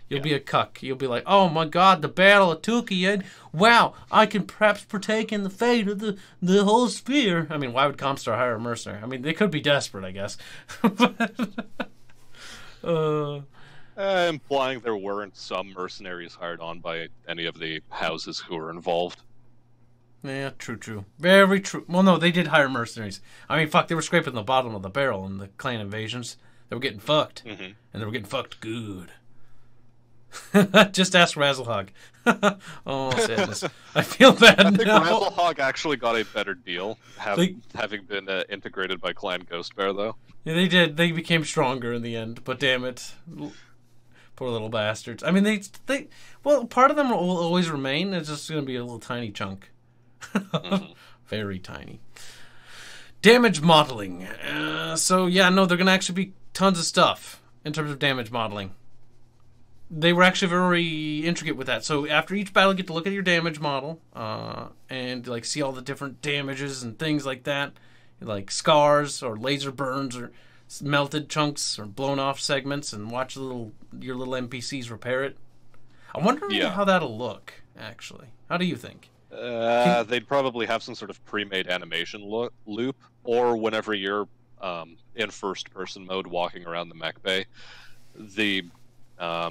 You'll be a cuck. You'll be like, oh my god, the Battle of Tukian. Wow, I can perhaps partake in the fate of the whole sphere. I mean, why would Comstar hire a mercenary? I mean, they could be desperate, I guess. Implying there weren't some mercenaries hired on by any of the houses who were involved. Yeah, true. Very true. Well, no, they did hire mercenaries. I mean, fuck, they were scraping the bottom of the barrel in the clan invasions. They were getting fucked. And they were getting fucked good. Just ask Razzlehog. Oh, sadness. I feel bad now. I think Razzlehog actually got a better deal, having been integrated by Clan Ghost Bear, though. Yeah, they did. They became stronger in the end, but damn it. Poor little bastards. I mean, well, part of them will always remain. It's just going to be a little tiny chunk. Very tiny. Damage modeling. So, yeah, no, they're going to actually be tons of stuff in terms of damage modeling. They were actually very intricate with that. So after each battle, you get to look at your damage model and like see all the different damages and things like that, like scars or laser burns or melted chunks or blown off segments, and watch your little NPCs repair it. I wonder how that'll look. Actually, how do you think? They'd probably have some sort of pre-made animation loop, or whenever you're in first-person mode walking around the mech bay, the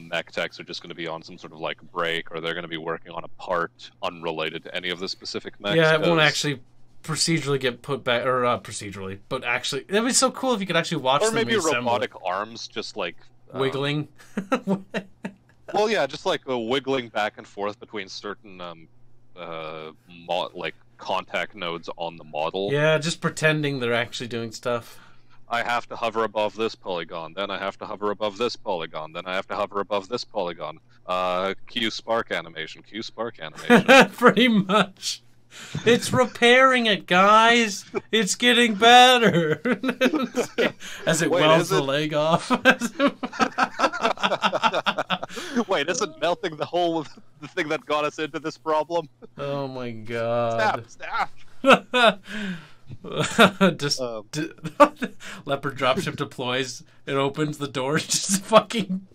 mech techs are just going to be on some sort of like break, or they're going to be working on a part unrelated to any of the specific mechs. Yeah, it won't actually procedurally get put back, or procedurally, but actually, that'd be so cool if you could actually watch or them maybe reassemble robotic arms just like wiggling. Well, yeah, just like wiggling back and forth between certain like contact nodes on the model. Yeah, just pretending they're actually doing stuff. I have to hover above this polygon, then I have to hover above this polygon, then I have to hover above this polygon. Q spark animation, Q spark animation. Pretty much. It's repairing it, guys. It's getting better. As it welds the leg off. Wait, isn't melting the thing that got us into this problem? Oh my god. Stop! Just Leopard dropship deploys. It opens the door. Just fucking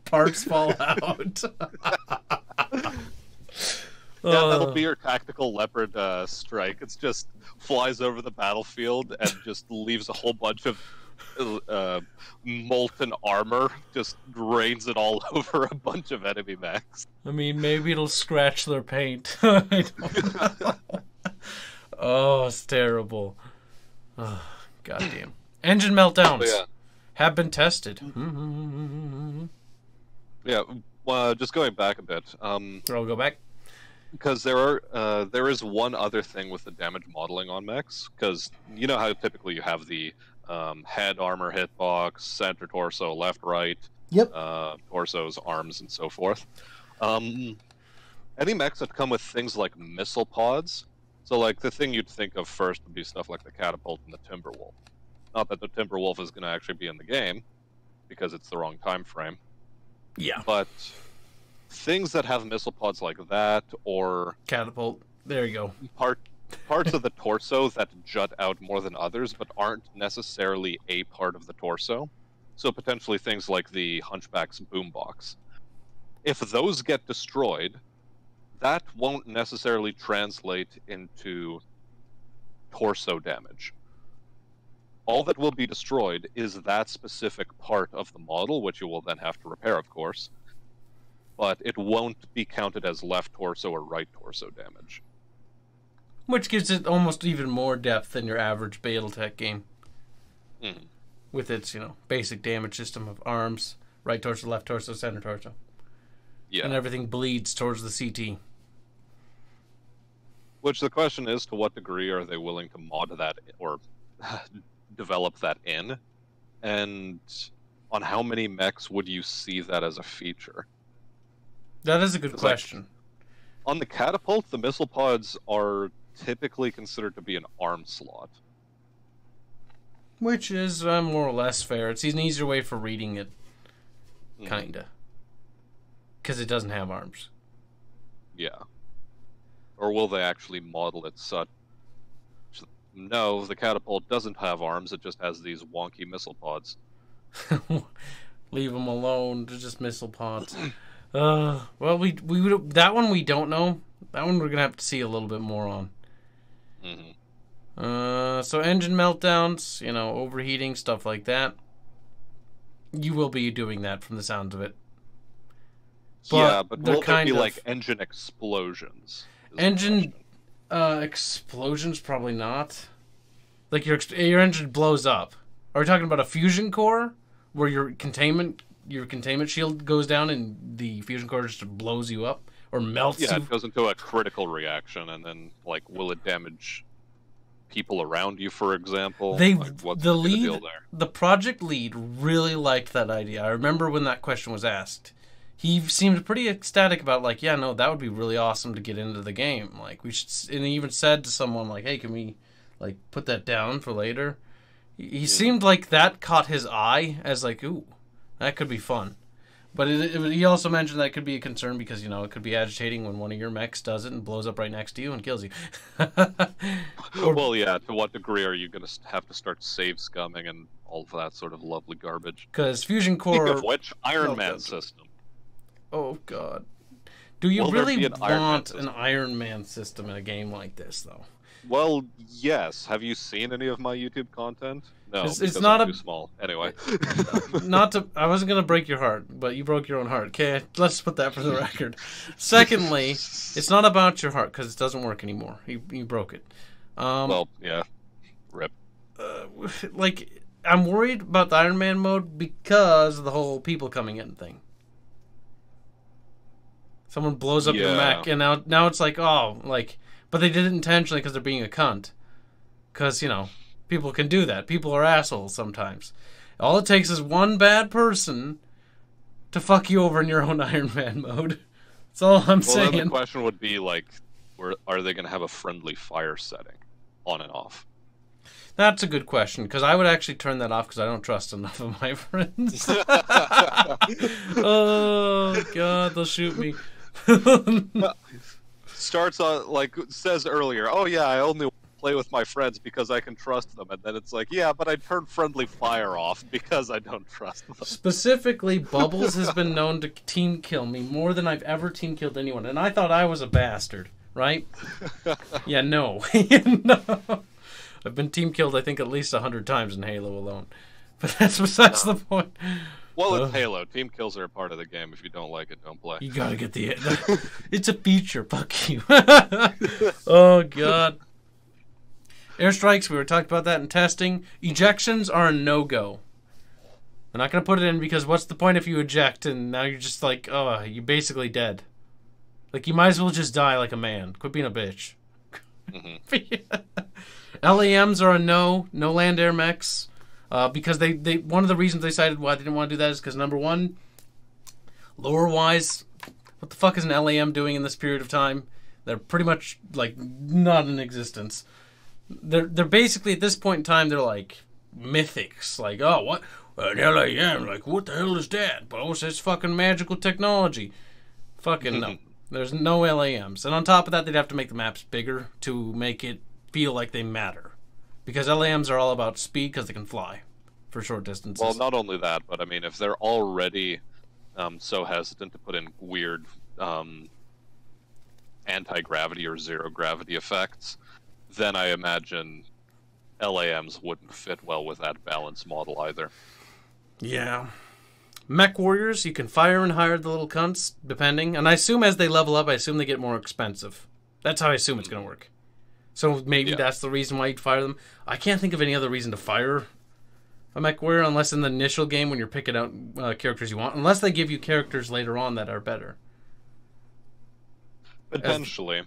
parts fall out. Yeah, that'll be your tactical Leopard strike. It's just flies over the battlefield and just leaves a whole bunch of molten armor, just rains it all over a bunch of enemy mechs. I mean, maybe it'll scratch their paint. I don't know. Oh, it's terrible. Oh, goddamn. Engine meltdowns have been tested. Yeah, just going back a bit. I'll go back. Because there is one other thing with the damage modeling on mechs, because you know how typically you have the head, armor, hitbox, center, torso, left, right, torsos, arms, and so forth. Any mechs that come with things like missile pods, so like the thing you'd think of first would be stuff like the Catapult and the Timberwolf. Not that the Timberwolf is going to actually be in the game, because it's the wrong time frame. Yeah. But things that have missile pods like that, or Catapult. There you go. Parts of the torso that jut out more than others, but aren't necessarily a part of the torso. So potentially things like the Hunchback's boombox. If those get destroyed, that won't necessarily translate into torso damage. All that will be destroyed is that specific part of the model, which you will then have to repair, of course. But it won't be counted as left torso or right torso damage. Which gives it almost even more depth than your average Battletech game. Mm. With its, basic damage system of arms, right torso, left torso, center torso. Yeah. And everything bleeds towards the CT. Which the question is, to what degree are they willing to mod that or develop that in? And on how many mechs would you see that as a feature? That is a good question. Like, on the Catapult, the missile pods are typically considered to be an arm slot. Which is more or less fair. It's an easier way for reading it. Kinda. Because it doesn't have arms. Yeah. Or will they actually model it such? No, the Catapult doesn't have arms, it just has these wonky missile pods. Leave them alone. They're just missile pods. Well, we that one we don't know. That one we're gonna have to see a little bit more on. So engine meltdowns, overheating, stuff like that. You will be doing that from the sounds of it. But will there be like engine explosions? Engine explosions, probably not. Like your engine blows up. Are we talking about a fusion core where your containment shield goes down and the fusion core just blows you up or melts you? Yeah, it goes into a critical reaction, and then will it damage people around you, for example? What's the deal there? The project lead really liked that idea. I remember when that question was asked. He seemed pretty ecstatic about that would be really awesome to get into the game. We should, and he even said to someone hey, can we put that down for later? He seemed like that caught his eye as ooh, that could be fun. But he also mentioned that it could be a concern because, it could be agitating when one of your mechs does it and blows up right next to you and kills you. Well, yeah, to what degree are you going to have to start save scumming and all of that sort of lovely garbage? Because Fusion Core... Speaking of which, Iron Man system. Oh, God. Do you Will there really be an Iron Man want an system? Iron Man system in a game like this, though? Well, yes. Have you seen any of my YouTube content? No, It's because not I'm a too small. Anyway. not to. I wasn't gonna break your heart, but you broke your own heart. Okay, let's put that for the record. Secondly, it's not about your heart because it doesn't work anymore. You broke it. Well, yeah. Rip. Like I'm worried about the Iron Man mode because of the whole people coming in thing. Someone blows up your Yeah. mech, and now it's like, oh, like, but they did it intentionally because they're being a cunt. Because, you know, people can do that. People are assholes sometimes. All it takes is one bad person to fuck you over in your own Iron Man mode. That's all I'm Well, then the saying. question would be, like, are they going to have a friendly fire setting on and off? That's a good question, because I would actually turn that off because I don't trust enough of my friends. Oh, God, they'll shoot me. Starts on, like, says earlier, oh yeah, I only play with my friends because I can trust them. And then it's like, yeah, but I turn friendly fire off because I don't trust them. Specifically, Bubbles has been known to team kill me more than I've ever team killed anyone. And I thought I was a bastard, right? Yeah, no. No. I've been team killed, I think, at least 100 times in Halo alone. But that's besides the point. Well, it's Halo. Team kills are a part of the game. If you don't like it, don't play. You gotta get the... It's a feature, fuck you. Oh, God. Airstrikes, we were talking about that in testing. Ejections are a no-go. I'm not gonna put it in because what's the point if you eject and now you're just like, oh, you're basically dead. Like, you might as well just die like a man. Quit being a bitch. LAMs are a no land air mechs. Because they one of the reasons they cited why they didn't want to do that is because, number one, lore-wise, what the fuck is an LAM doing in this period of time? They're pretty much, like, not in existence. They're basically, at this point in time, they're like mythics. Like, oh, what? An LAM? Like, what the hell is that? Oh, it's fucking magical technology. Fucking no. There's no LAMs. And on top of that, they'd have to make the maps bigger to make it feel like they matter. Because LAMs are all about speed because they can fly for short distances. Well, not only that, but I mean, if they're already so hesitant to put in weird anti-gravity or zero-gravity effects, then I imagine LAMs wouldn't fit well with that balance model either. Yeah. Mech warriors, you can fire and hire the little cunts, depending. And I assume as they level up, I assume they get more expensive. That's how I assume it's going to work. So maybe that's the reason why you'd fire them. I can't think of any other reason to fire a mech warrior unless in the initial game when you're picking out characters you want. Unless they give you characters later on that are better. Potentially.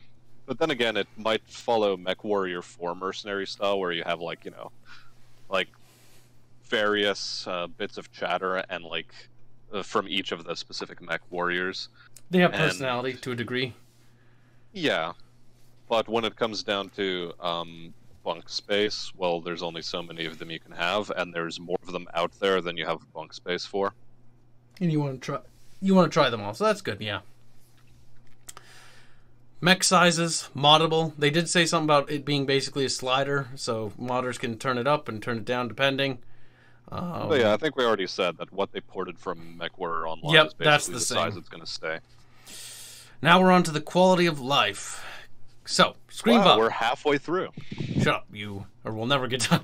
But then again, it might follow Mech Warrior 4 mercenary style, where you have, like, you know, like, various bits of chatter and, like, from each of the specific Mech Warriors. They have personality to a degree. Yeah. But when it comes down to bunk space, well, there's only so many of them you can have, and there's more of them out there than you have bunk space for. And you want to try them all, so that's good, yeah. Mech sizes, moddable. They did say something about it being basically a slider, so modders can turn it up and turn it down depending. But yeah, I think we already said that what they ported from MechWarrior Online is basically that's the same size it's going to stay. Now we're on to the quality of life. So, screen bob. We're halfway through. Shut up, you, or we'll never get done.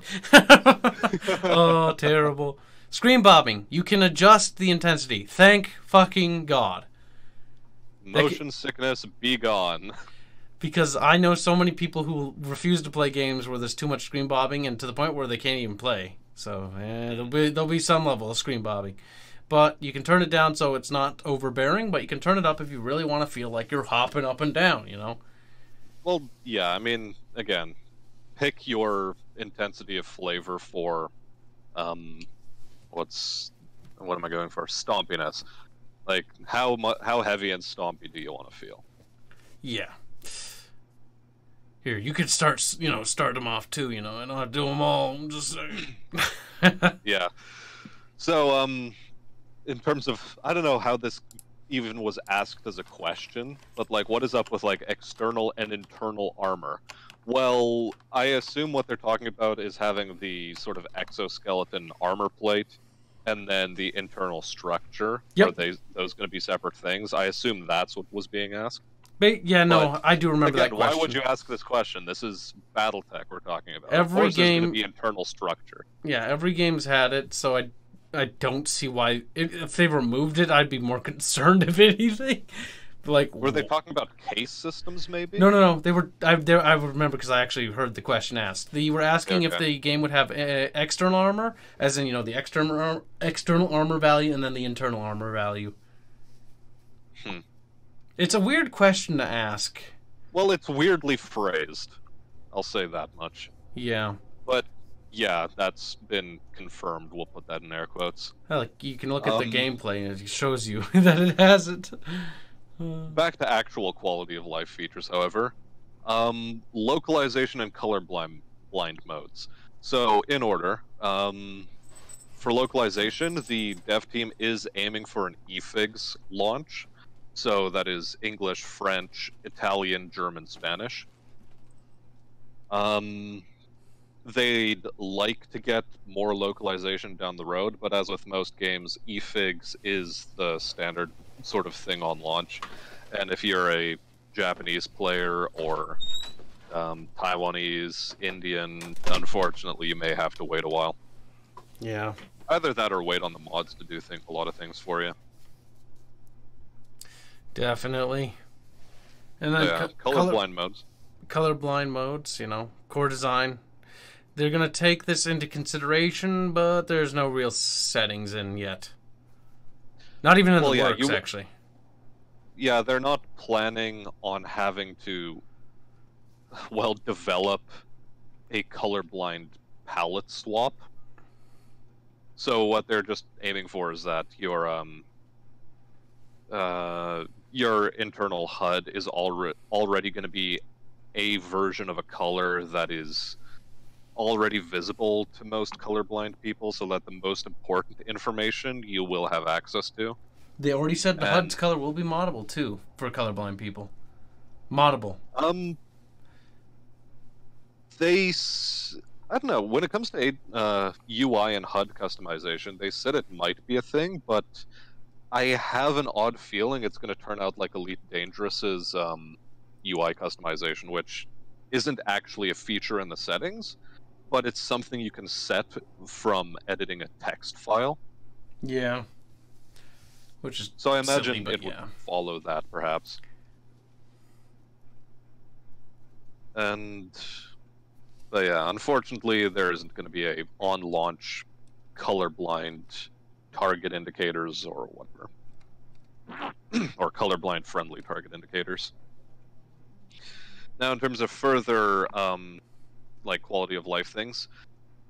Oh, terrible. Screen bobbing. You can adjust the intensity. Thank fucking God. Motion sickness, be gone. Because I know so many people who refuse to play games where there's too much screen bobbing, and to the point where they can't even play. So, there'll be some level of screen bobbing. But you can turn it down so it's not overbearing, but you can turn it up if you really want to feel like you're hopping up and down, you know? Well, yeah, I mean, again, pick your intensity of flavor for, what am I going for? Stompiness. Like, how heavy and stompy do you want to feel? Yeah. Here, you could start them off too, you know. I don't have to do them all. I'm just saying. Yeah. So, in terms of, I don't know how this even was asked as a question, but, like, what is up with, like, external and internal armor? Well, I assume what they're talking about is having the sort of exoskeleton armor plate and then the internal structure. Yep. Are those going to be separate things? I assume that's what was being asked. Yeah, no, But, I do remember again, that question. why would you ask this question? This is BattleTech we're talking about. Every of course game, there's going to be internal structure. Yeah, every game's had it, so I don't see why. If they removed it, I'd be more concerned, if anything. Like, were they talking about case systems, maybe? No. They were. I remember because I actually heard the question asked. They were asking if the game would have external armor, as in the external armor value and then the internal armor value. It's a weird question to ask. Well, it's weirdly phrased. I'll say that much. Yeah. But yeah, that's been confirmed. We'll put that in air quotes. Like, you can look at the gameplay and it shows you that it has it. Back to actual quality of life features, however. Localization and colorblind modes. So, in order, for localization, the dev team is aiming for an eFigs launch. So that is English, French, Italian, German, Spanish. They'd like to get more localization down the road, but as with most games, eFigs is the standard sort of thing on launch. And if you're a Japanese player or Taiwanese, Indian, unfortunately, you may have to wait a while. Yeah. Either that or wait on the mods to do a lot of things for you. Definitely. And then colorblind modes. Colorblind modes, core design. They're going to take this into consideration, but there's no real settings in yet. Not even in the works, actually. Yeah, they're not planning on having to, develop a colorblind palette swap. So what they're just aiming for is that your internal HUD is already going to be a version of a color that is already visible to most colorblind people, so that the most important information you will have access to. They already said the HUD's color will be moddable too for colorblind people. Moddable. I don't know. When it comes to UI and HUD customization, they said it might be a thing, but I have an odd feeling it's going to turn out like Elite Dangerous's UI customization, which isn't actually a feature in the settings, but it's something you can set from editing a text file. Yeah. Which is so I imagine silly, it would follow that, perhaps. But yeah, unfortunately, there isn't going to be a on-launch colorblind target indicators or whatever. Or colorblind friendly target indicators. Now, in terms of further quality of life things,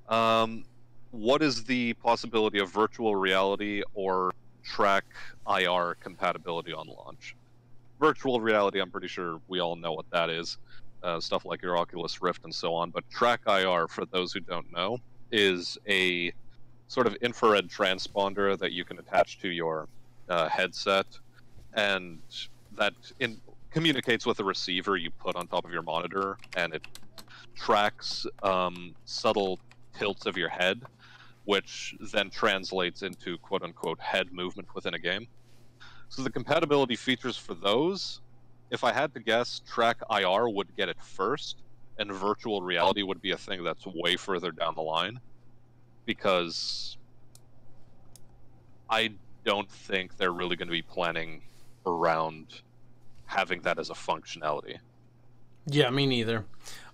what is the possibility of virtual reality or track IR compatibility on launch? Virtual reality, I'm pretty sure we all know what that is. Stuff like your Oculus Rift and so on, but track IR, for those who don't know, is a sort of infrared transponder that you can attach to your headset, and that communicates with a receiver you put on top of your monitor, and it tracks subtle tilts of your head, which then translates into quote-unquote head movement within a game. So the compatibility features for those, if I had to guess, track IR would get it first, and virtual reality would be a thing that's way further down the line, because I don't think they're really going to be planning around having that as a functionality. Yeah, me neither.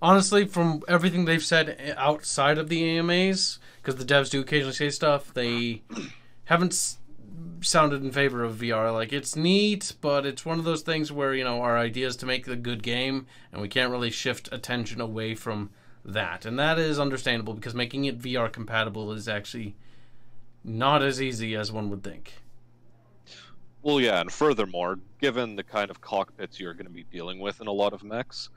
Honestly, from everything they've said outside of the AMAs, because the devs do occasionally say stuff, they haven't sounded in favor of VR. Like, it's neat, but it's one of those things where, our idea is to make a good game, and we can't really shift attention away from that. And that is understandable, because making it VR compatible is actually not as easy as one would think. Well, yeah, and furthermore, given the kind of cockpits you're going to be dealing with in a lot of mechs,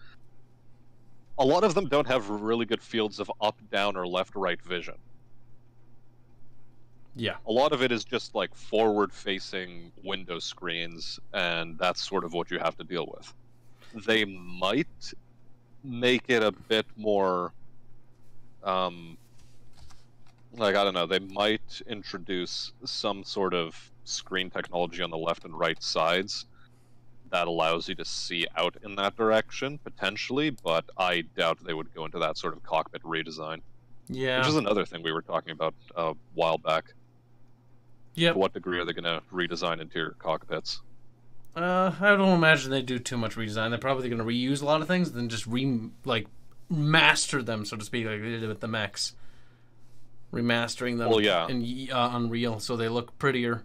a lot of them don't have really good fields of up, down, or left-right vision. Yeah. A lot of it is just like forward-facing window screens, and that's sort of what you have to deal with. They might make it a bit more Like, I don't know, they might introduce some sort of screen technology on the left and right sides that allows you to see out in that direction, potentially, but I doubt they would go into that sort of cockpit redesign. Which Yeah. is another thing we were talking about a while back. Yep. To what degree are they going to redesign interior cockpits? I don't imagine they do too much redesign. They're probably going to reuse a lot of things, then just master them, so to speak, like they did with the mechs. Remastering them Well, yeah. in Unreal so they look prettier.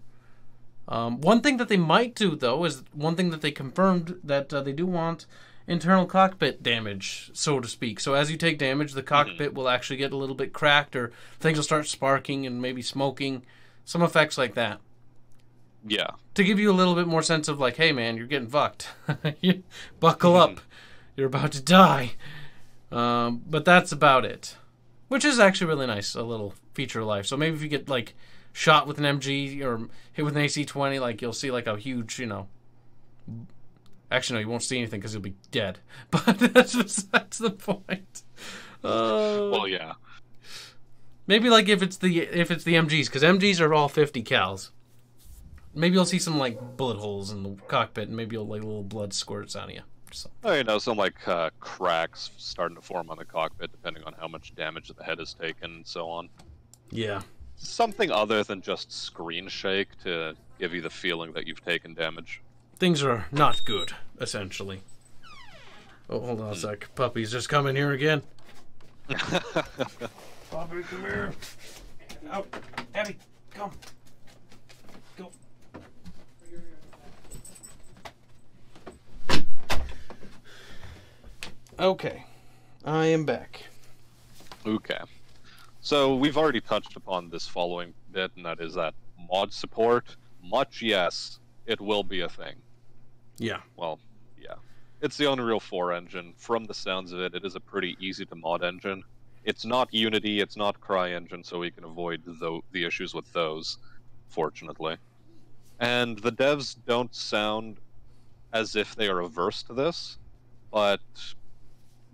One thing that they might do, though, is one thing that they confirmed that they do want internal cockpit damage, so to speak. So as you take damage, the cockpit will actually get a little bit cracked, or things will start sparking and maybe smoking. Some effects like that. Yeah. To give you a little bit more sense of like, hey man, you're getting fucked. Buckle up. You're about to die. But that's about it. Which is actually really nice, a little feature of life. So maybe if you get like shot with an MG or hit with an AC-20, like you'll see like a huge, actually no, you won't see anything because you'll be dead. But that's the point. Well, yeah. Maybe like if it's the MGs, because MGs are all 50 cals. Maybe you'll see some like bullet holes in the cockpit, and maybe you'll like little blood squirts out of you. Oh, some like cracks starting to form on the cockpit, depending on how much damage the head has taken, and so on. Yeah. Something other than just screen shake to give you the feeling that you've taken damage. Things are not good, essentially. Oh, hold on a sec. Puppy's just coming here again. Puppy, come here. Out. Abby, come. Go. Okay. I am back. Okay. So we've already touched upon this following bit, and that is that mod support. Much, yes, it will be a thing. Yeah. Well, yeah. It's the Unreal 4 engine. From the sounds of it, it is a pretty easy to mod engine. It's not Unity, it's not CryEngine, so we can avoid the issues with those, fortunately. And the devs don't sound as if they are averse to this, but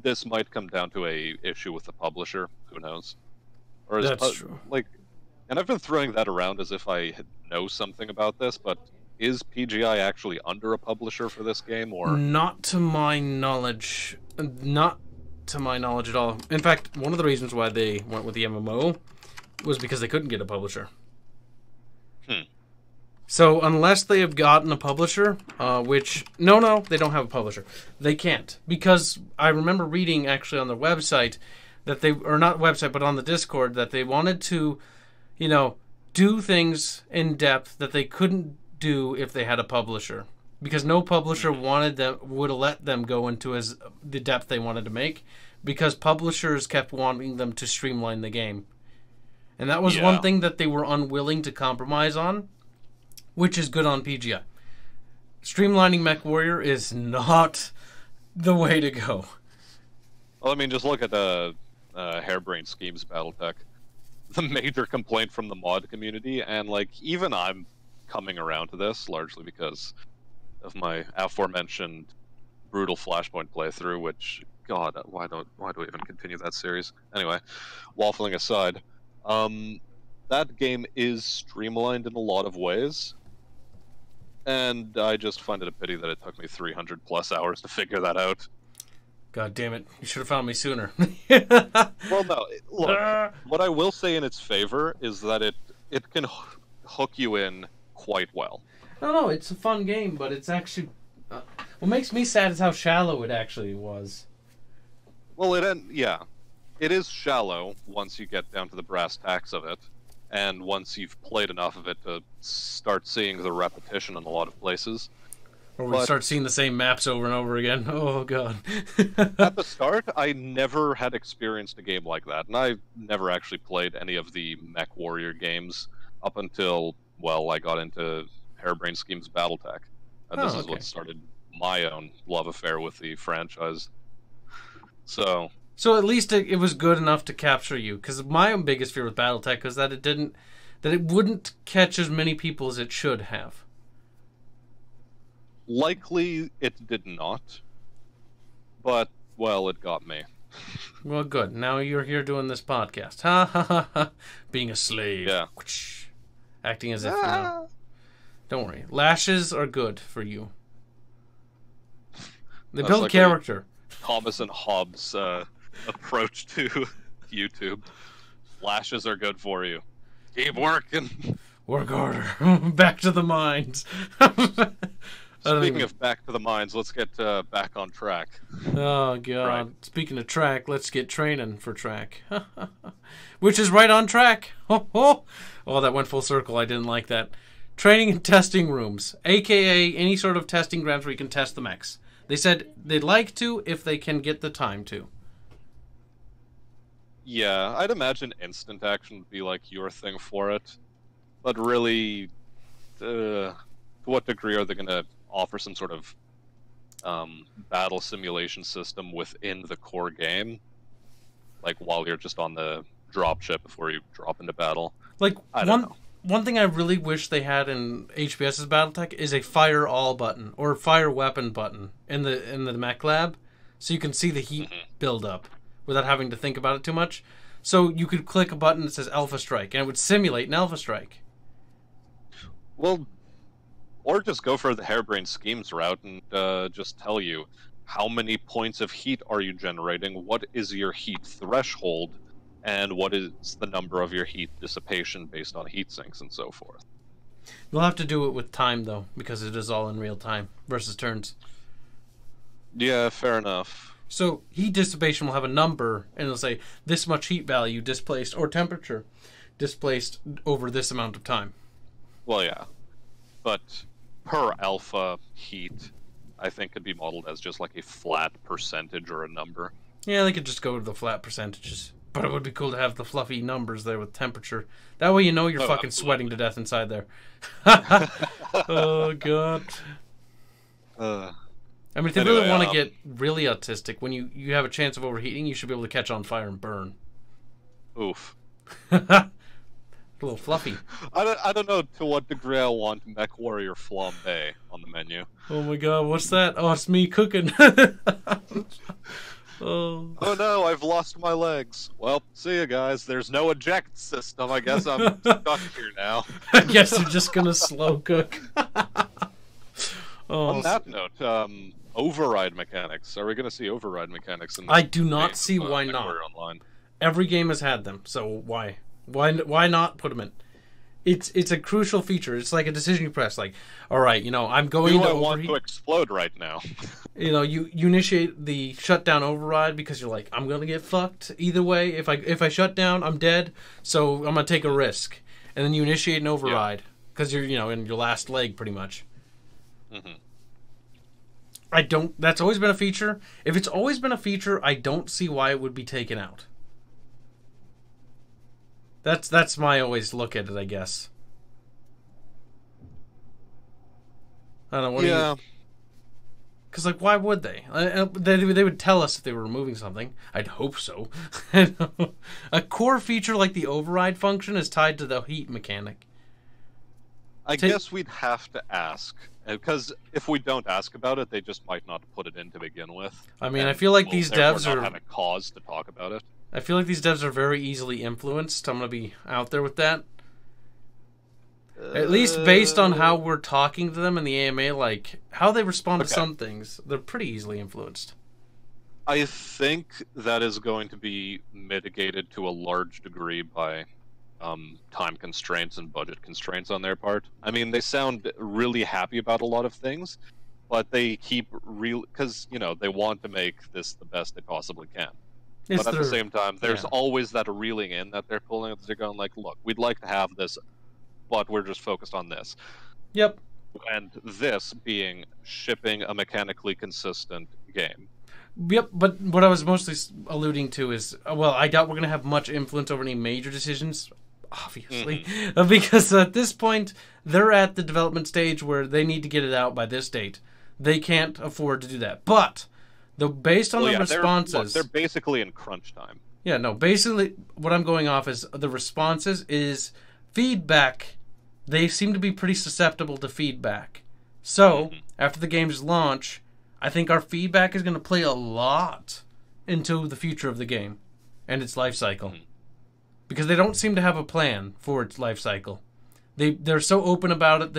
this might come down to a issue with the publisher. Who knows? Or That's true. And I've been throwing that around as if I know something about this, but is PGI actually under a publisher for this game, or not to my knowledge? Not to my knowledge at all. In fact, one of the reasons why they went with the MMO was because they couldn't get a publisher. So unless they have gotten a publisher, which no, they don't have a publisher. They can't, because I remember reading actually on their website that they, or not website, but on the Discord, that they wanted to, do things in depth that they couldn't do if they had a publisher, because no publisher would let them go into the depth they wanted to make, because publishers kept wanting them to streamline the game, and that was one thing that they were unwilling to compromise on. Which is good on PGI. Streamlining MechWarrior is not the way to go. Well, I mean, just look at the Harebrained Schemes BattleTech. The major complaint from the mod community, and even I'm coming around to this largely because of my aforementioned brutal Flashpoint playthrough. Which, God, why do I even continue that series? Anyway, waffling aside, that game is streamlined in a lot of ways. And I just find it a pity that it took me 300 plus hours to figure that out. God damn it. You should have found me sooner. Well, no. Look, what I will say in its favor is that it can hook you in quite well. No, it's a fun game, but it's actually... what makes me sad is how shallow it actually was. Well, it is shallow once you get down to the brass tacks of it. And once you've played enough of it to start seeing the repetition in a lot of places. Or we start seeing the same maps over and over again. Oh, God. At the start, I never had experienced a game like that. And I never actually played any of the MechWarrior games up until, I got into Harebrained Schemes BattleTech. And this is what started my own love affair with the franchise. So at least it was good enough to capture you, because my biggest fear with BattleTech was that it wouldn't catch as many people as it should have. Likely it did not, but it got me. Well, good. Now you're here doing this podcast. Ha ha ha ha. Being a slave. Yeah. Acting as if, you know. Don't worry. Lashes are good for you. They build like character. Thomas and Hobbes' approach to YouTube. Lashes are good for you. Keep working. Work harder. Back to the mines. Speaking of back to the mines, let's get back on track. Oh, God. Right. Speaking of track, let's get training for track. Which is right on track. Oh, that went full circle. I didn't like that. Training and testing rooms, a.k.a. any sort of testing grounds where you can test the mechs. They said they'd like to if they can get the time to. Yeah, I'd imagine instant action would be like your thing for it. But really, to what degree are they going to offer some sort of battle simulation system within the core game? Like while you're just on the dropship before you drop into battle? Like, I don't know. One thing I really wish they had in HBS's BattleTech is a fire all button or fire weapon button in the mech lab, so you can see the heat build up without having to think about it too much. So you could click a button that says Alpha Strike, and it would simulate an Alpha Strike. Well, or just go for the harebrained schemes route and just tell you how many points of heat are you generating, what is your heat threshold, and what is the number of your heat dissipation based on heat sinks and so forth. You'll have to do it with time, though, because it is all in real time versus turns. Yeah, fair enough. So heat dissipation will have a number, and it'll say this much heat value displaced, or temperature displaced over this amount of time. Well, yeah. But per alpha heat, I think could be modeled as just like a flat percentage or a number. Yeah, they could just go to the flat percentages. But it would be cool to have the fluffy numbers there with temperature. That way you know you're fucking sweating to death inside there. Oh, God. I mean, if they really want to get really autistic, when you have a chance of overheating, you should be able to catch on fire and burn. Oof. A little fluffy. I don't know to what degree I want Mech Warrior Flambe on the menu. Oh my God, what's that? Oh, it's me cooking. Oh no, I've lost my legs. Well, see you guys. There's no eject system. I guess I'm stuck here now. I guess you're just gonna slow cook. On that note, override mechanics. Are we going to see override mechanics in this I do not game, see why not. Online? Every game has had them, so why not put them in? It's a crucial feature. It's like a decision you press. Like, all right, I'm going to overheat. I want to explode right now. You initiate the shutdown override because you're like, I'm gonna get fucked either way. If I shut down, I'm dead. So I'm gonna take a risk, and then you initiate an override because you're in your last leg pretty much. Mm-hmm. That's always been a feature. If it's always been a feature, I don't see why it would be taken out. That's my always look at it, I guess. I don't know. What do you... Because, why would they? They would tell us if they were removing something. I'd hope so. A core feature like the override function is tied to the heat mechanic. I guess we'd have to ask. Because if we don't ask about it, they just might not put it in to begin with. I mean, I feel like these devs not have a cause to talk about it. I feel like these devs are very easily influenced. I'm going to be out there with that. At least based on how we're talking to them in the AMA, like how they respond to some things, they're pretty easily influenced. I think that is going to be mitigated to a large degree by time constraints and budget constraints on their part. I mean, they sound really happy about a lot of things, but they keep because they want to make this the best they possibly can. But at the same time, there's always that reeling in that they're pulling. They're going like, look, we'd like to have this, but we're just focused on this. Yep. And this being shipping a mechanically consistent game. Yep, but what I was mostly alluding to is, I doubt we're going to have much influence over any major decisions, obviously. Because at this point, they're at the development stage where they need to get it out by this date. They can't afford to do that. But based on the responses... They're basically in crunch time. Yeah, no, basically what I'm going off is the responses is feedback. They seem to be pretty susceptible to feedback. So, after the game's launch, I think our feedback is going to play a lot into the future of the game and its life cycle. Because they don't seem to have a plan for its life cycle. They're so open about it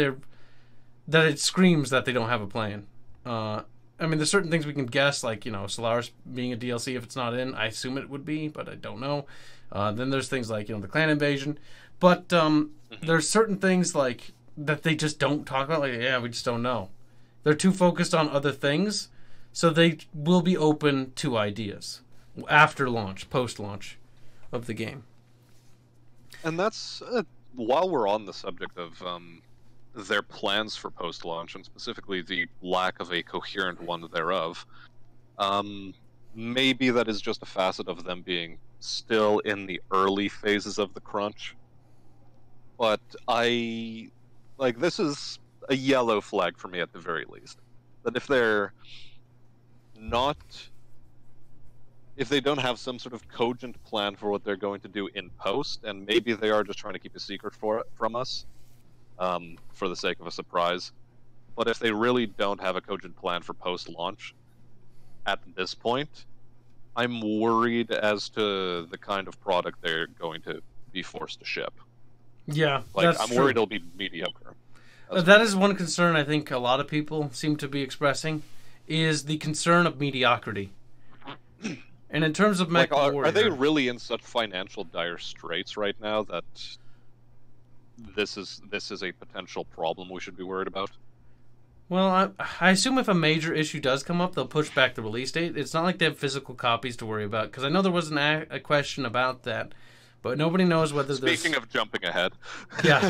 that it screams that they don't have a plan. I mean, there's certain things we can guess, like, Solaris being a DLC if it's not in. I assume it would be, but I don't know. Then there's things like, the clan invasion. But there's certain things like that they just don't talk about. Like, yeah, we just don't know. They're too focused on other things, so they will be open to ideas after launch, post-launch of the game. And that's, while we're on the subject of their plans for post-launch, and specifically the lack of a coherent one thereof, maybe that is just a facet of them being still in the early phases of the crunch. But this is a yellow flag for me at the very least. That if they don't have some sort of cogent plan for what they're going to do in post, and maybe they are just trying to keep a secret from us, for the sake of a surprise. But if they really don't have a cogent plan for post-launch at this point, I'm worried as to the kind of product they're going to be forced to ship. Yeah, I'm worried it'll be mediocre. That is one concern I think a lot of people seem to be expressing, is the concern of mediocrity. And in terms of MechWarrior, are they really in such financial dire straits right now that this is a potential problem we should be worried about? Well, I assume if a major issue does come up, they'll push back the release date. It's not like they have physical copies to worry about, because I know there was a question about that, but nobody knows whether Speaking of jumping ahead. Yeah.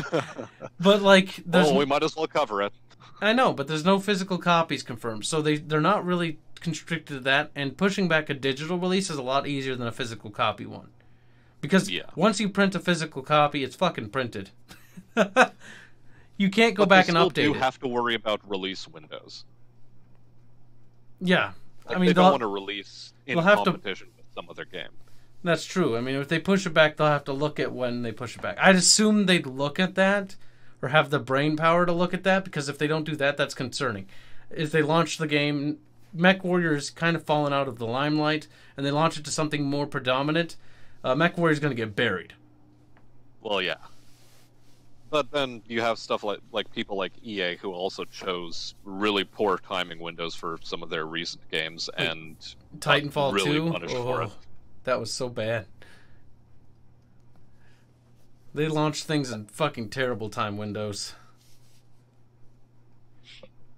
But, we might as well cover it. I know, but there's no physical copies confirmed, so they're not really constricted to that, and pushing back a digital release is a lot easier than a physical copy one. Because once you print a physical copy, it's fucking printed. You can't go back and update it. You have to worry about release windows. Yeah. They don't want to release in competition with some other game. That's true. I mean, if they push it back, they'll have to look at when they push it back. I'd assume they'd look at that, or have the brain power to look at that, because if they don't do that, that's concerning. If they launch the game, MechWarrior is kind of fallen out of the limelight, and they launch it to something more predominant, MechWarrior is going to get buried. Well, yeah. But then you have stuff like people like EA who also chose really poor timing windows for some of their recent games, and Titanfall really 2? punished for it. That was so bad. They launched things in fucking terrible time windows.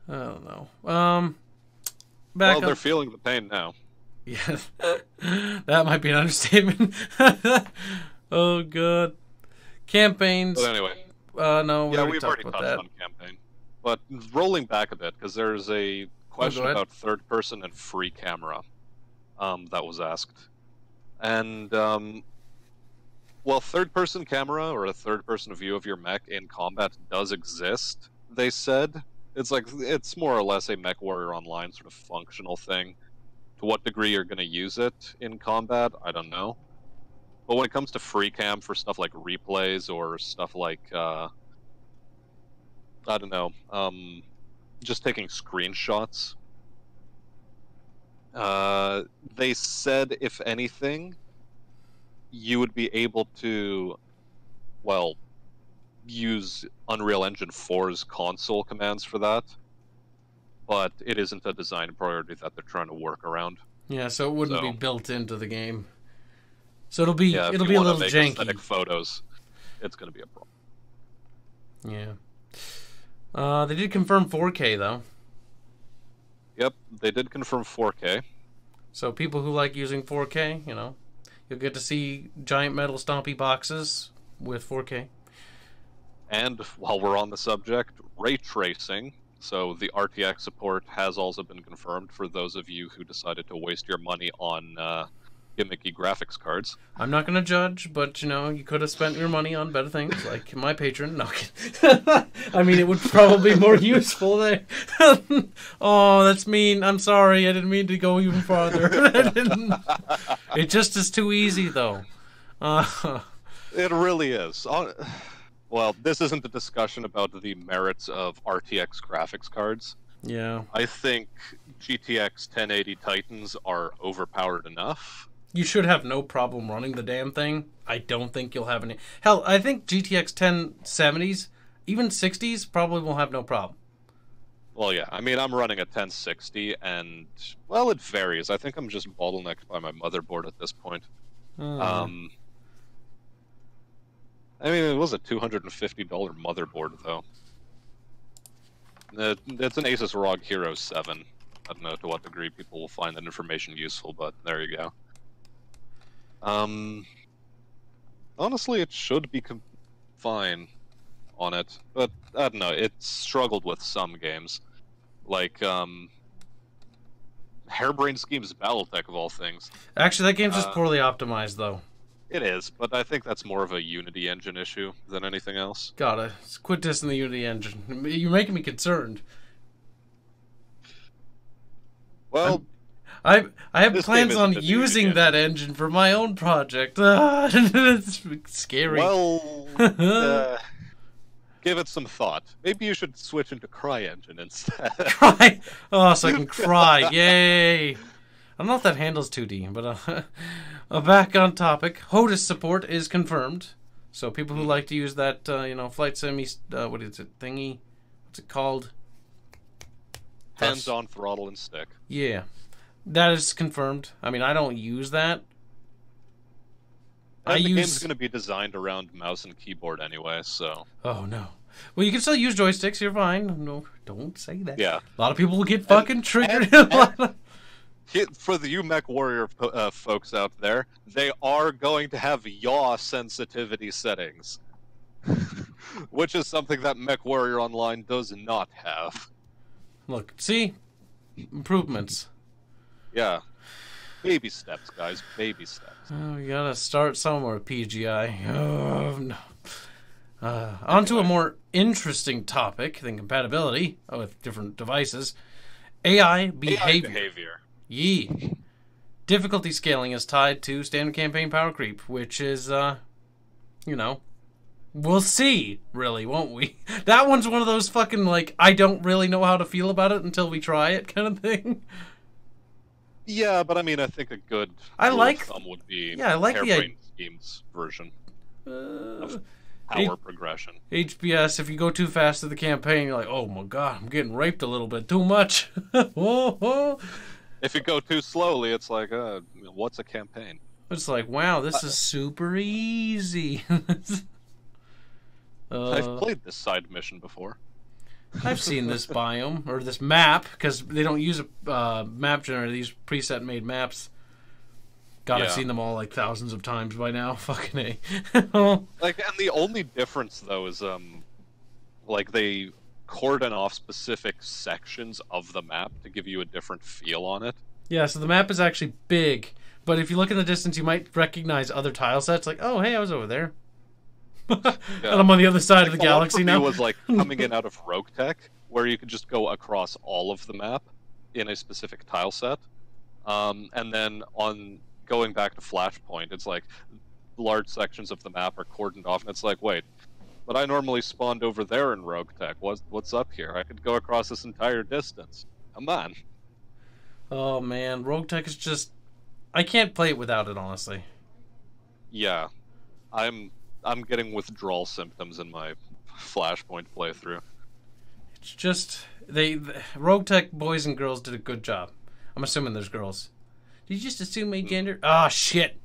I don't know. They're feeling the pain now. Yeah, that might be an understatement. Oh god. Campaigns. But anyway. No. We've already touched on campaign. But rolling back a bit, because there's a question about third person and free camera that was asked. And, third person camera, or a third person view of your mech in combat does exist, they said. It's more or less a MechWarrior Online sort of functional thing. To what degree you're going to use it in combat, I don't know. But when it comes to free cam for stuff like replays or stuff like, I don't know, just taking screenshots, they said, if anything, you would be able to, use Unreal Engine 4's console commands for that, but it isn't a design priority that they're trying to work around. Yeah, so it wouldn't be built into the game. So it'll be a little make janky. Aesthetic photos, it's going to be a Yeah. problem. They did confirm 4K though. Yep, they did confirm 4K. So people who like using 4K, you'll get to see giant metal stompy boxes with 4K. And while we're on the subject, ray tracing. So the RTX support has also been confirmed for those of you who decided to waste your money on gimmicky graphics cards. I'm not going to judge, but, you could have spent your money on better things, like my Patreon. No, I mean, it would probably be more useful there. Oh, that's mean. I'm sorry. I didn't mean to go even farther. It just is too easy, though. It really is. Well, this isn't a discussion about the merits of RTX graphics cards. Yeah. I think GTX 1080 Titans are overpowered enough. You should have no problem running the damn thing. I don't think you'll have any. Hell, I think GTX 1070s, even 60s, probably will have no problem. Well, yeah, I mean, I'm running a 1060, and, well, it varies. I think I'm just bottlenecked by my motherboard at this point. I mean, it was a $250 motherboard, though. It's an Asus ROG Hero 7. I don't know to what degree people will find that information useful, but there you go. Honestly, it should be fine on it, but I don't know, it's struggled with some games. Like, Hairbrain Schemes Battletech, of all things. Actually, that game's just poorly optimized, though. It is, but I think that's more of a Unity engine issue than anything else. Gotta quit dissing the Unity engine. You're making me concerned. Well, I have plans on using that engine for my own project. It's scary. Well, give it some thought. Maybe you should switch into CryEngine instead. Cry! Oh, so I can cry. Yay! I don't know if that handles 2D, but back on topic. HOTAS support is confirmed. So people who like to use that, flight sim, what is it, thingy? What's it called? Hands-on throttle and stick. Yeah. That is confirmed. I mean, I don't use that. And the game's going to be designed around mouse and keyboard anyway, so... Oh, no. Well, you can still use joysticks. You're fine. No, don't say that. Yeah. A lot of people will get fucking triggered. For the MechWarrior folks out there, they are going to have yaw sensitivity settings. Which is something that MechWarrior Online does not have. Look, see? Improvements. Yeah. Baby steps, guys. Baby steps. Oh, you gotta start somewhere, PGI. Oh, no. On to a more interesting topic than compatibility with different devices. AI behavior. Yee. Difficulty scaling is tied to standard campaign power creep, which is, we'll see, really, won't we? That one's one of those fucking, like, I don't really know how to feel about it until we try it kind of thing. Yeah, but I mean, I think a good rule of thumb would be Hairbrain Schemes version of power progression. HBS, if you go too fast to the campaign, you're like, oh my god, I'm getting raped a little bit too much. If you go too slowly, it's like, what's a campaign? It's like, wow, this is super easy. I've played this side mission before. I've seen this biome, or this map, because they don't use a map generator, these preset-made maps. God, yeah. I've seen them all like thousands of times by now. Fucking A. Like, and the only difference, though, is, like, they cordon off specific sections of the map to give you a different feel on it. Yeah, so the map is actually big, but if you look in the distance, you might recognize other tile sets, like, oh, hey, I was over there. Yeah. And I'm on the other side of the galaxy now. It was like coming in out of Rogue Tech, where you could just go across all of the map in a specific tile set. And then on going back to Flashpoint, it's like large sections of the map are cordoned off, and it's like, wait, but I normally spawned over there in Rogue Tech. What's up here? I could go across this entire distance. Come on. Oh man, Rogue Tech is just... I can't play it without it, honestly. Yeah. I'm getting withdrawal symptoms in my Flashpoint playthrough. It's just... the Rogue Tech boys and girls did a good job. I'm assuming there's girls. Did you just assume my gender? Ah, shit.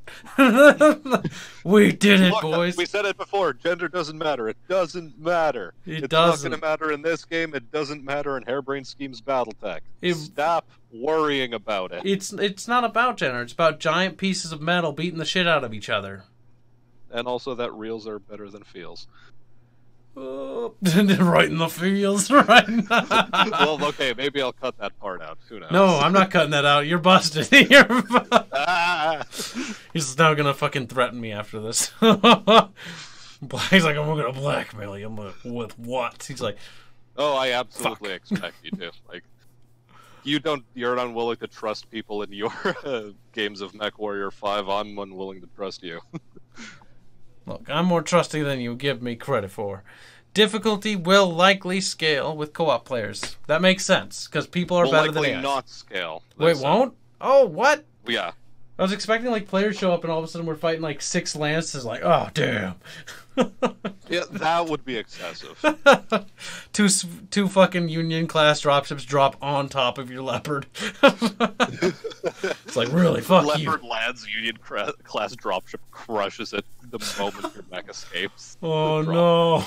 We did it, boys. We said it before. Gender doesn't matter. It doesn't matter. It's not going to matter in this game. It doesn't matter in Hairbrain Schemes Battletech. Stop worrying about it. It's not about gender. It's about giant pieces of metal beating the shit out of each other. And also that reels are better than feels. Right in the feels, right now. Well, okay, maybe I'll cut that part out. Who knows? No, I'm not cutting that out. You're busted. He's now gonna fucking threaten me after this. He's like, I'm gonna blackmail you. I'm like, with what? He's like, oh, I absolutely expect you to. Like, you're unwilling to trust people in your games of MechWarrior 5. I'm unwilling to trust you. Look, I'm more trusting than you give me credit for. Difficulty will likely scale with co-op players. That makes sense, because people are better than AI. Will likely not scale. Wait, won't? Oh, what? Yeah. I was expecting, like, players show up and all of a sudden we're fighting, like, 6 lances. Like, oh, damn. Yeah, that would be excessive. two fucking Union-class dropships drop on top of your Leopard. It's like, really, fuck Leopard you. Leopard lands, Union-class dropship crushes it the moment your mech escapes. Oh, no.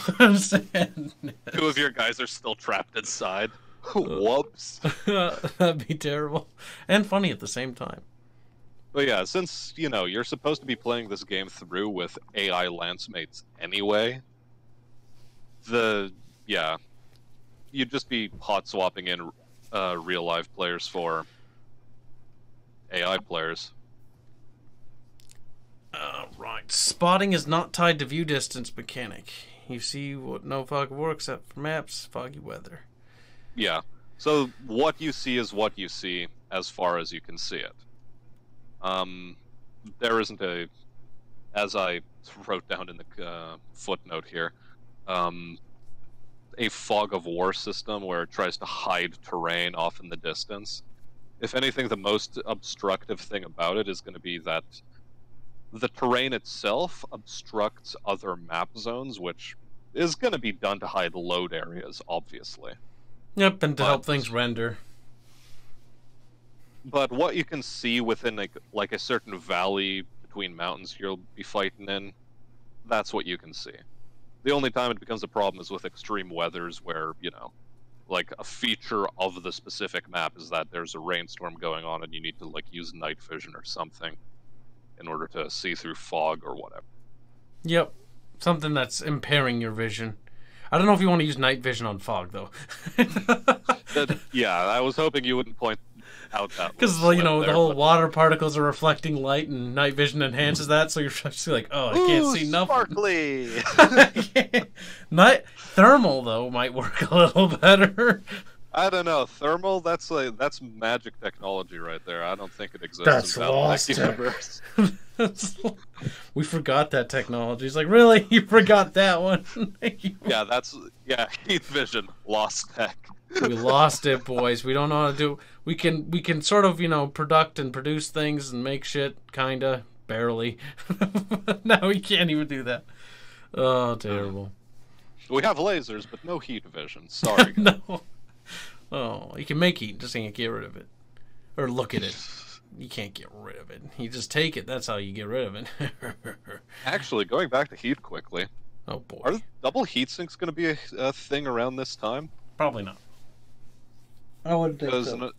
Two of your guys are still trapped inside. Whoops. That'd be terrible. And funny at the same time. But yeah, since, you know, you're supposed to be playing this game through with AI lance mates anyway, you'd just be hot swapping in real life players for AI players. Right. Spotting is not tied to view distance mechanic. You see what no fog works except for maps, foggy weather. Yeah. So what you see is what you see as far as you can see it. There isn't as I wrote down in the footnote here, a fog of war system where it tries to hide terrain off in the distance. If anything, the most obstructive thing about it is going to be that the terrain itself obstructs other map zones, which is going to be done to hide load areas, obviously. Yep, and to help things render. But what you can see within like a certain valley between mountains you'll be fighting in, that's what you can see. The only time it becomes a problem is with extreme weathers where, you know, like a feature of the specific map is that there's a rainstorm going on and you need to like use night vision or something in order to see through fog or whatever. Yep. Something that's impairing your vision. I don't know if you want to use night vision on fog though. Yeah, I was hoping you wouldn't point out that. Because, you know, the whole water particles are reflecting light and night vision enhances that, so you're just like, oh, I can't see nothing. Sparkly! Thermal, though, might work a little better. I don't know. Thermal, that's magic technology right there. I don't think it exists in lost the universe. We forgot that technology. It's like, really? You forgot that one? Yeah, heat vision, lost tech. We lost it, boys. We don't know how to do. We can sort of, you know, produce things and make shit, kinda, barely. Now we can't even do that. Oh, terrible. We have lasers, but no heat vision. Sorry. No. Oh, you can make heat, just can't get rid of it, or look at it. You can't get rid of it. You just take it. That's how you get rid of it. Actually, going back to heat quickly. Oh boy. Are double heat sinks going to be a thing around this time? Probably not. I wouldn't think so.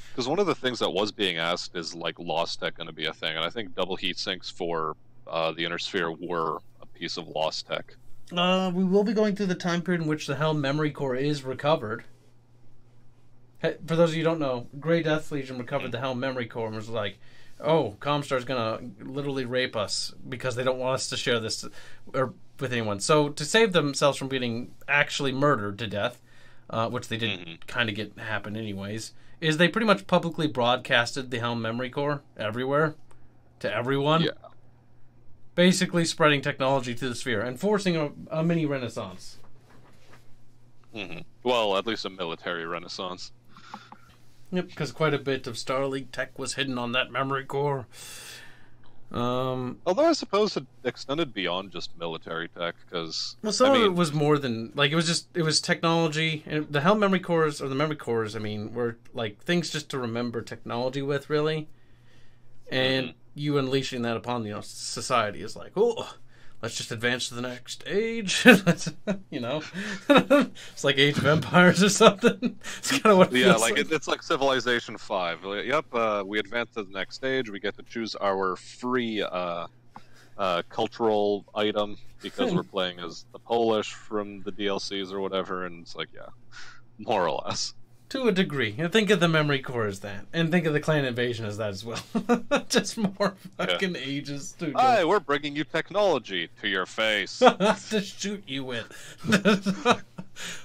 Because one of the things that was being asked is, like, Lost Tech going to be a thing? And I think double heat sinks for the Inner Sphere were a piece of Lost Tech. We will be going through the time period in which the Helm memory core is recovered. For those of you who don't know, Grey Death Legion recovered the Helm memory core and was like, oh, Comstar's going to literally rape us because they don't want us to share this or with anyone. So to save themselves from being actually murdered to death, which they didn't kind of get happen anyways, is they pretty much publicly broadcasted the Helm memory core everywhere to everyone. Yeah. Basically spreading technology to the sphere and forcing a mini renaissance. Well, at least a military renaissance. Yep, because quite a bit of Starleague tech was hidden on that memory core. Although I suppose it extended beyond just military tech, because... Well, some of it was more than... Like, it was technology. And the Helm memory cores, or the memory cores, I mean, were, like, things just to remember technology with, really. And you unleashing that upon, you know, society is like, oh, let's just advance to the next age. You know? It's like Age of Empires or something. It's kind of what it feels like. It's like Civilization 5. Yep, we advance to the next stage. We get to choose our free cultural item because we're playing as the Polish from the DLCs or whatever, and it's like, yeah, more or less. To a degree. And think of the memory core as that. And think of the clan invasion as that as well. Just more fucking ages to go. Hi, we're bringing you technology to your face. To shoot you with.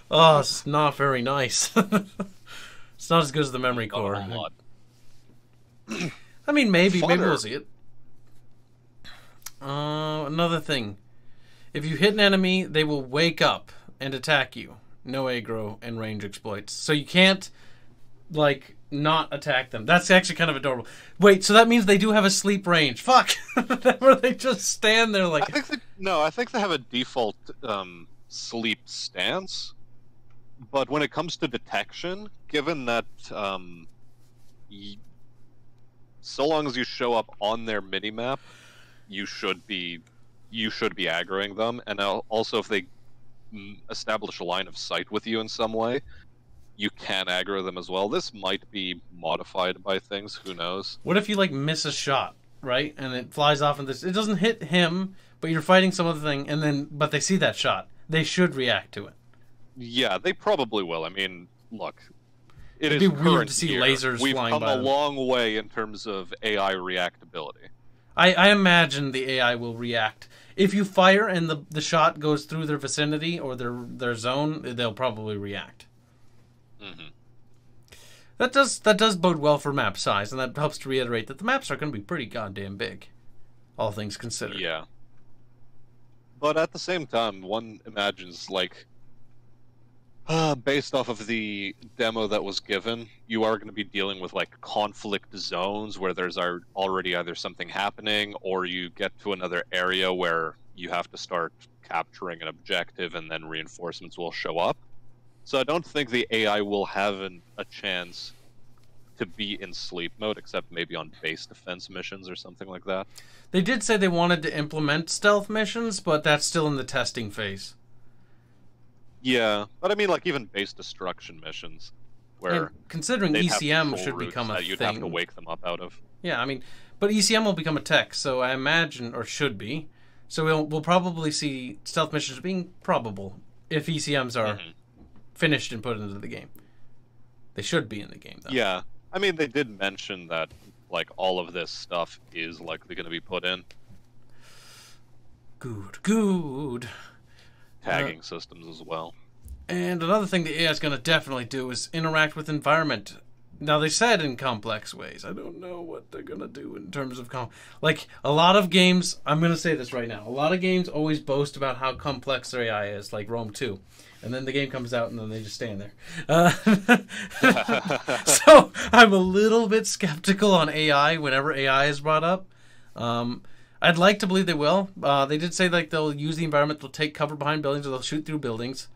Oh, it's not very nice. It's not as good as the memory core. I mean, maybe we'll see it. Another thing. If you hit an enemy, they will wake up and attack you. No aggro and range exploits. So you can't, like, not attack them. That's actually kind of adorable. Wait, so that means they do have a sleep range. Fuck! Where they just stand there like... I think they have a default sleep stance. But when it comes to detection, given that so long as you show up on their minimap, you should be aggroing them, and also if they establish a line of sight with you in some way, you can aggro them as well. This might be modified by things, who knows? What if you, like, miss a shot, right? And it flies off and this... It doesn't hit him, but you're fighting some other thing, and then... But they see that shot. They should react to it. Yeah, they probably will. I mean, look... It'd be weird to see lasers We've flying by. We've come a long way in terms of AI reactability. I imagine the AI will react. If you fire and the shot goes through their vicinity or their zone, they'll probably react. Mm-hmm. That does bode well for map size, and that helps to reiterate that the maps are going to be pretty goddamn big, all things considered. Yeah. But at the same time, one imagines, like, based off of the demo that was given, you are going to be dealing with, like, conflict zones where there's already either something happening, or you get to another area where you have to start capturing an objective and then reinforcements will show up. So I don't think the AI will have a chance to be in sleep mode, except maybe on base defense missions or something like that. They did say they wanted to implement stealth missions, but that's still in the testing phase. Yeah, but I mean, like, even base destruction missions, where and considering ECM should become a that you'd have to wake them up out of. Yeah, I mean, but ECM will become a tech, so I imagine, or should be. So we'll probably see stealth missions being probable if ECMs are finished and put into the game. They should be in the game, though. Yeah, I mean, they did mention that, like, all of this stuff is likely going to be put in. Good. Tagging systems as well. And another thing the AI is going to definitely do is interact with environment. Now, they said in complex ways. I don't know what they're going to do in terms of... Like, a lot of games... I'm going to say this right now. A lot of games always boast about how complex their AI is, like Rome 2. And then the game comes out and then they just stand there. So, I'm a little bit skeptical on AI whenever AI is brought up. I'd like to believe they will. They did say, like, they'll use the environment, they'll take cover behind buildings, or they'll shoot through buildings.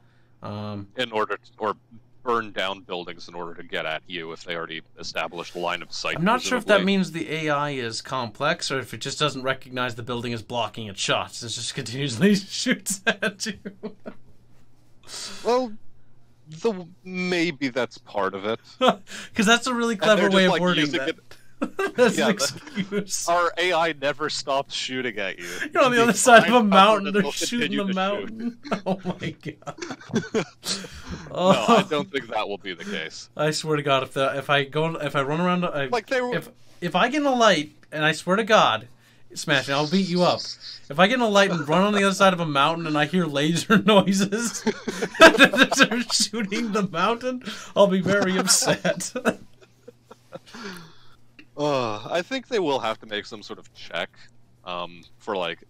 In order to, or burn down buildings in order to get at you if they already established a line of sight. I'm not sure if that means the AI is complex or if it just doesn't recognize the building as blocking its shots. It just continuously shoots at you. Well, maybe that's part of it. Because that's a really clever way of wording that. That's an excuse. Our AI never stops shooting at you. You're on the other side of a mountain. They're shooting the mountain. Oh my god. No, I don't think that will be the case. I swear to God, if I run around, if I get in a light, and I swear to God, Smash, I'll beat you up. If I get in a light and run on the other side of a mountain and I hear laser noises, they're shooting the mountain, I'll be very upset. I think they will have to make some sort of check for, like,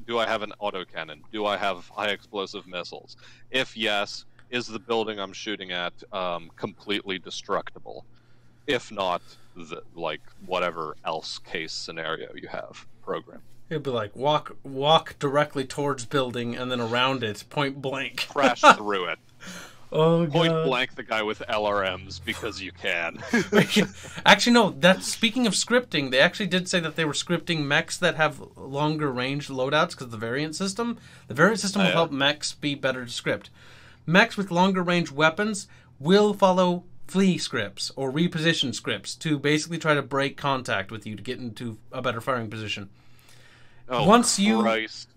do I have an autocannon? Do I have high explosive missiles? If yes, is the building I'm shooting at completely destructible? If not, like, whatever else case scenario you have programmed. It'd be like walk directly towards building and then around it, point blank. Crash through it. Oh, Point blank the guy with LRMs because you can. Actually, no. Speaking of scripting, they actually did say that they were scripting mechs that have longer range loadouts because of the variant system. The variant system will help mechs be better to script. Mechs with longer range weapons will follow flee scripts or reposition scripts to basically try to break contact with you to get into a better firing position. Oh, once Christ.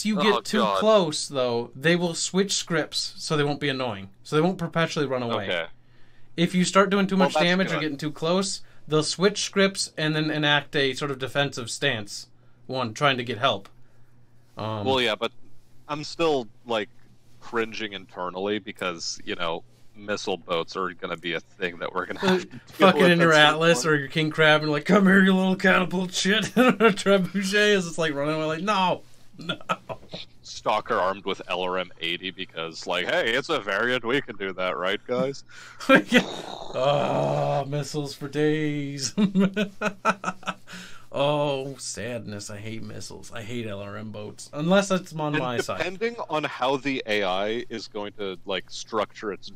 you get too close, though, they will switch scripts so they won't be annoying. So they won't perpetually run away. Okay. If you start doing too much damage or getting too close, they'll switch scripts and then enact a sort of defensive stance. Trying to get help. Well, yeah, but I'm still, like, cringing internally because, you know, missile boats are going to be a thing that we're going to have to deal fucking with in your Atlas or your King Crab and like, come here, you little catapult shit. Trebuchet is just like running away like, no, No. Stalker armed with LRM-80 because, like, hey, it's a variant. We can do that, right, guys? Oh, missiles for days. Oh, sadness. I hate missiles. I hate LRM boats. Unless it's on And my side. depending on how the AI is going to, like, structure its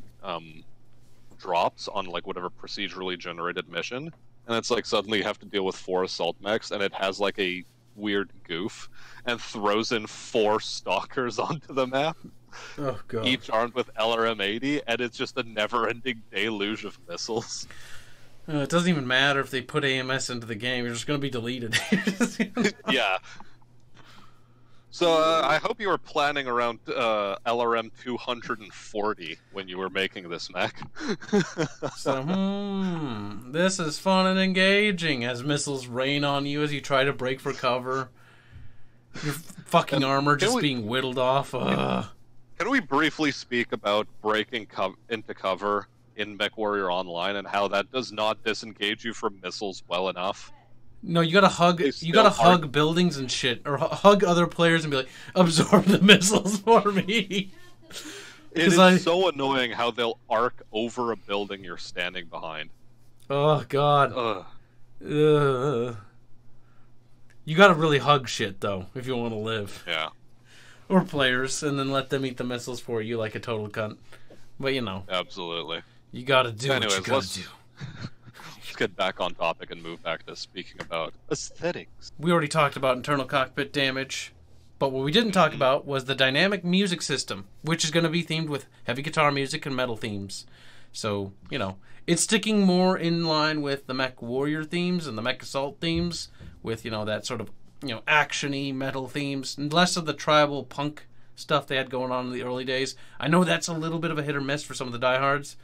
drops on, like, whatever procedurally generated mission, and it's like suddenly you have to deal with 4 assault mechs, and it has, like, a weird goof, and throws in 4 stalkers onto the map, Oh, God. each armed with LRM-80, and it's just a never-ending deluge of missiles. It doesn't even matter if they put AMS into the game. You're just going to be deleted. Yeah. So I hope you were planning around LRM 240 when you were making this mech. So, this is fun and engaging as missiles rain on you as you try to break for cover. Your fucking armor just being whittled off. Can we briefly speak about breaking into cover in MechWarrior Online and how that does not disengage you from missiles well enough? No, you gotta hug. You gotta hug buildings and shit, or hug other players and be like, "Absorb the missiles for me." It is so annoying how they'll arc over a building you're standing behind. Oh God. You gotta really hug shit though if you want to live. Yeah. Or players, and then let them eat the missiles for you like a total cunt. But you know. Absolutely. You gotta do what you gotta do. Let's get back on topic and move back to speaking about aesthetics. We already talked about internal cockpit damage, but what we didn't talk about was the dynamic music system, which is going to be themed with heavy guitar music and metal themes. So, you know, it's sticking more in line with the Mech Warrior themes and the Mech Assault themes, with, you know, that sort of, you know, action-y metal themes, and less of the tribal punk stuff they had going on in the early days. I know that's a little bit of a hit or miss for some of the diehards.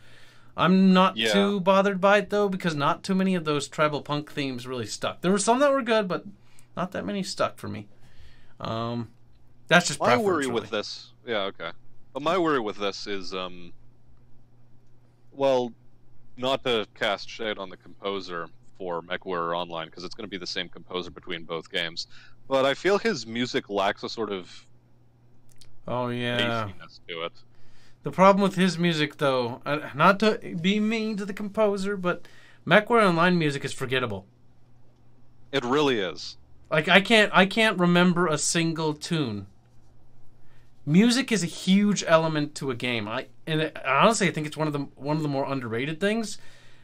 I'm not too bothered by it, though, because not too many of those tribal punk themes really stuck. There were some that were good, but not that many stuck for me. That's just my preference, worry really. with this. Yeah, okay. But my worry with this is, well, not to cast shade on the composer for MechWarrior Online, because it's going to be the same composer between both games, but I feel his music lacks a sort of basiness to it. The problem with his music, though, not to be mean to the composer, but MechWarrior Online music is forgettable. It really is. Like I can't remember a single tune. Music is a huge element to a game. Honestly, I think it's one of the more underrated things,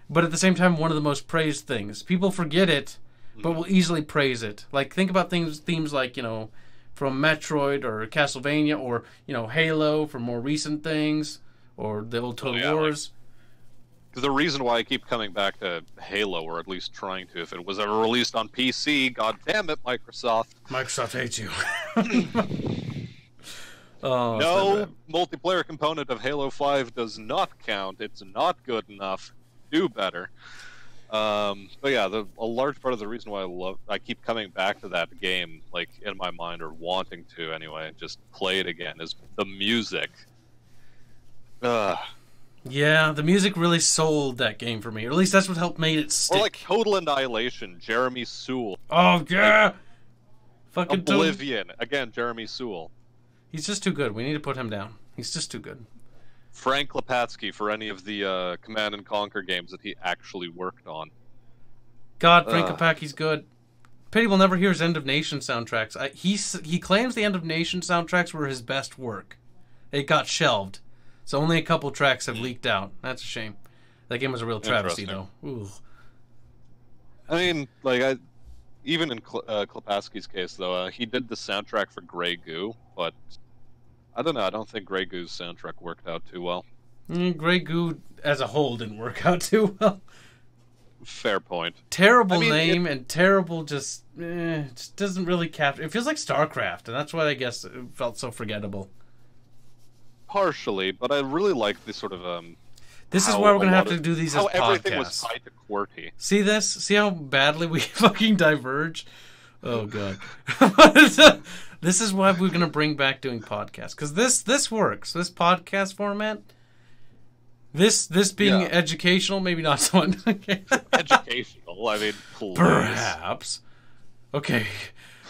but at the same time, one of the most praised things. People forget it, but will easily praise it. Like, think about themes like, you know, from Metroid or Castlevania, or, you know, Halo for more recent things, or the old Total Wars. Like, the reason why I keep coming back to Halo, or at least trying to, if it was ever released on PC, god damn it, Microsoft. Microsoft hates you. No multiplayer component of Halo 5 does not count. It's not good enough. Do better. But yeah, a large part of the reason why I keep coming back to that game, like, in my mind, or wanting to anyway, just play it again, is the music. Yeah, the music really sold that game for me. Or at least that's what helped made it stick. Or like Total Annihilation, Jeremy Soule. Oh yeah, like, fucking Oblivion, again, Jeremy Soule. He's just too good. We need to put him down. He's just too good. Frank Lepatsky for any of the Command and Conquer games that he actually worked on. God, Frank Lepatsky's good. Pity we'll never hear his End of Nation soundtracks. He claims the End of Nation soundtracks were his best work. It got shelved, so only a couple tracks have leaked out. That's a shame. That game was a real travesty, though. Ooh. I mean, like, even in Klepatsky's case, though, he did the soundtrack for Grey Goo, but I don't know. I don't think Grey Goo's soundtrack worked out too well. Grey Goo as a whole didn't work out too well. Fair point. Terrible name and terrible just doesn't really capture. It feels like StarCraft, and that's why I guess it felt so forgettable. Partially, but I really like this sort of This is why we're gonna have to do these as podcasts. How everything was tied to QWERTY. See this? See how badly we fucking diverge? Oh god. This is why we're gonna bring back doing podcasts, because this works. This podcast format. This being educational, maybe not so much. Educational. I mean, please. Perhaps. Okay.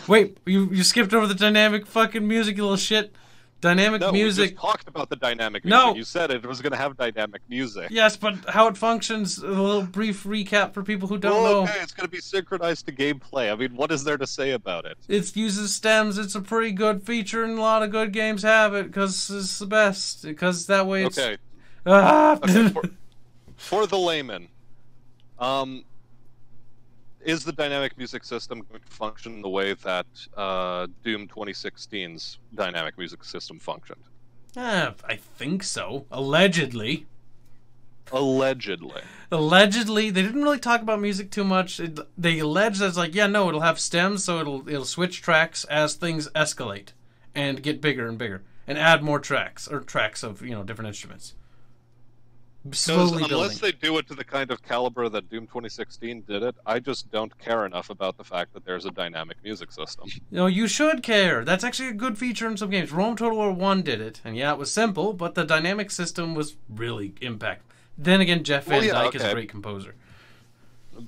Wait, you skipped over the dynamic fucking music, you little shit. Dynamic No, music. we just talked about the dynamic music. No. You said it was going to have dynamic music. Yes, but how it functions, a little brief recap for people who don't know. Okay, it's going to be synchronized to gameplay. I mean, what is there to say about it? It uses stems. It's a pretty good feature, and a lot of good games have it because it's the best. Because that way it's... Okay. Ah! Okay, for the layman, is the dynamic music system going to function the way that Doom 2016's dynamic music system functioned? I think so. Allegedly. Allegedly. Allegedly, they didn't really talk about music too much. They alleged that it's like, yeah, no, it'll have stems, so it'll switch tracks as things escalate and get bigger and bigger, and add more tracks or tracks of different instruments. Slowly unless building. they do it to the kind of caliber that Doom 2016 did it, I just don't care enough about the fact that there's a dynamic music system. No, you should care. That's actually a good feature in some games. Rome Total War 1 did it, and yeah, it was simple, but the dynamic system was really impactful. Then again, Jeff Van Dyke is a great composer.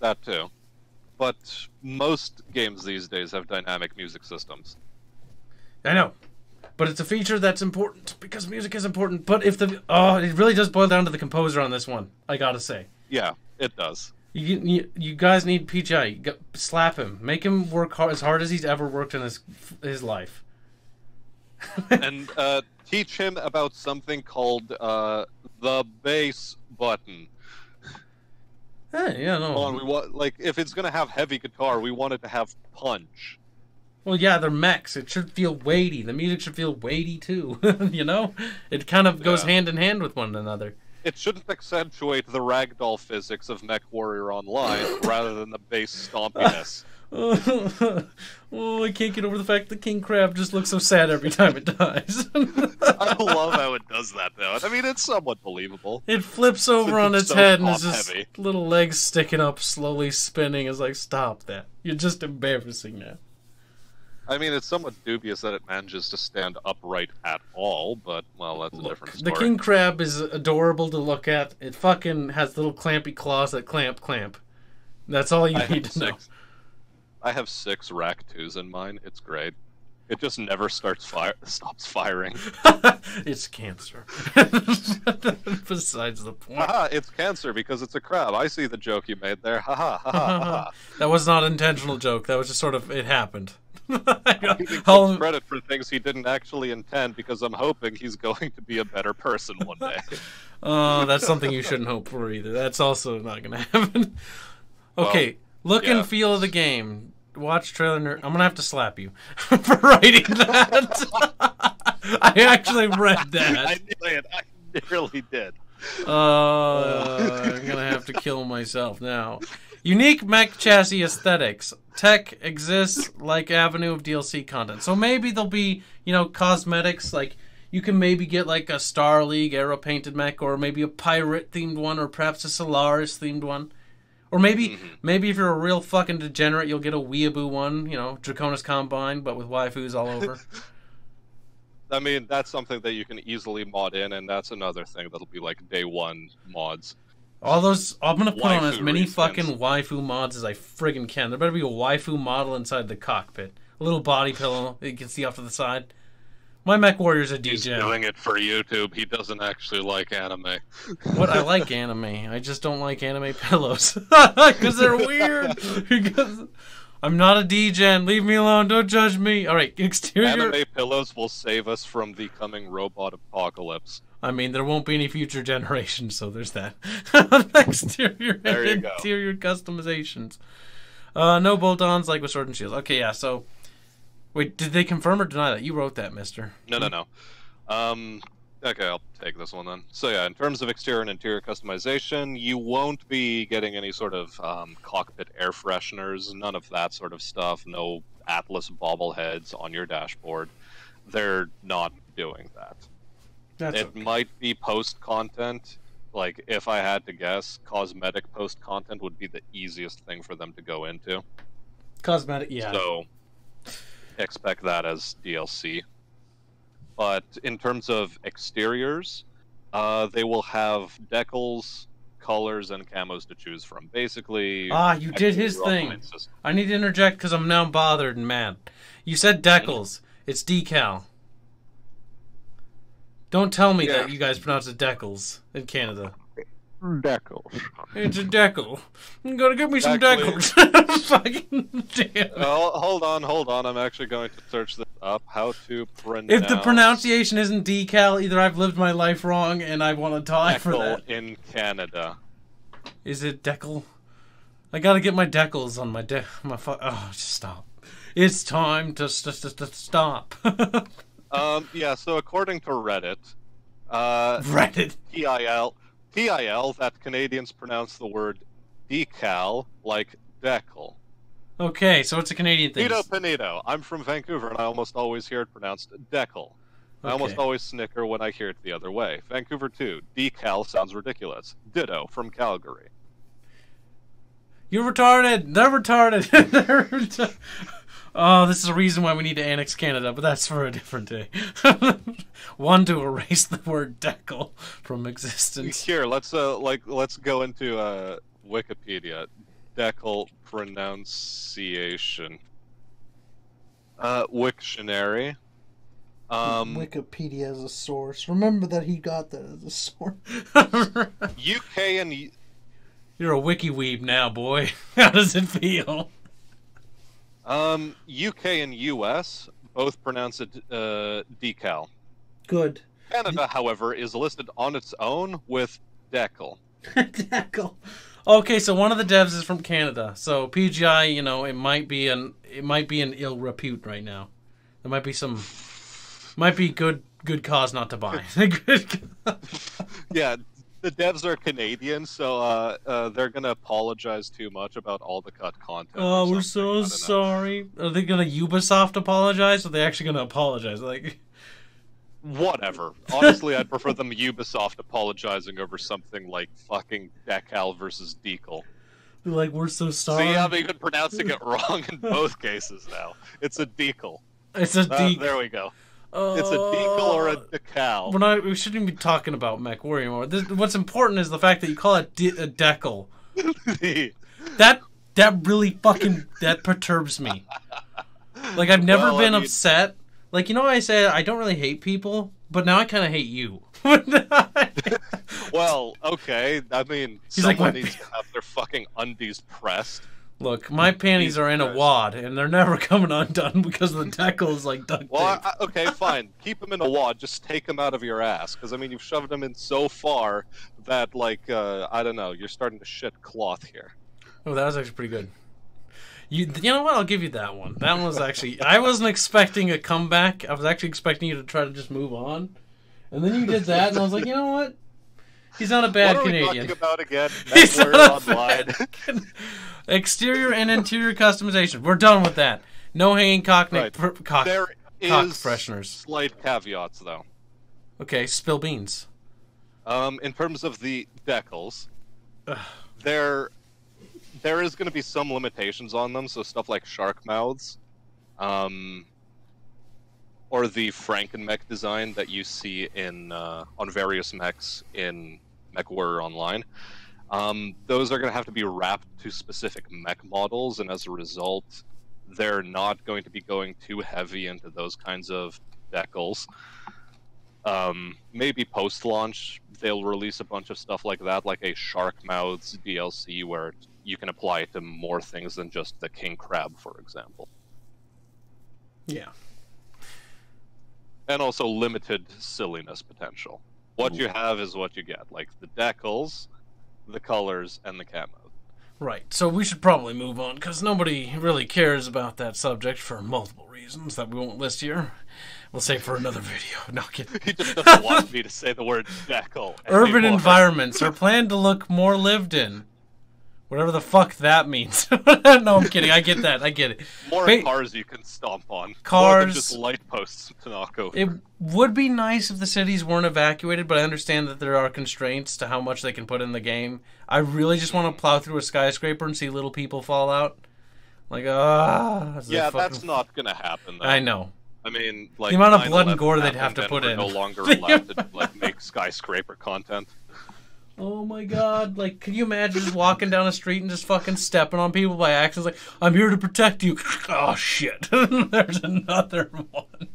That too. But most games these days have dynamic music systems. I know. But it's a feature that's important because music is important. But if it really does boil down to the composer on this one, I gotta say. Yeah, it does. You guys need PGI. Slap him. Make him work as hard as he's ever worked in his life. And teach him about something called the bass button. Yeah, no. We want, if it's gonna have heavy guitar, we want it to have punch. Well, yeah, they're mechs. It should feel weighty. The music should feel weighty, too. It kind of goes hand in hand with one another. It shouldn't accentuate the ragdoll physics of MechWarrior Online rather than the bass stompiness. I can't get over the fact that King Crab just looks so sad every time it dies. I love how it does that, though. I mean, it's somewhat believable. It flips over on its head and is just heavy. Little legs sticking up, slowly spinning. It's like, stop that. You're just embarrassing that. I mean, it's somewhat dubious that it manages to stand upright at all, but, well, that's a different story. The king crab is adorable to look at. It fucking has little clampy claws that clamp. That's all you need to know. I have 6 Rack-2s in mine. It's great. It just never stops firing. It's cancer. Besides the point. Haha, it's cancer because it's a crab. I see the joke you made there. Haha, haha, haha. That was not an intentional joke. That was just sort of, it happened. He takes credit for things he didn't actually intend because I'm hoping he's going to be a better person one day. Oh, that's something you shouldn't hope for either. That's also not going to happen. Okay, well, look and feel of the game. Watch trailer. I'm going to have to slap you for writing that. I actually read that. I knew it. I nearly did. I'm going to have to kill myself now. Unique mech chassis aesthetics. Tech exists like avenue of DLC content. So maybe there'll be, cosmetics. Like, you can maybe get like a Star League aero painted mech, or maybe a pirate themed one, or perhaps a Solaris themed one. Or maybe if you're a real fucking degenerate, you'll get a weeaboo one, Draconis Combine, but with waifus all over. I mean, that's something that you can easily mod in, and that's another thing that'll be like day one mods. All those, I'm gonna put on as many reskins. fucking waifu mods as I friggin' can. There better be a waifu model inside the cockpit. A little body pillow that you can see off to the side. My mech warrior's a DJ. He's doing it for YouTube. He doesn't actually like anime. What? I like anime. I just don't like anime pillows. Because they're weird. Because I'm not a D-gen. Leave me alone. Don't judge me. Alright, exterior... Anime pillows will save us from the coming robot apocalypse. I mean, there won't be any future generations, so there's that. Exterior and interior customizations. No bolt-ons like with Sword and Shields. Okay, yeah, so... Wait, did they confirm or deny that? You wrote that, mister. No. Okay, I'll take this one then. So yeah, in terms of exterior and interior customization, you won't be getting any sort of cockpit air fresheners, none of that sort of stuff, no Atlas bobbleheads on your dashboard. They're not doing that. It might be post-content. Like, if I had to guess, cosmetic post-content would be the easiest thing for them to go into. Cosmetic, yeah. So, expect that as DLC. But in terms of exteriors, they will have decals colors and camos to choose from. Basically, You did his thing. System. I need to interject because I'm now bothered and mad. You said decals. It's decal. Don't tell me that you guys pronounce it decals in Canada. Decals. It's a decal. You gotta give me some decals. Fucking damn. Hold on. I'm actually going to search this up. How to pronounce... If the pronunciation isn't decal, either I've lived my life wrong and I want to die for that. in Canada. Is it decal? I gotta get my decals on my oh, just stop. It's time to stop. Yeah, so according to Reddit, Reddit. TIL, that Canadians pronounce the word decal like decal. Okay, so it's a Canadian thing. Pito Panito. I'm from Vancouver, and I almost always hear it pronounced decal. I almost always snicker when I hear it the other way. Vancouver too. Decal sounds ridiculous. Ditto from Calgary. You're retarded. They're retarded. Oh, this is a reason why we need to annex Canada, but that's for a different day. One, to erase the word decal from existence. Here, let's go into Wikipedia. Decal pronunciation. Wiktionary. Wikipedia as a source. Remember that he got that as a source. UK and... You're a wiki weeb now, boy. How does it feel? UK and US both pronounce it decal. Good. Canada, however, is listed on its own with decal. Decal. Okay, so one of the devs is from Canada. So PGI, you know, it might be an ill repute right now. There might be good cause not to buy. Yeah, the devs are Canadian, so they're gonna apologize too much about all the cut content. Oh, we're so sorry. Are they gonna Ubisoft apologize? Or are they actually gonna apologize? Like, whatever. Honestly, I'd prefer them Ubisoft apologizing over something like fucking decal versus decal. Like, we're so sorry. See, I'm even pronouncing it wrong in both cases now. It's a decal. It's a decal. There we go. It's a decal or a decal. We shouldn't even be talking about MechWarrior anymore. What's important is the fact that you call it a decal. That really fucking perturbs me. Like, I've never been upset. Like, you know, I say I don't really hate people, but now I kind of hate you. Well, okay. I mean, someone needs to have their fucking undies pressed. Look, my panties are in a wad, and they're never coming undone because the decal is like duct tape. Well, okay, fine. Keep them in a wad. Just take them out of your ass. Because, I mean, you've shoved them in so far that, like, I don't know, you're starting to shit cloth here. Oh, that was actually pretty good. You know what? I'll give you that one. That one was actually... I wasn't expecting a comeback. I was actually expecting you to try to just move on. And then you did that, and I was like, you know what? He's not a bad Canadian. What are we talking about again? He's not online. Exterior and interior customization. We're done with that. No hanging cock fresheners. Slight caveats, though. Okay, spill beans. In terms of the decals, there is going to be some limitations on them. So stuff like shark mouths, or the Franken-mech design that you see in on various mechs in MechWarrior Online. Those are going to have to be wrapped to specific mech models, and as a result, they're not going to be going too heavy into those kinds of decals. Maybe post-launch, they'll release a bunch of stuff like that, like a Shark Mouths DLC, where you can apply it to more things than just the King Crab, for example. Yeah. And also limited silliness potential. What you have is what you get, like the decals, the colors, and the camos. Right, so we should probably move on, because nobody really cares about that subject for multiple reasons that we won't list here. We'll save for another video. No, kidding. He just doesn't want me to say the word decal Urban anymore. environments are planned to look more lived in. Whatever the fuck that means. No, I'm kidding. I get that. I get it. More cars you can stomp on. Cars. More than just light posts to knock over. It would be nice if the cities weren't evacuated, but I understand that there are constraints to how much they can put in the game. I really just want to plow through a skyscraper and see little people fall out. Like, yeah, that's not going to happen, though. I know. I mean, like, the amount of blood and gore they'd have to put in. No longer allowed to like make skyscraper content. Oh my god. Like, can you imagine just walking down the street and just fucking stepping on people by accident? Like, I'm here to protect you. Oh, shit. There's another one.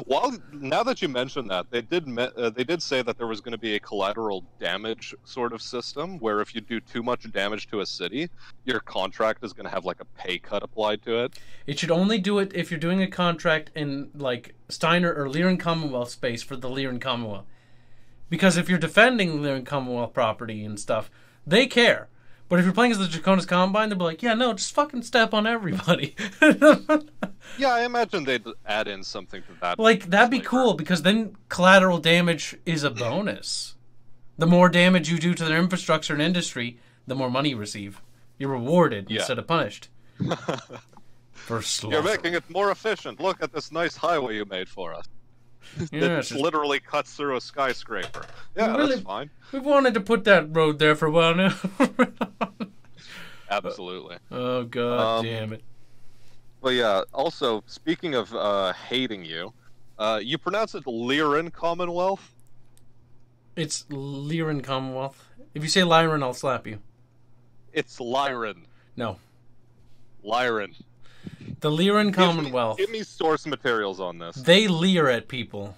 Well, now that you mention that, they did say that there was going to be a collateral damage sort of system where if you do too much damage to a city, your contract is going to have like a pay cut applied to it. It should only do it if you're doing a contract in, like, Steiner or Lyran Commonwealth space for the Lyran Commonwealth. Because if you're defending Lyran Commonwealth property and stuff, they care. But if you're playing as the Draconis Combine, they'll be like, yeah, no, just fucking step on everybody. Yeah, I imagine they'd add in something to that. Like, that'd be cool, because then collateral damage is a bonus. The more damage you do to their infrastructure and industry, the more money you receive. You're rewarded instead of punished. For slaughter. You're making it more efficient. Look at this nice highway you made for us. Yeah, It literally cuts through a skyscraper. Yeah, really, that's fine. We've wanted to put that road there for a while now. Absolutely. Oh, god damn it. But yeah, also, speaking of hating you, you pronounce it Lyran Commonwealth? It's Lyran Commonwealth. If you say Lyran, I'll slap you. It's Lyran. No. Lyran. The Lyran Commonwealth. Give me source materials on this. They leer at people.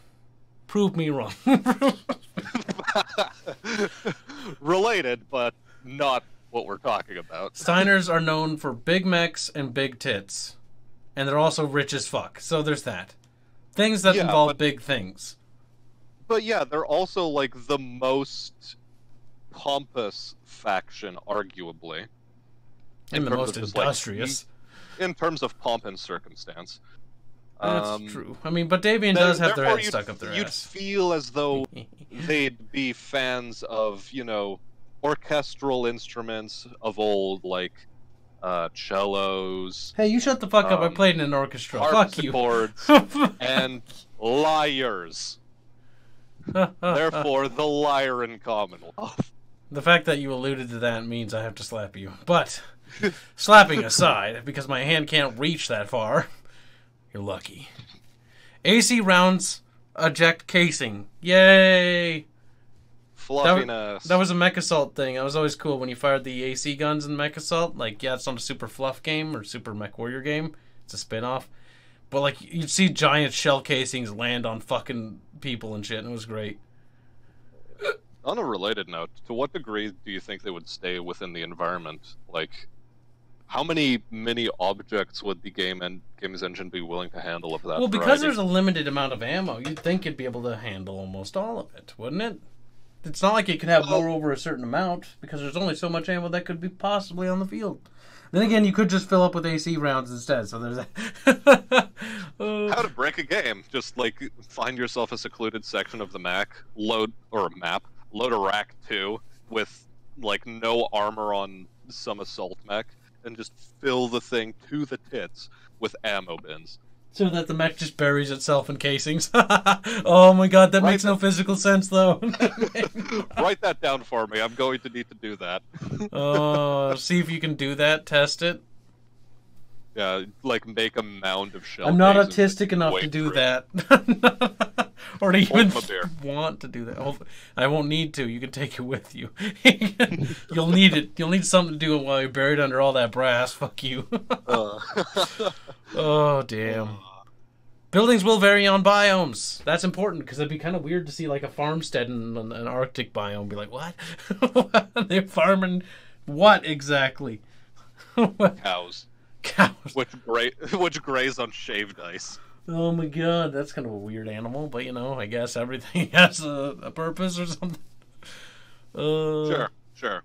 Prove me wrong. Related, but not what we're talking about. Steiners are known for big mechs and big tits. And they're also rich as fuck. So there's that. Things that involve big things. But yeah, they're also like the most pompous faction, arguably. And the most industrious. In terms of pomp and circumstance. That's true. I mean, but Davian does have their head stuck up their you'd ass. You'd feel as though they'd be fans of, you know, orchestral instruments of old, like cellos. Hey, you shut the fuck up. I played in an orchestra. Fuck you. And liars. Therefore, the Lyran Commonwealth. The fact that you alluded to that means I have to slap you. But, slapping aside, because my hand can't reach that far, you're lucky. AC rounds eject casing. Yay! Fluffiness. That was a Mech Assault thing. That was always cool when you fired the AC guns in Mech Assault. Like, yeah, it's not a Super Fluff game or Super Mech Warrior game. It's a spin-off. But, like, you'd see giant shell casings land on fucking people and shit, and it was great. On a related note, to what degree do you think they would stay within the environment? Like, how many mini objects would the game's engine be willing to handle of that Well, because variety? there's a limited amount of ammo, you'd think it'd be able to handle almost all of it, wouldn't it? It's not like it could have more over a certain amount, because there's only so much ammo that could be possibly on the field. Then again, you could just fill up with AC rounds instead, so there's that. How to break a game. Just, like, find yourself a secluded section of the map, load a rack 2 with, like, no armor on some assault mech, and just fill the thing to the tits with ammo bins. So that the mech just buries itself in casings. Oh my god, that makes no physical sense, though. Write that down for me. I'm going to need to do that. Oh, see if you can do that. Test it. Yeah, like make a mound of shell. I'm not autistic enough to do that. Or to even want to do that. I won't need to. You can take it with you. You'll need it. You'll need something to do while you're buried under all that brass. Fuck you. Oh, damn. Buildings will vary on biomes. That's important, because it'd be kind of weird to see like a farmstead in an Arctic biome. Be like, what? They're farming what exactly? Cows. Cows. Which graze on shaved ice. Oh my god, that's kind of a weird animal, but you know, I guess everything has a purpose or something. Sure.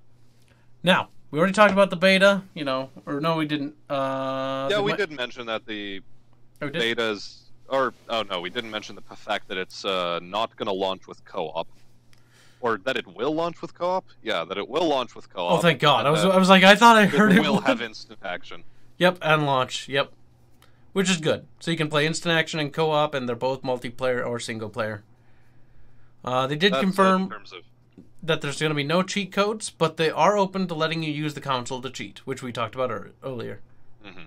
Now, we already talked about the beta, you know, or no, we didn't. Yeah, we did mention that the betas, we didn't mention the fact that it's not going to launch with co-op. Or that it will launch with co-op? Yeah, that it will launch with co-op. Oh, thank God. I was like, I thought I heard it will have instant action. Yep, and launch. Yep. Which is good. So you can play instant action and co-op, and they're both multiplayer or single player. They did confirm that there's going to be no cheat codes, but they are open to letting you use the console to cheat, which we talked about earlier. Mm-hmm.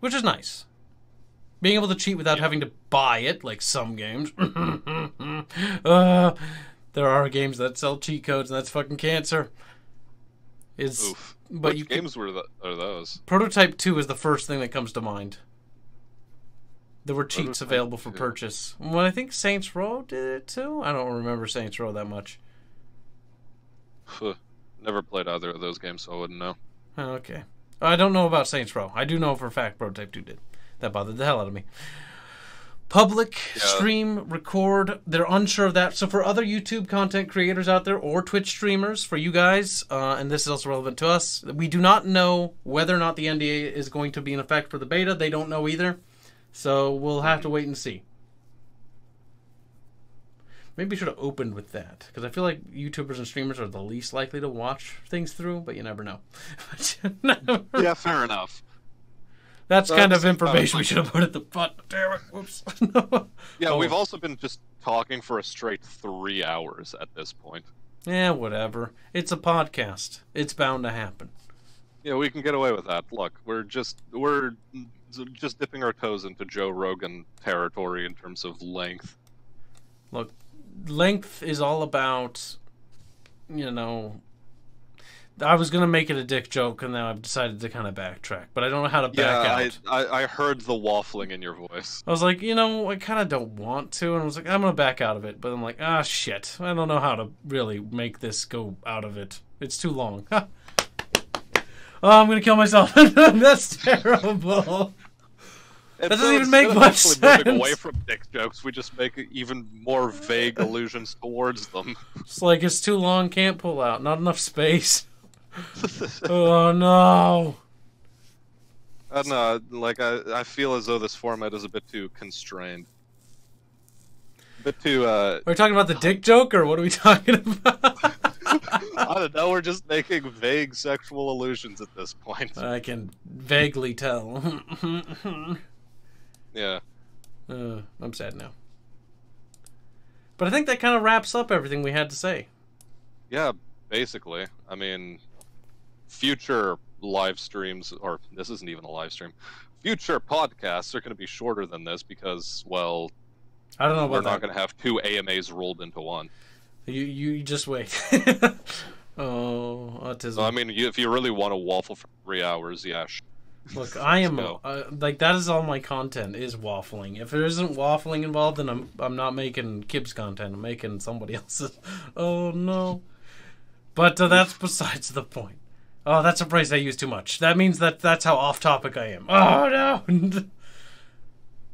Which is nice. Being able to cheat without having to buy it, like some games. There are games that sell cheat codes, and that's fucking cancer. It's Oof. but Which games are those? Prototype 2 is the first thing that comes to mind. There were cheats Prototype available for 2. purchase. Well, I think Saints Row did it too. I don't remember Saints Row that much. Never played either of those games, so I wouldn't know. Oh, okay. I don't know about Saints Row. I do know for a fact Prototype 2 did. That bothered the hell out of me. Public, stream, record, they're unsure of that. So for other YouTube content creators out there or Twitch streamers, for you guys, and this is also relevant to us, we do not know whether or not the NDA is going to be in effect for the beta. They don't know either. So we'll have to wait and see. Maybe we should have opened with that, because I feel like YouTubers and streamers are the least likely to watch things through, but you never know. Yeah, fair enough. That's kind of information we should have put at the front. Damn it. Whoops. Yeah, we've also been just talking for a straight 3 hours at this point. Yeah, whatever. It's a podcast. It's bound to happen. Yeah, we can get away with that. Look, we're just dipping our toes into Joe Rogan territory in terms of length. Look, length is all about, you know, I was going to make it a dick joke, and now I've decided to kind of backtrack, but I don't know how to back out. I heard the waffling in your voice. I was like, you know, I kind of don't want to, and I was like, I'm going to back out of it, but I'm like, ah, shit. I don't know how to really make this go out of it. It's too long. Oh, I'm going to kill myself. That's terrible. That doesn't even make much sense. Moving away from dick jokes, we just make even more vague allusions towards them. It's like, it's too long, can't pull out. Not enough space. Oh, no. I don't know, like, I feel as though this format is a bit too constrained. A bit too, Are we talking about the dick joke, or what are we talking about? I don't know, we're just making vague sexual allusions at this point. I can vaguely tell. Yeah. I'm sad now. But I think that kind of wraps up everything we had to say. Yeah, basically. I mean, future live streams, or this isn't even a live stream, future podcasts are going to be shorter than this because, well, I don't know about we're not going to have 2 AMAs rolled into one. You just wait. Oh, autism. So, I mean, if you really want to waffle for 3 hours, yeah. Look, I am like, that is all my content is waffling. If there isn't waffling involved, then I'm not making Kib's content. I'm making somebody else's. Oh no. But that's besides the point. Oh, that's a phrase I use too much. That means that's how off topic I am. Oh no.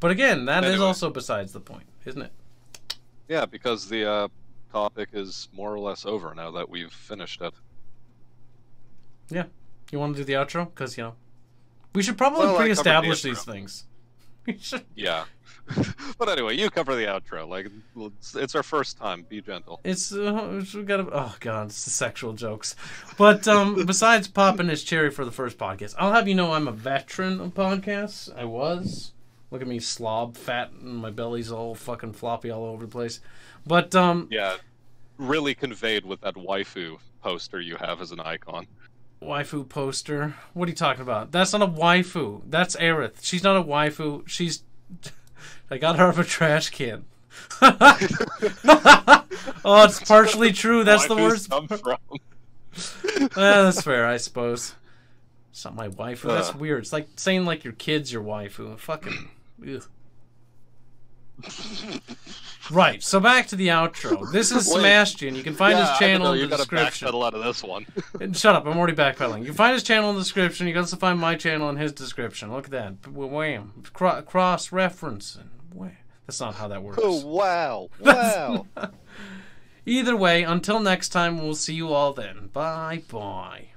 But again, that is also besides the point, isn't it? Yeah, because the topic is more or less over now that we've finished it. Yeah. You want to do the outro? Because, you know, we should probably pre-establish these things. We should. Yeah. But anyway, you cover the outro. Like, it's our first time. Be gentle. It's we gotta. Oh god, it's the sexual jokes. But besides popping his cherry for the first podcast, I'll have you know I'm a veteran of podcasts. I was. Look at me, slob, fat, and my belly's all fucking floppy all over the place. But yeah, really conveyed with that waifu poster you have as an icon. Waifu poster? What are you talking about? That's not a waifu. That's Aerith. She's not a waifu. She's. I got her out of a trash can. Oh, it's partially true. That's the worst. Come from? That's fair, I suppose. It's not my waifu. That's weird. It's like saying like your kid's your waifu. Fucking. Ugh. Right. So back to the outro. This is Sebastian. You can find his channel in the description. You gotta backpedal out of this one. Shut up! I'm already backpedaling. You can find his channel in the description. You can also find my channel in his description. Look at that. Wham! Cross reference. That's not how that works. Oh wow! Wow. Either way, until next time, we'll see you all then. Bye bye.